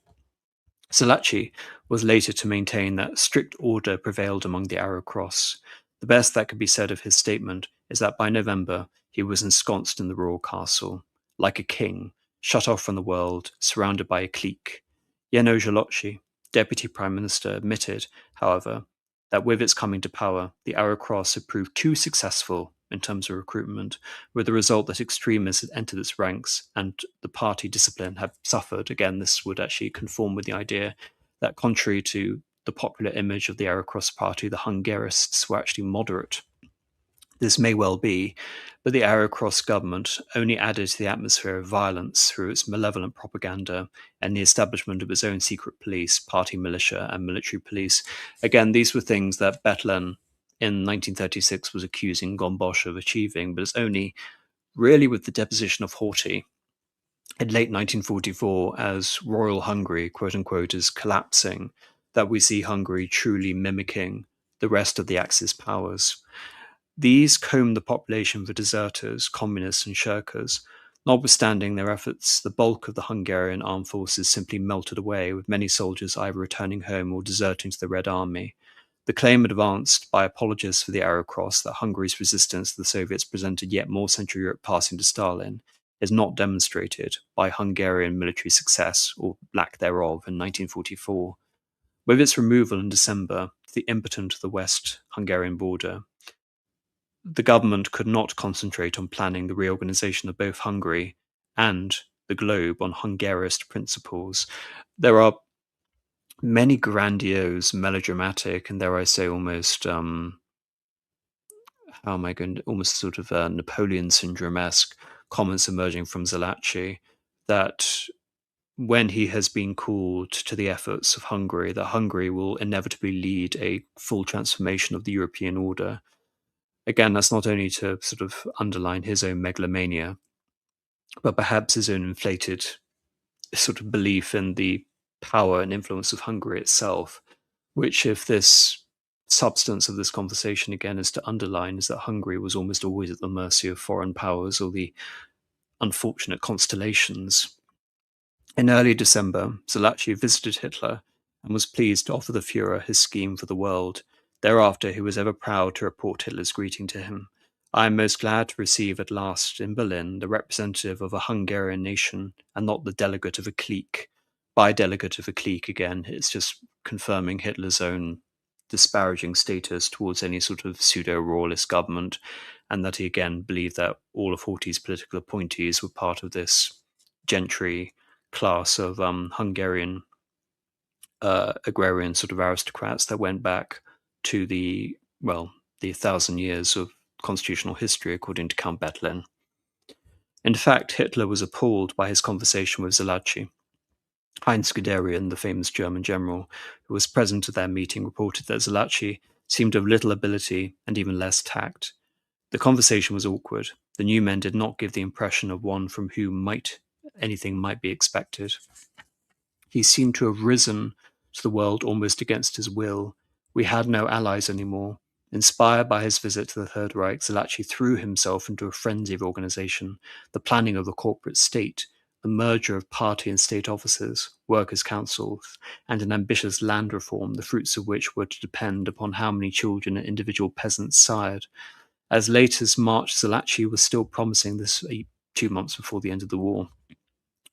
Zalachi was later to maintain that strict order prevailed among the Arrow Cross. The best that could be said of his statement is that by November he was ensconced in the royal castle, like a king, shut off from the world, surrounded by a clique. Heino Jaloczi, deputy prime minister, admitted, however, that with its coming to power, the Arrow Cross had proved too successful in terms of recruitment, with the result that extremists had entered its ranks and the party discipline had suffered. Again, this would actually conform with the idea that, contrary to the popular image of the Arrow Cross party, the Hungarists were actually moderate. This may well be, but the Arrow Cross government only added to the atmosphere of violence through its malevolent propaganda and the establishment of its own secret police, party militia, and military police. Again, these were things that Bethlen in 1936 was accusing Gombosch of achieving, but it's only really with the deposition of Horthy in late 1944, as Royal Hungary, quote unquote, is collapsing, that we see Hungary truly mimicking the rest of the Axis powers. These combed the population for deserters, communists, and shirkers. Notwithstanding their efforts, the bulk of the Hungarian armed forces simply melted away, with many soldiers either returning home or deserting to the Red Army. The claim advanced by apologists for the Arrow Cross that Hungary's resistance to the Soviets presented yet more Central Europe passing to Stalin is not demonstrated by Hungarian military success, or lack thereof, in 1944. With its removal in December to the impotent of the West Hungarian border, the government could not concentrate on planning the reorganization of both Hungary and the globe on Hungarist principles. There are many grandiose, melodramatic, and dare I say almost, almost sort of Napoleon syndrome-esque comments emerging from Zalachi that when he has been called to the efforts of Hungary, that Hungary will inevitably lead a full transformation of the European order. Again, that's not only to sort of underline his own megalomania, but perhaps his own inflated sort of belief in the power and influence of Hungary itself, which, if this substance of this conversation again is to underline, is that Hungary was almost always at the mercy of foreign powers or the unfortunate constellations. In early December, Zalachi visited Hitler and was pleased to offer the Führer his scheme for the world. Thereafter, he was ever proud to report Hitler's greeting to him. "I am most glad to receive at last in Berlin the representative of a Hungarian nation and not the delegate of a clique." By delegate of a clique, again, it's just confirming Hitler's own disparaging status towards any sort of pseudo-royalist government, and that he again believed that all of Horthy's political appointees were part of this gentry class of Hungarian agrarian sort of aristocrats that went back to the 1,000 years of constitutional history, according to Count Bethlen. In fact, Hitler was appalled by his conversation with Zalachi. Heinz Guderian, the famous German general who was present at their meeting, reported that Zalachi seemed of little ability and even less tact. The conversation was awkward. The new men did not give the impression of one from whom anything might be expected. He seemed to have risen to the world almost against his will. We had no allies anymore. Inspired by his visit to the Third Reich, Zalachi threw himself into a frenzy of organization, the planning of the corporate state, the merger of party and state offices, workers' councils, and an ambitious land reform, the fruits of which were to depend upon how many children an individual peasant sired. As late as March, Zalachi was still promising this 2 months before the end of the war,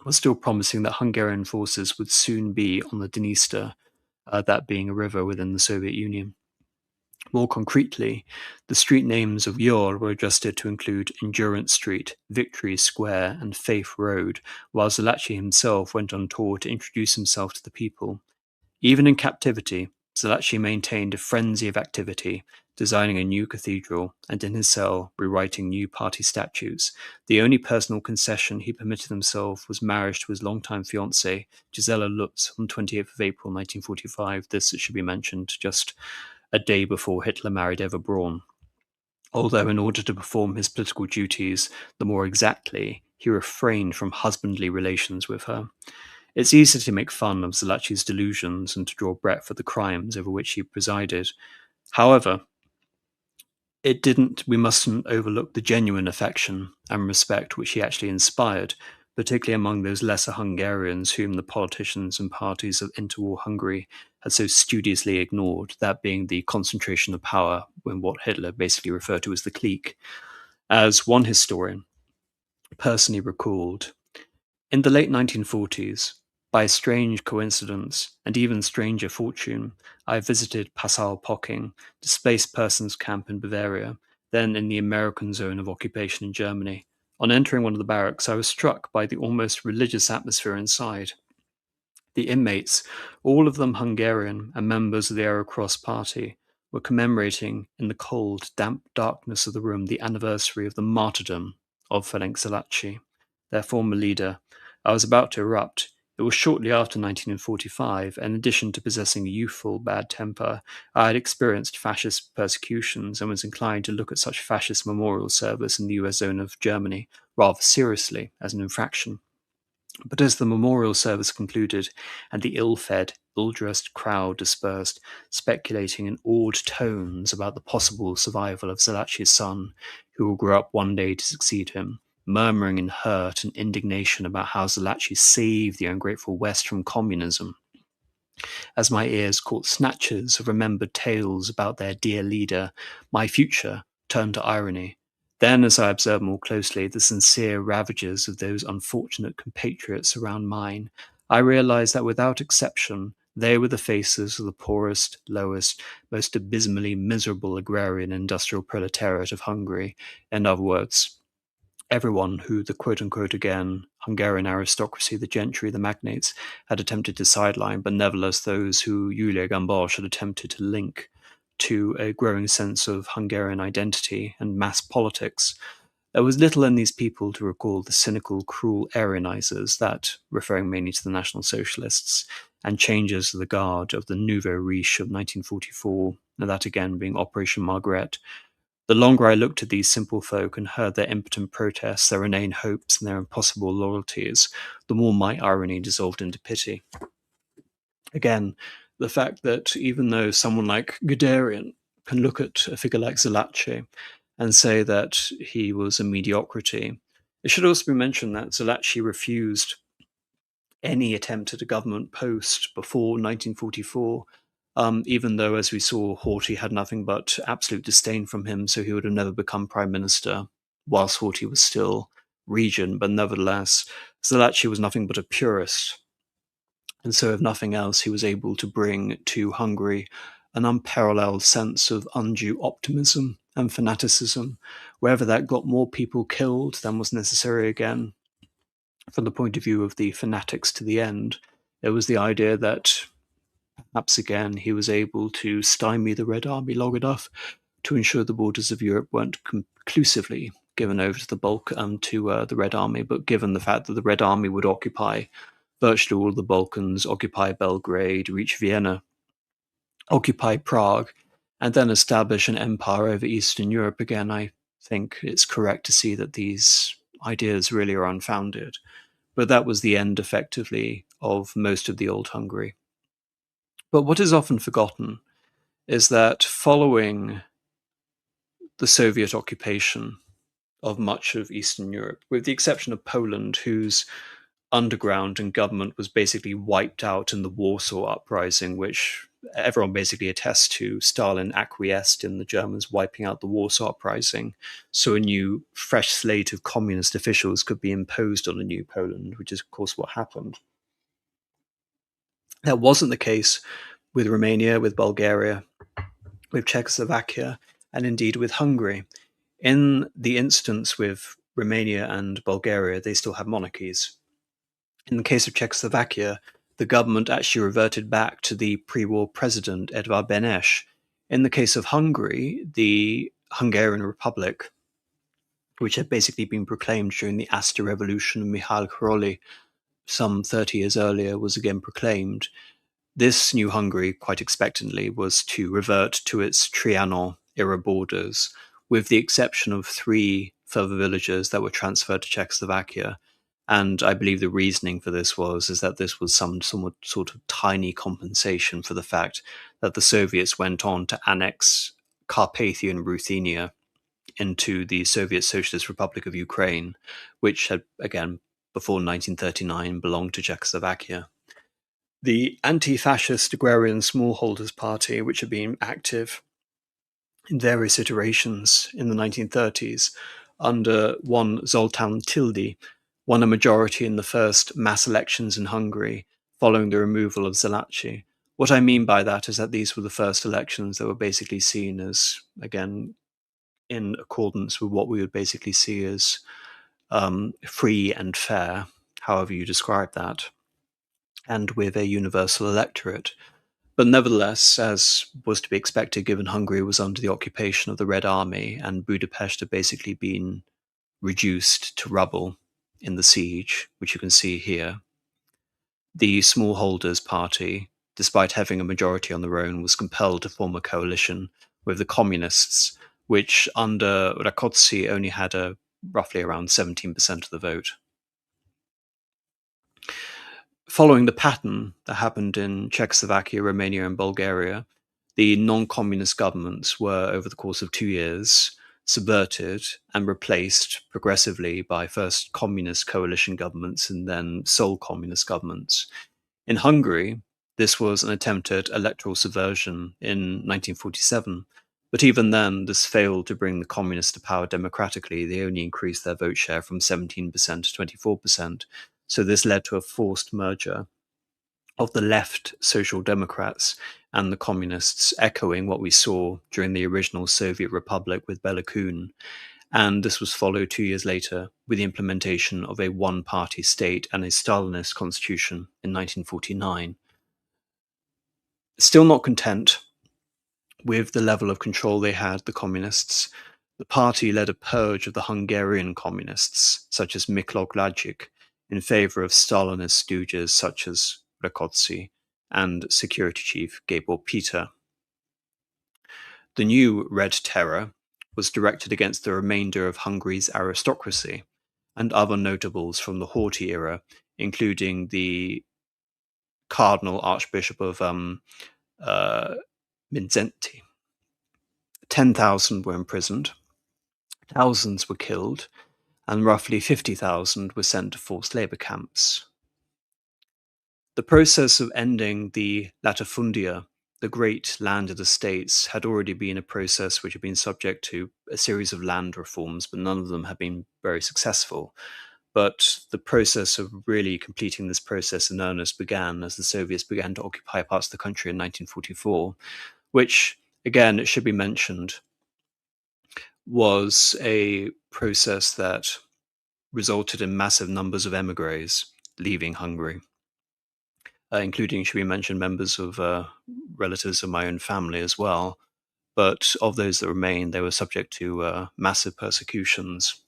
was still promising that Hungarian forces would soon be on the Dniester, that being a river within the Soviet Union. More concretely, the street names of Yor were adjusted to include Endurance Street, Victory Square, and Faith Road, while Zalachi himself went on tour to introduce himself to the people. Even in captivity, Zalachi maintained a frenzy of activity, designing a new cathedral, and in his cell rewriting new party statutes. The only personal concession he permitted himself was marriage to his longtime fiancée, Gisela Lutz, on 28th of April 1945. This, it should be mentioned, just a day before Hitler married Eva Braun. Although in order to perform his political duties the more exactly, he refrained from husbandly relations with her. It's easy to make fun of Zalachi's delusions and to draw breath for the crimes over which he presided. However, we mustn't overlook the genuine affection and respect which he actually inspired, particularly among those lesser Hungarians whom the politicians and parties of interwar Hungary had so studiously ignored, that being the concentration of power in what Hitler basically referred to as the clique. As one historian personally recalled, in the late 1940s, by a strange coincidence and even stranger fortune, I visited Passau-Pocking, displaced persons camp in Bavaria, then in the American zone of occupation in Germany. On entering one of the barracks, I was struck by the almost religious atmosphere inside. The inmates, all of them Hungarian and members of the Arrow Cross Party, were commemorating in the cold, damp darkness of the room the anniversary of the martyrdom of Ferenc Zalachi, their former leader. I was about to erupt. It was shortly after 1945, and in addition to possessing a youthful bad temper, I had experienced fascist persecutions and was inclined to look at such fascist memorial service in the US zone of Germany rather seriously as an infraction. But as the memorial service concluded and the ill-fed, ill-dressed crowd dispersed, speculating in awed tones about the possible survival of Zalachi's son, who will grow up one day to succeed him, murmuring in hurt and indignation about how Zalachi saved the ungrateful West from communism, as my ears caught snatches of remembered tales about their dear leader, my future turned to irony. Then, as I observed more closely the sincere ravages of those unfortunate compatriots around mine, I realized that without exception, they were the faces of the poorest, lowest, most abysmally miserable agrarian industrial proletariat of Hungary. In other words, everyone who the quote-unquote again Hungarian aristocracy, the gentry, the magnates, had attempted to sideline, but nevertheless those who Julia Gambosh had attempted to link to a growing sense of Hungarian identity and mass politics. There was little in these people to recall the cynical, cruel Aryanizers that, referring mainly to the National Socialists, and changers of the guard of the Nouveau Riche of 1944, and that again being Operation Margaret. The longer I looked at these simple folk and heard their impotent protests, their inane hopes, and their impossible loyalties, the more my irony dissolved into pity. Again, the fact that even though someone like Guderian can look at a figure like Zalachi and say that he was a mediocrity, it should also be mentioned that Zalachi refused any attempt at a government post before 1944, even though, as we saw, Horthy had nothing but absolute disdain from him, so he would have never become prime minister whilst Horthy was still regent. But nevertheless, Zalachi was nothing but a purist. And so, if nothing else, he was able to bring to Hungary an unparalleled sense of undue optimism and fanaticism, wherever that got more people killed than was necessary again. From the point of view of the fanatics to the end, it was the idea that perhaps again he was able to stymie the Red Army long enough to ensure the borders of Europe weren't conclusively given over to the Red Army, but given the fact that the Red Army would occupy virtually all of the Balkans, occupy Belgrade, reach Vienna, occupy Prague, and then establish an empire over Eastern Europe again, I think it's correct to see that these ideas really are unfounded. But that was the end, effectively, of most of the old Hungary. But what is often forgotten is that following the Soviet occupation of much of Eastern Europe, with the exception of Poland, whose underground and government was basically wiped out in the Warsaw Uprising, which everyone basically attests to, Stalin acquiesced in the Germans wiping out the Warsaw Uprising, so a new, fresh slate of communist officials could be imposed on a new Poland, which is, of course, what happened. That wasn't the case with Romania, with Bulgaria, with Czechoslovakia, and indeed with Hungary. In the instance with Romania and Bulgaria, they still have monarchies. In the case of Czechoslovakia, the government actually reverted back to the pre-war president Edvard Benes. In the case of Hungary, the Hungarian Republic, which had basically been proclaimed during the Asta Revolution of Mihail Hrolly some 30 years earlier, was again proclaimed. This new Hungary, quite expectantly, was to revert to its Trianon-era borders, with the exception of 3 further villages that were transferred to Czechoslovakia. And I believe the reasoning for this is that this was some sort of tiny compensation for the fact that the Soviets went on to annex Carpathia and Ruthenia into the Soviet Socialist Republic of Ukraine, which had, again, before 1939, belonged to Czechoslovakia. The anti-fascist Agrarian Smallholders Party, which had been active in various iterations in the 1930s, under one Zoltán Tildy, won a majority in the first mass elections in Hungary following the removal of Zalachi. What I mean by that is that these were the first elections that were basically seen as, again, in accordance with what we would basically see as free and fair, however you describe that, and with a universal electorate. But nevertheless, as was to be expected, given Hungary was under the occupation of the Red Army and Budapest had basically been reduced to rubble in the siege, which you can see here, the Smallholders Party, despite having a majority on their own, was compelled to form a coalition with the Communists, which under Rákóczi only had roughly around 17% of the vote. Following the pattern that happened in Czechoslovakia, Romania, and Bulgaria, the non-communist governments were, over the course of 2 years, subverted and replaced progressively by first communist coalition governments and then sole communist governments. In Hungary, this was an attempt at electoral subversion in 1947, but even then, this failed to bring the communists to power democratically. They only increased their vote share from 17% to 24%. So this led to a forced merger of the left Social Democrats and the communists, echoing what we saw during the original Soviet Republic with Bela Kun. And this was followed 2 years later with the implementation of a one-party state and a Stalinist constitution in 1949. Still not content with the level of control they had, the communists, the party led a purge of the Hungarian communists, such as Miklos, in favor of Stalinist stooges such as Rákóczi and security chief Gábor Péter. The new Red Terror was directed against the remainder of Hungary's aristocracy and other notables from the Horthy era, including the Cardinal Archbishop of Mindzenti. 10,000 were imprisoned, thousands were killed, and roughly 50,000 were sent to forced labor camps. The process of ending the latifundia, the great landed estates, had already been a process which had been subject to a series of land reforms, but none of them had been very successful. But the process of really completing this process in earnest began as the Soviets began to occupy parts of the country in 1944, which, again, it should be mentioned, was a process that resulted in massive numbers of emigres leaving Hungary, including, should we mention, members of relatives of my own family as well. But of those that remained, they were subject to massive persecutions.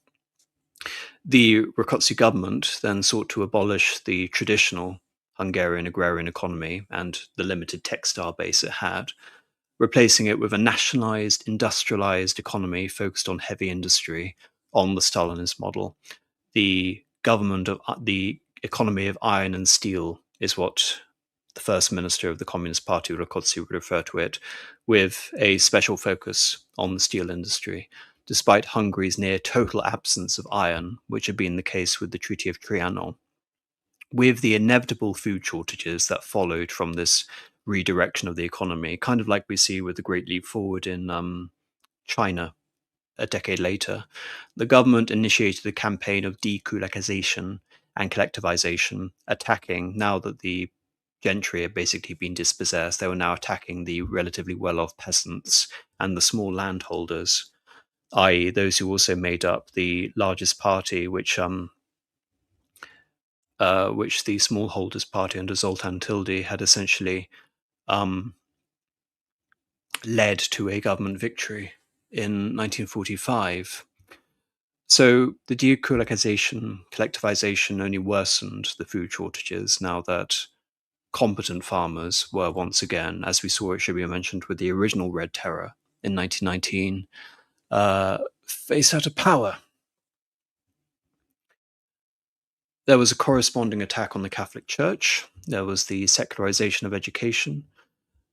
The Rákóczi government then sought to abolish the traditional Hungarian agrarian economy and the limited textile base it had, replacing it with a nationalized, industrialized economy focused on heavy industry on the Stalinist model. The government of the economy of iron and steel is what the first minister of the Communist Party, Rákóczi, would refer to it, with a special focus on the steel industry, despite Hungary's near total absence of iron, which had been the case with the Treaty of Trianon. With the inevitable food shortages that followed from this redirection of the economy, kind of like we see with the Great Leap Forward in China a decade later, the government initiated a campaign of dekulakization and collectivization, attacking, now that the gentry had basically been dispossessed, they were now attacking the relatively well-off peasants and the small landholders, i.e. those who also made up the largest party, which which the smallholders party under Zoltán Tildy had essentially led to a government victory in 1945. So the collectivization only worsened the food shortages now that competent farmers were once again, as we saw, it should be mentioned, with the original Red Terror in 1919, faced out of power. There was a corresponding attack on the Catholic Church. There was the secularization of education.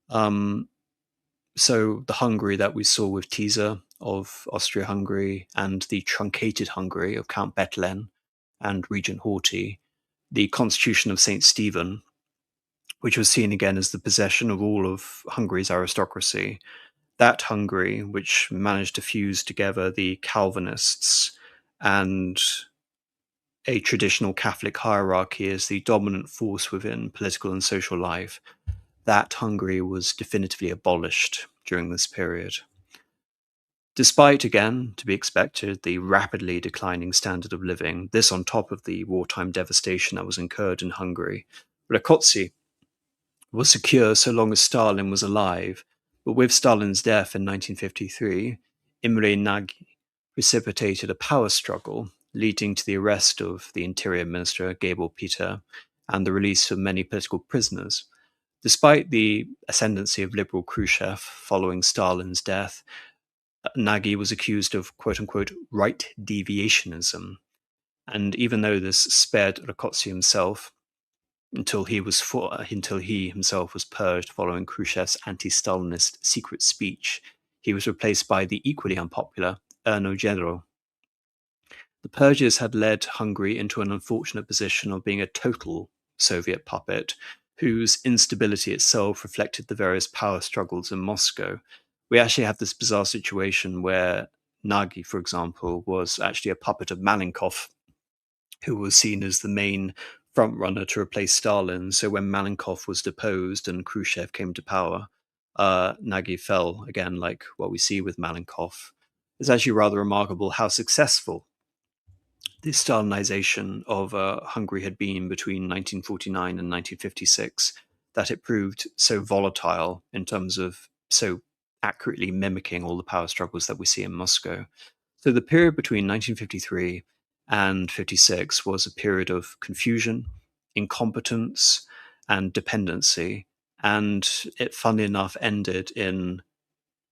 So the Hungary that we saw with Tisza of Austria-Hungary and the truncated Hungary of Count Bethlen and Regent Horthy, the Constitution of St. Stephen, which was seen again as the possession of all of Hungary's aristocracy, that Hungary, which managed to fuse together the Calvinists and a traditional Catholic hierarchy as the dominant force within political and social life, that Hungary was definitively abolished during this period. Despite, again, to be expected, the rapidly declining standard of living, this on top of the wartime devastation that was incurred in Hungary, Rákóczi was secure so long as Stalin was alive, but with Stalin's death in 1953, Imre Nagy precipitated a power struggle, leading to the arrest of the Interior Minister, Gabor Peter, and the release of many political prisoners. Despite the ascendancy of liberal Khrushchev following Stalin's death, Nagy was accused of quote-unquote right deviationism, and even though this spared Rákóczi himself until he himself was purged following Khrushchev's anti-Stalinist secret speech, he was replaced by the equally unpopular Erno General. The purges had led Hungary into an unfortunate position of being a total Soviet puppet, whose instability itself reflected the various power struggles in Moscow. We actually have this bizarre situation where Nagy, for example, was actually a puppet of Malenkov, who was seen as the main frontrunner to replace Stalin. So when Malenkov was deposed and Khrushchev came to power, Nagy fell, again, like what we see with Malenkov. It's actually rather remarkable how successful the Stalinization of Hungary had been between 1949 and 1956, that it proved so volatile in terms of so accurately mimicking all the power struggles that we see in Moscow. So the period between 1953 and 56 was a period of confusion, incompetence, and dependency, and it, funnily enough, ended in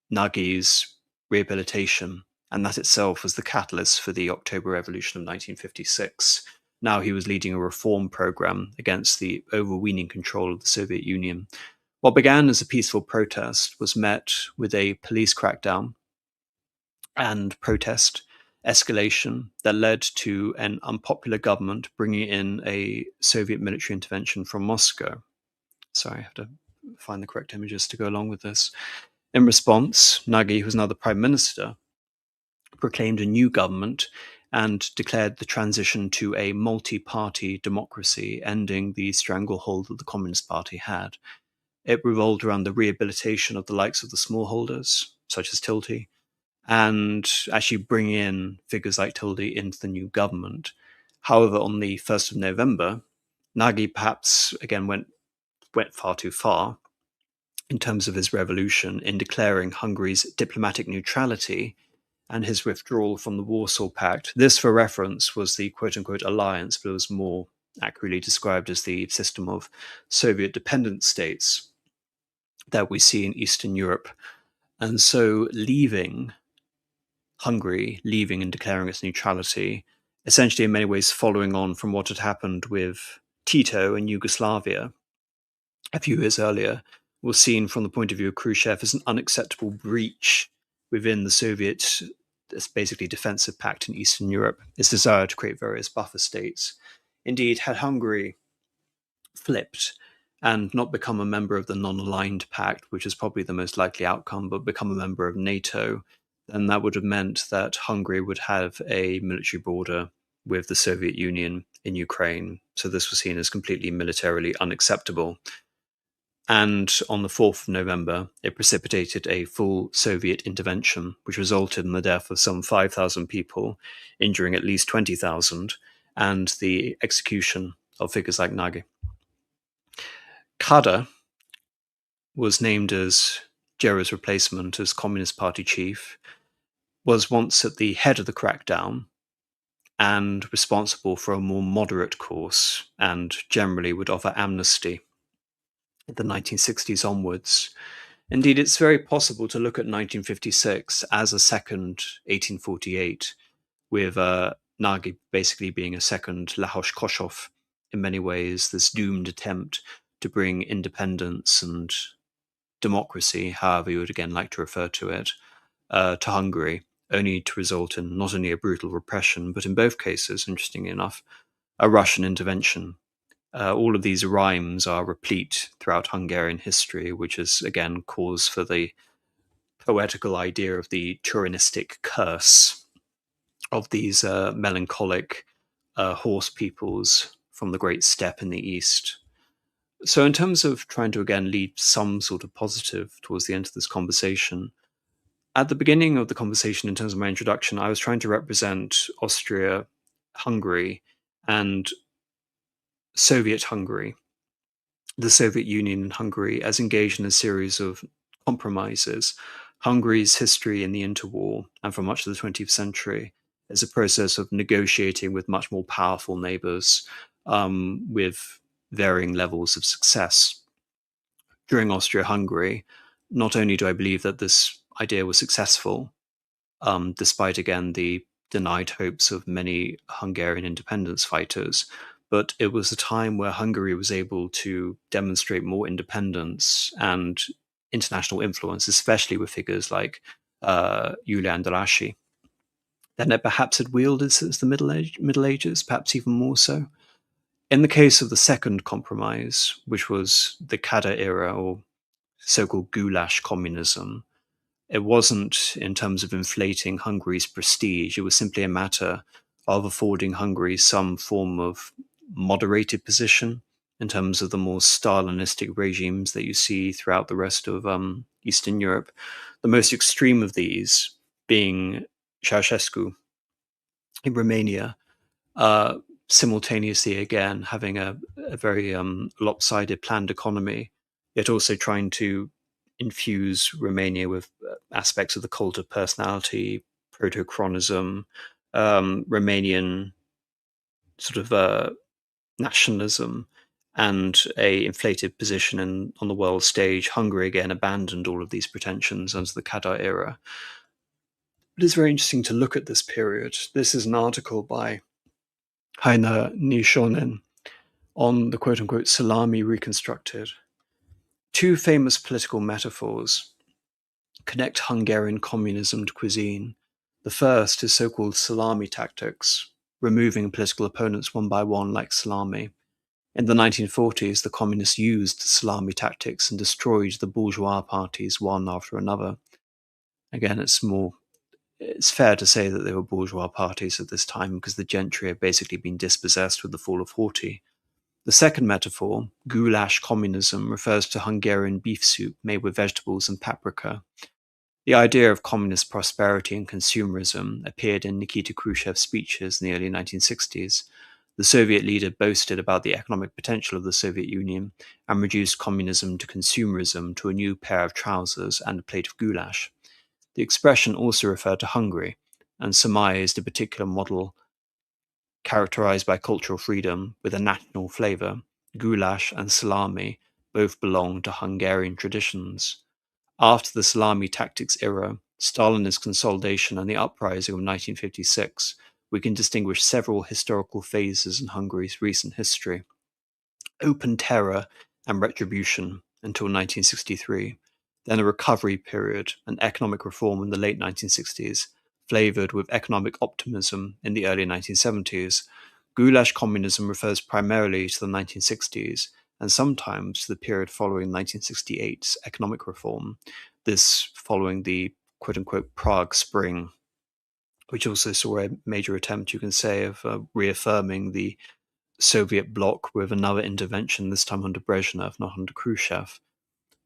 Nagy's rehabilitation, and that itself was the catalyst for the October Revolution of 1956. Now he was leading a reform program against the overweening control of the Soviet Union. What began as a peaceful protest was met with a police crackdown and protest escalation that led to an unpopular government bringing in a Soviet military intervention from Moscow. Sorry, I have to find the correct images to go along with this. In response, Nagy, who was now the prime minister, proclaimed a new government and declared the transition to a multi-party democracy, ending the stranglehold that the Communist Party had. It revolved around the rehabilitation of the likes of the smallholders, such as Tildy, and actually bring in figures like Tildy into the new government. However, on the 1st of November, Nagy perhaps again went far too far in terms of his revolution in declaring Hungary's diplomatic neutrality and his withdrawal from the Warsaw Pact. This, for reference, was the quote-unquote alliance, but it was more accurately described as the system of Soviet-dependent states that we see in Eastern Europe. And so leaving Hungary, leaving and declaring its neutrality, essentially in many ways following on from what had happened with Tito in Yugoslavia a few years earlier, was seen from the point of view of Khrushchev as an unacceptable breach within the Soviet, basically defensive pact in Eastern Europe, its desire to create various buffer states. Indeed, had Hungary flipped and not become a member of the non-aligned pact, which is probably the most likely outcome, but become a member of NATO, then that would have meant that Hungary would have a military border with the Soviet Union in Ukraine. So this was seen as completely militarily unacceptable. And on the 4th of November, it precipitated a full Soviet intervention, which resulted in the death of some 5,000 people, injuring at least 20,000, and the execution of figures like Nagy. Kada was named as Gera's replacement as Communist Party chief, was once at the head of the crackdown and responsible for a more moderate course, and generally would offer amnesty in the 1960s onwards. Indeed, it's very possible to look at 1956 as a second 1848, with Nagy basically being a second Lajos Kossuth in many ways, this doomed attempt to bring independence and democracy, however you would again like to refer to it, to Hungary, only to result in not only a brutal repression, but in both cases, interestingly enough, a Russian intervention. All of these rhymes are replete throughout Hungarian history, which is again cause for the poetical idea of the Turanistic curse of these melancholic horse peoples from the great steppe in the east. So, in terms of trying to again lead some sort of positive towards the end of this conversation, at the beginning of the conversation, in terms of my introduction, I was trying to represent Austria-Hungary and Soviet Hungary, the Soviet Union and Hungary, as engaged in a series of compromises. Hungary's history in the interwar and for much of the 20th century is a process of negotiating with much more powerful neighbors with varying levels of success. During Austria-Hungary, not only do I believe that this idea was successful, despite again the denied hopes of many Hungarian independence fighters, but it was a time where Hungary was able to demonstrate more independence and international influence, especially with figures like Ullein-Reviczky, than it perhaps had wielded since the Middle Ages, perhaps even more so. In the case of the second compromise, which was the Kada era, or so-called Goulash communism, it wasn't in terms of inflating Hungary's prestige. It was simply a matter of affording Hungary some form of moderated position in terms of the more Stalinistic regimes that you see throughout the rest of Eastern Europe. The most extreme of these being Ceausescu in Romania, simultaneously again having a very lopsided planned economy, yet also trying to infuse Romania with aspects of the cult of personality, proto-chronism, Romanian sort of nationalism, and a inflated position on the world stage. Hungary again abandoned all of these pretensions under the Kada era. It is very interesting to look at this period. This is an article by Heino Nyyssönen on the quote-unquote Salami Reconstructed. Two famous political metaphors connect Hungarian communism to cuisine. The first is so-called salami tactics, removing political opponents one by one like salami. In the 1940s, the communists used salami tactics and destroyed the bourgeois parties one after another. Again, it's fair to say that they were bourgeois parties at this time because the gentry had basically been dispossessed with the fall of Horthy. The second metaphor, Goulash communism, refers to Hungarian beef soup made with vegetables and paprika. The idea of communist prosperity and consumerism appeared in Nikita Khrushchev's speeches in the early 1960s. The Soviet leader boasted about the economic potential of the Soviet Union and reduced communism to consumerism to a new pair of trousers and a plate of goulash. The expression also referred to Hungary and surmised a particular model characterized by cultural freedom with a national flavor. Goulash and salami both belong to Hungarian traditions. After the salami tactics era, Stalinist consolidation and the uprising of 1956, we can distinguish several historical phases in Hungary's recent history. Open terror and retribution until 1963, then a recovery period and economic reform in the late 1960s, flavored with economic optimism in the early 1970s. Goulash communism refers primarily to the 1960s and sometimes to the period following 1968's economic reform, this following the quote-unquote Prague Spring, which also saw a major attempt, you can say, of reaffirming the Soviet bloc with another intervention, this time under Brezhnev, not under Khrushchev.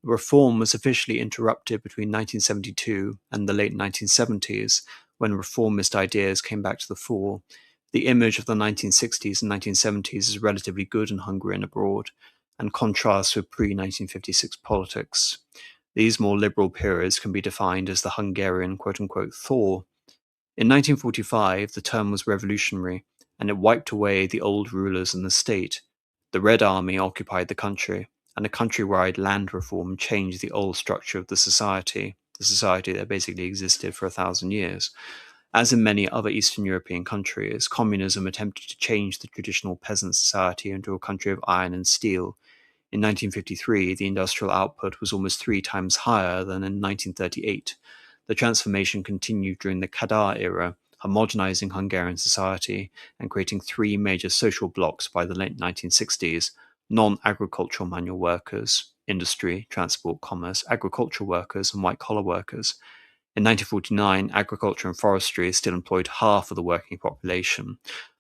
Reform was officially interrupted between 1972 and the late 1970s, when reformist ideas came back to the fore. The image of the 1960s and 1970s is relatively good in Hungary and abroad, and contrasts with pre-1956 politics. These more liberal periods can be defined as the Hungarian quote-unquote thaw. In 1945, the term was revolutionary, and it wiped away the old rulers and the state. The Red Army occupied the country, and a countrywide land reform changed the old structure of the society that basically existed for 1,000 years. As in many other Eastern European countries, communism attempted to change the traditional peasant society into a country of iron and steel. In 1953, the industrial output was almost 3 times higher than in 1938. The transformation continued during the Kadar era, homogenizing Hungarian society and creating 3 major social blocs by the late 1960s: non-agricultural manual workers, industry, transport, commerce, agricultural workers, and white-collar workers. In 1949, agriculture and forestry still employed half of the working population,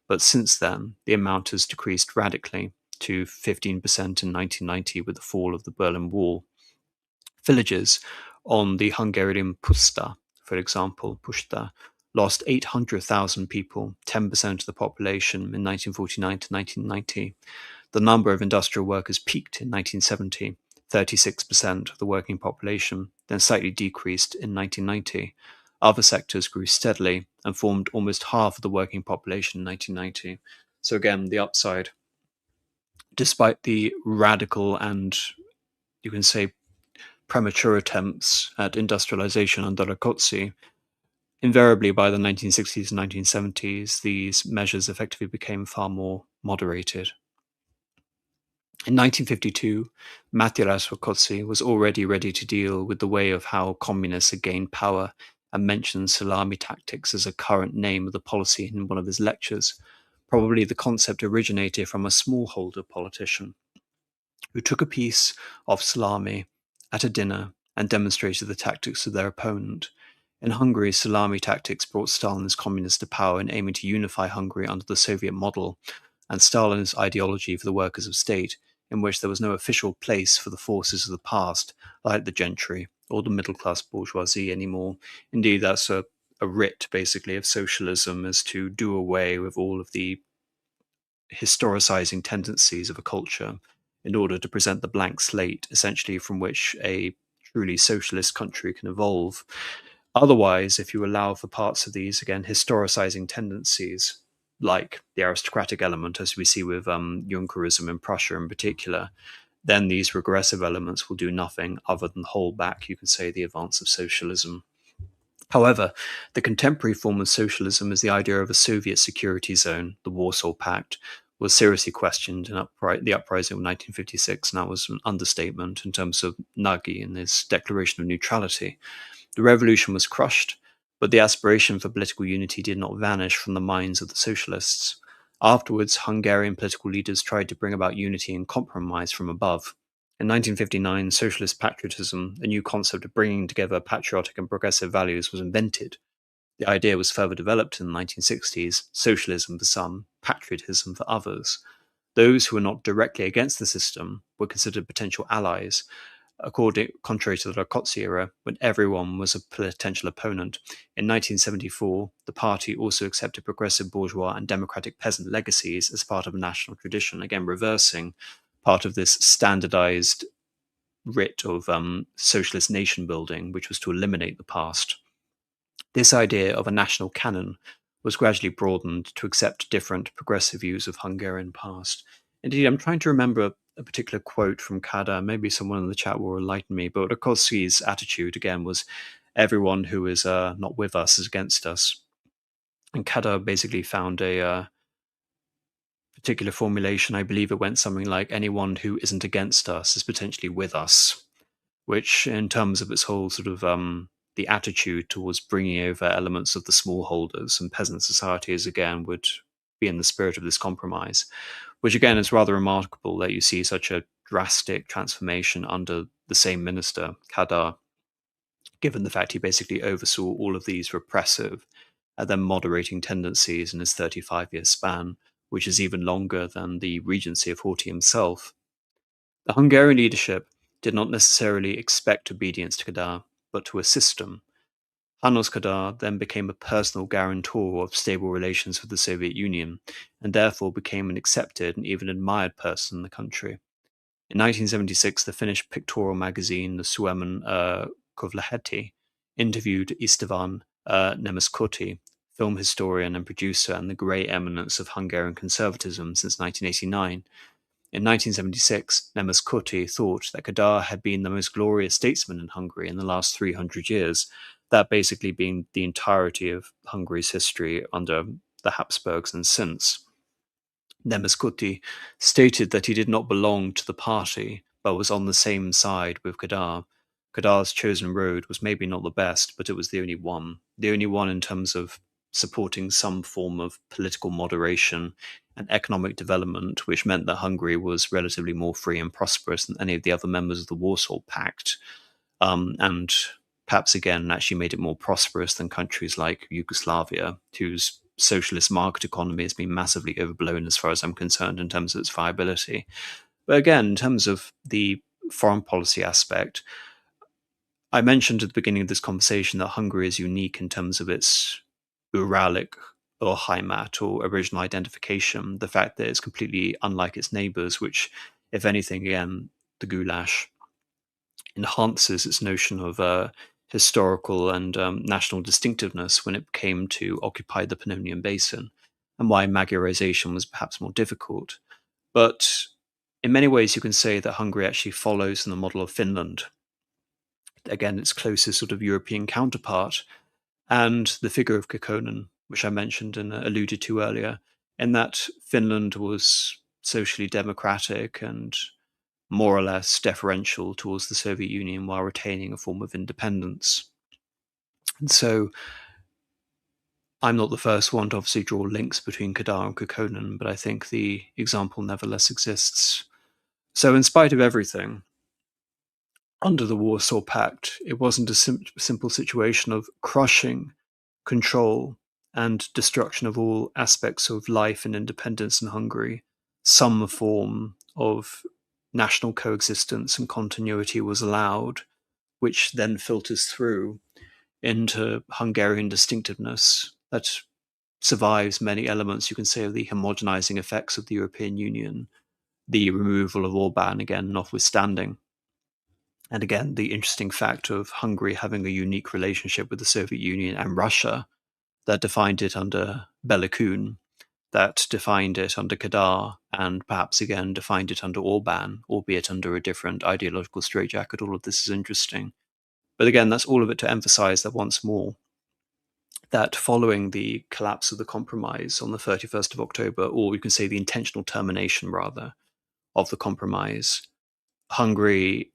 but since then, the amount has decreased radically to 15% in 1990 with the fall of the Berlin Wall. Villages on the Hungarian Puszta, for example, Puszta, lost 800,000 people, 10% of the population, in 1949 to 1990. The number of industrial workers peaked in 1970, 36% of the working population, then slightly decreased in 1990. Other sectors grew steadily and formed almost half of the working population in 1990. So again, the upside. Despite the radical and, you can say, premature attempts at industrialization under Rákóczi, invariably by the 1960s and 1970s, these measures effectively became far more moderated. In 1952, Matthias Rákóczi was already ready to deal with the way of how communists had gained power and mentioned Salami tactics as a current name of the policy in one of his lectures. Probably the concept originated from a smallholder politician who took a piece of salami at a dinner and demonstrated the tactics of their opponent. In Hungary, salami tactics brought Stalin's communists to power in aiming to unify Hungary under the Soviet model, and Stalin's ideology for the workers of state, in which there was no official place for the forces of the past, like the gentry or the middle-class bourgeoisie anymore. Indeed, that's a writ, basically, of socialism, is to do away with all of the historicizing tendencies of a culture in order to present the blank slate, essentially, from which a truly socialist country can evolve. Otherwise, if you allow for parts of these, again, historicizing tendencies, like the aristocratic element, as we see with Junkerism in Prussia in particular, then these regressive elements will do nothing other than hold back, you could say, the advance of socialism. However, the contemporary form of socialism is the idea of a Soviet security zone, the Warsaw Pact, was seriously questioned in the uprising of 1956, and that was an understatement in terms of Nagy and his declaration of neutrality. The revolution was crushed, but the aspiration for political unity did not vanish from the minds of the socialists. Afterwards, Hungarian political leaders tried to bring about unity and compromise from above. In 1959, socialist patriotism, a new concept of bringing together patriotic and progressive values, was invented. The idea was further developed in the 1960s: socialism for some, patriotism for others. Those who were not directly against the system were considered potential allies, contrary to the Rákóczi era, when everyone was a potential opponent. In 1974, the party also accepted progressive bourgeois and democratic peasant legacies as part of a national tradition, again reversing part of this standardized writ of socialist nation building, which was to eliminate the past. This idea of a national canon was gradually broadened to accept different progressive views of Hungarian past. Indeed, I'm trying to remember a particular quote from Kada. Maybe someone in the chat will enlighten me, but Rákóczi's attitude, again, was everyone who is not with us is against us. And Kada basically found a particular formulation. I believe it went something like, anyone who isn't against us is potentially with us, which in terms of its whole sort of the attitude towards bringing over elements of the smallholders and peasant societies, again, would be in the spirit of this compromise, which again is rather remarkable that you see such a drastic transformation under the same minister, Kadar, given the fact he basically oversaw all of these repressive and then moderating tendencies in his 35-year span, which is even longer than the regency of Horthy himself. The Hungarian leadership did not necessarily expect obedience to Kadar, but to a system. Hannos Kadar then became a personal guarantor of stable relations with the Soviet Union, and therefore became an accepted and even admired person in the country. In 1976, the Finnish pictorial magazine, the Suomen Kuvalehti, interviewed Istvan Nyyssönen, film historian and producer and the grey eminence of Hungarian conservatism since 1989. In 1976, Nyyssönen thought that Kadar had been the most glorious statesman in Hungary in the last 300 years, that basically being the entirety of Hungary's history under the Habsburgs and since. Nyyssönen stated that he did not belong to the party, but was on the same side with Kadar. Kadar's chosen road was maybe not the best, but it was the only one in terms of supporting some form of political moderation and economic development, which meant that Hungary was relatively more free and prosperous than any of the other members of the Warsaw Pact, and perhaps again actually made it more prosperous than countries like Yugoslavia, whose socialist market economy has been massively overblown as far as I'm concerned in terms of its viability. But again, in terms of the foreign policy aspect, I mentioned at the beginning of this conversation that Hungary is unique in terms of its Uralic or Heimat or original identification, the fact that it's completely unlike its neighbors, which, if anything, again, the Goulash enhances its notion of historical and national distinctiveness when it came to occupy the Pannonian Basin, and why Magyarization was perhaps more difficult. But in many ways, you can say that Hungary actually follows in the model of Finland, again, its closest sort of European counterpart, and the figure of Kekkonen, which I mentioned and alluded to earlier, in that Finland was socially democratic and more or less deferential towards the Soviet Union while retaining a form of independence. And so I'm not the first one to obviously draw links between Kadar and Kekkonen, but I think the example nevertheless exists. So in spite of everything, under the Warsaw Pact, it wasn't a simple situation of crushing, control, and destruction of all aspects of life and independence in Hungary. Some form of national coexistence and continuity was allowed, which then filters through into Hungarian distinctiveness that survives many elements, you can say, of the homogenizing effects of the European Union, the removal of Orban again notwithstanding. And again, the interesting fact of Hungary having a unique relationship with the Soviet Union and Russia that defined it under Bela Kun, that defined it under Kadar, and perhaps again defined it under Orban, albeit under a different ideological straitjacket. All of this is interesting. But again, that's all of it to emphasize that once more, that following the collapse of the compromise on the 31st of October, or you can say the intentional termination, rather, of the compromise, Hungary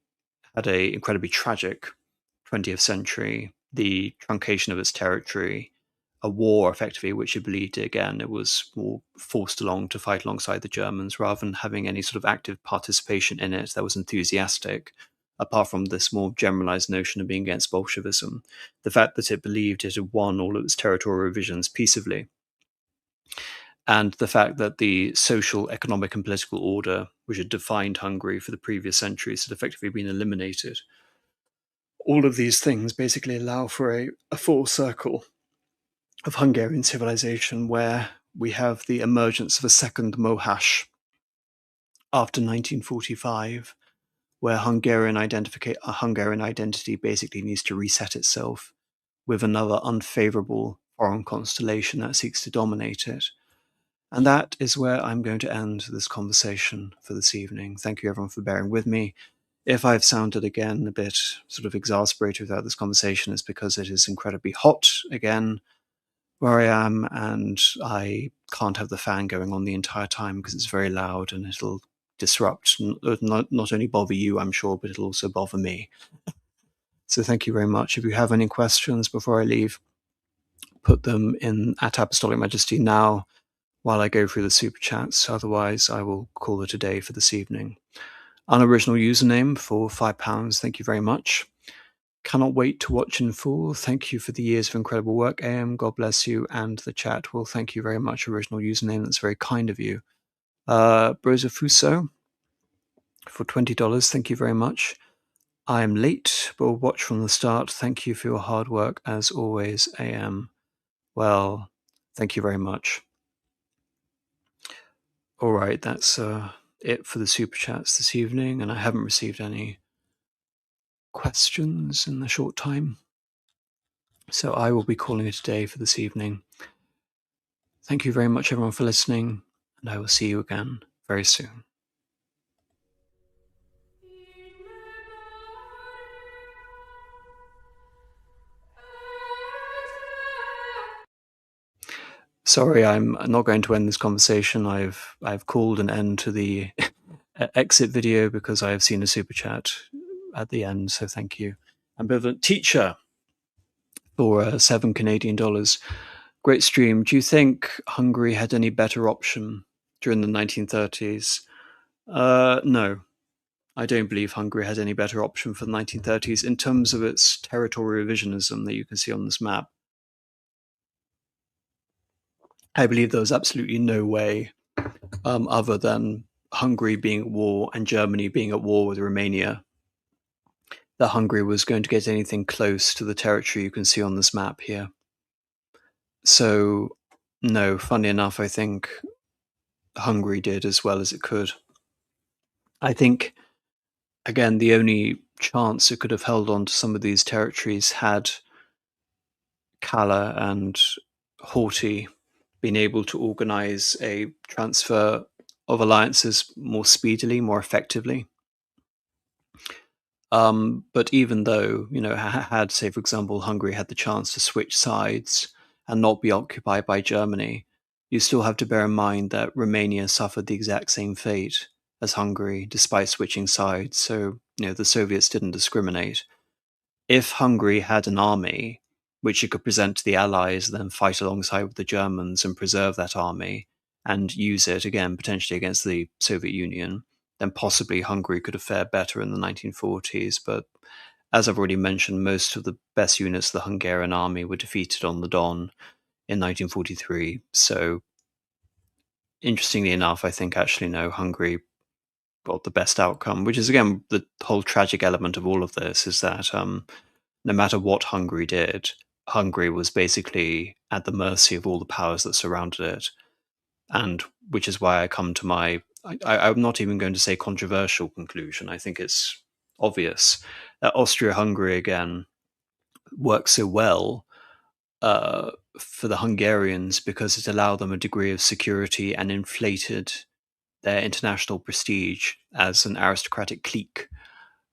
had an incredibly tragic 20th century, the truncation of its territory, a war effectively which it believed again it was more forced along to fight alongside the Germans rather than having any sort of active participation in it that was enthusiastic, apart from this more generalized notion of being against Bolshevism. The fact that it believed it had won all of its territorial revisions peaceably, and the fact that the social, economic, and political order which had defined Hungary for the previous centuries had effectively been eliminated. All of these things basically allow for a full circle of Hungarian civilization where we have the emergence of a second Mohash after 1945, where Hungarian identity basically needs to reset itself with another unfavorable foreign constellation that seeks to dominate it. And that is where I'm going to end this conversation for this evening. Thank you everyone for bearing with me. If I've sounded again a bit sort of exasperated without this conversation, it's because it is incredibly hot again where I am, and I can't have the fan going on the entire time because it's very loud and it'll disrupt, not only bother you, I'm sure, but it'll also bother me. So thank you very much. If you have any questions before I leave, put them in at Apostolic Majesty now while I go through the super chats. Otherwise, I will call it a day for this evening. Unoriginal username for £5. Thank you very much. Cannot wait to watch in full. Thank you for the years of incredible work, AM. God bless you. And the chat. Well, thank you very much, original username. That's very kind of you. Brosa Fuso for $20. Thank you very much. I'm late, but will watch from the start. Thank you for your hard work, as always, AM. Well, thank you very much. All right, that's it for the super chats this evening, and I haven't received any questions in the short time, so I will be calling it a day for this evening. Thank you very much, everyone, for listening, and I will see you again very soon. Sorry, I'm not going to end this conversation. I've called an end to the exit video because I have seen a super chat at the end, so thank you. Ambivalent teacher for 7 Canadian dollars. Great stream. Do you think Hungary had any better option during the 1930s? No. I don't believe Hungary had any better option for the 1930s in terms of its territorial revisionism that you can see on this map. I believe there was absolutely no way, other than Hungary being at war and Germany being at war with Romania, that Hungary was going to get anything close to the territory you can see on this map here. So, no, funny enough, I think Hungary did as well as it could. I think, again, the only chance it could have held on to some of these territories had Kalle and Horthy been able to organize a transfer of alliances more speedily, more effectively. But even though, had, say, for example, Hungary had the chance to switch sides and not be occupied by Germany, you still have to bear in mind that Romania suffered the exact same fate as Hungary, despite switching sides. So, the Soviets didn't discriminate. If Hungary had an army which it could present to the Allies, then fight alongside with the Germans and preserve that army and use it again, potentially against the Soviet Union, then possibly Hungary could have fared better in the 1940s. But as I've already mentioned, most of the best units of the Hungarian army were defeated on the Don in 1943. So, interestingly enough, I think actually no, Hungary got the best outcome, which is again the whole tragic element of all of this is that no matter what Hungary did, Hungary was basically at the mercy of all the powers that surrounded it. And which is why I come to I'm not even going to say controversial conclusion. I think it's obvious that Austria-Hungary, again, worked so well for the Hungarians because it allowed them a degree of security and inflated their international prestige as an aristocratic clique.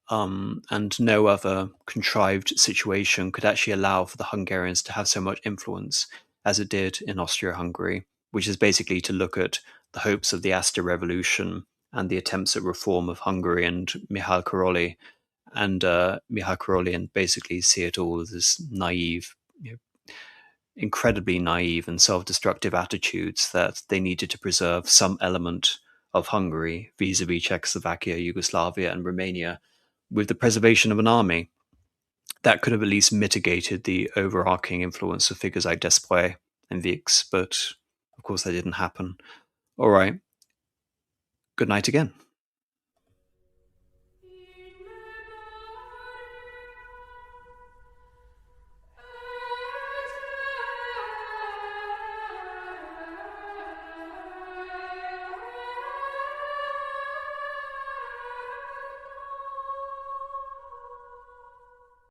And no other contrived situation could actually allow for the Hungarians to have so much influence as it did in Austria-Hungary, which is basically to look at the hopes of the Asta Revolution and the attempts at reform of Hungary and Mihály Károlyi, and basically see it all as this naive, incredibly naive and self-destructive attitudes that they needed to preserve some element of Hungary vis-a-vis Czechoslovakia, Yugoslavia, and Romania, with the preservation of an army that could have at least mitigated the overarching influence of figures like Desprez and Vix, but of course that didn't happen. All right. Good night again.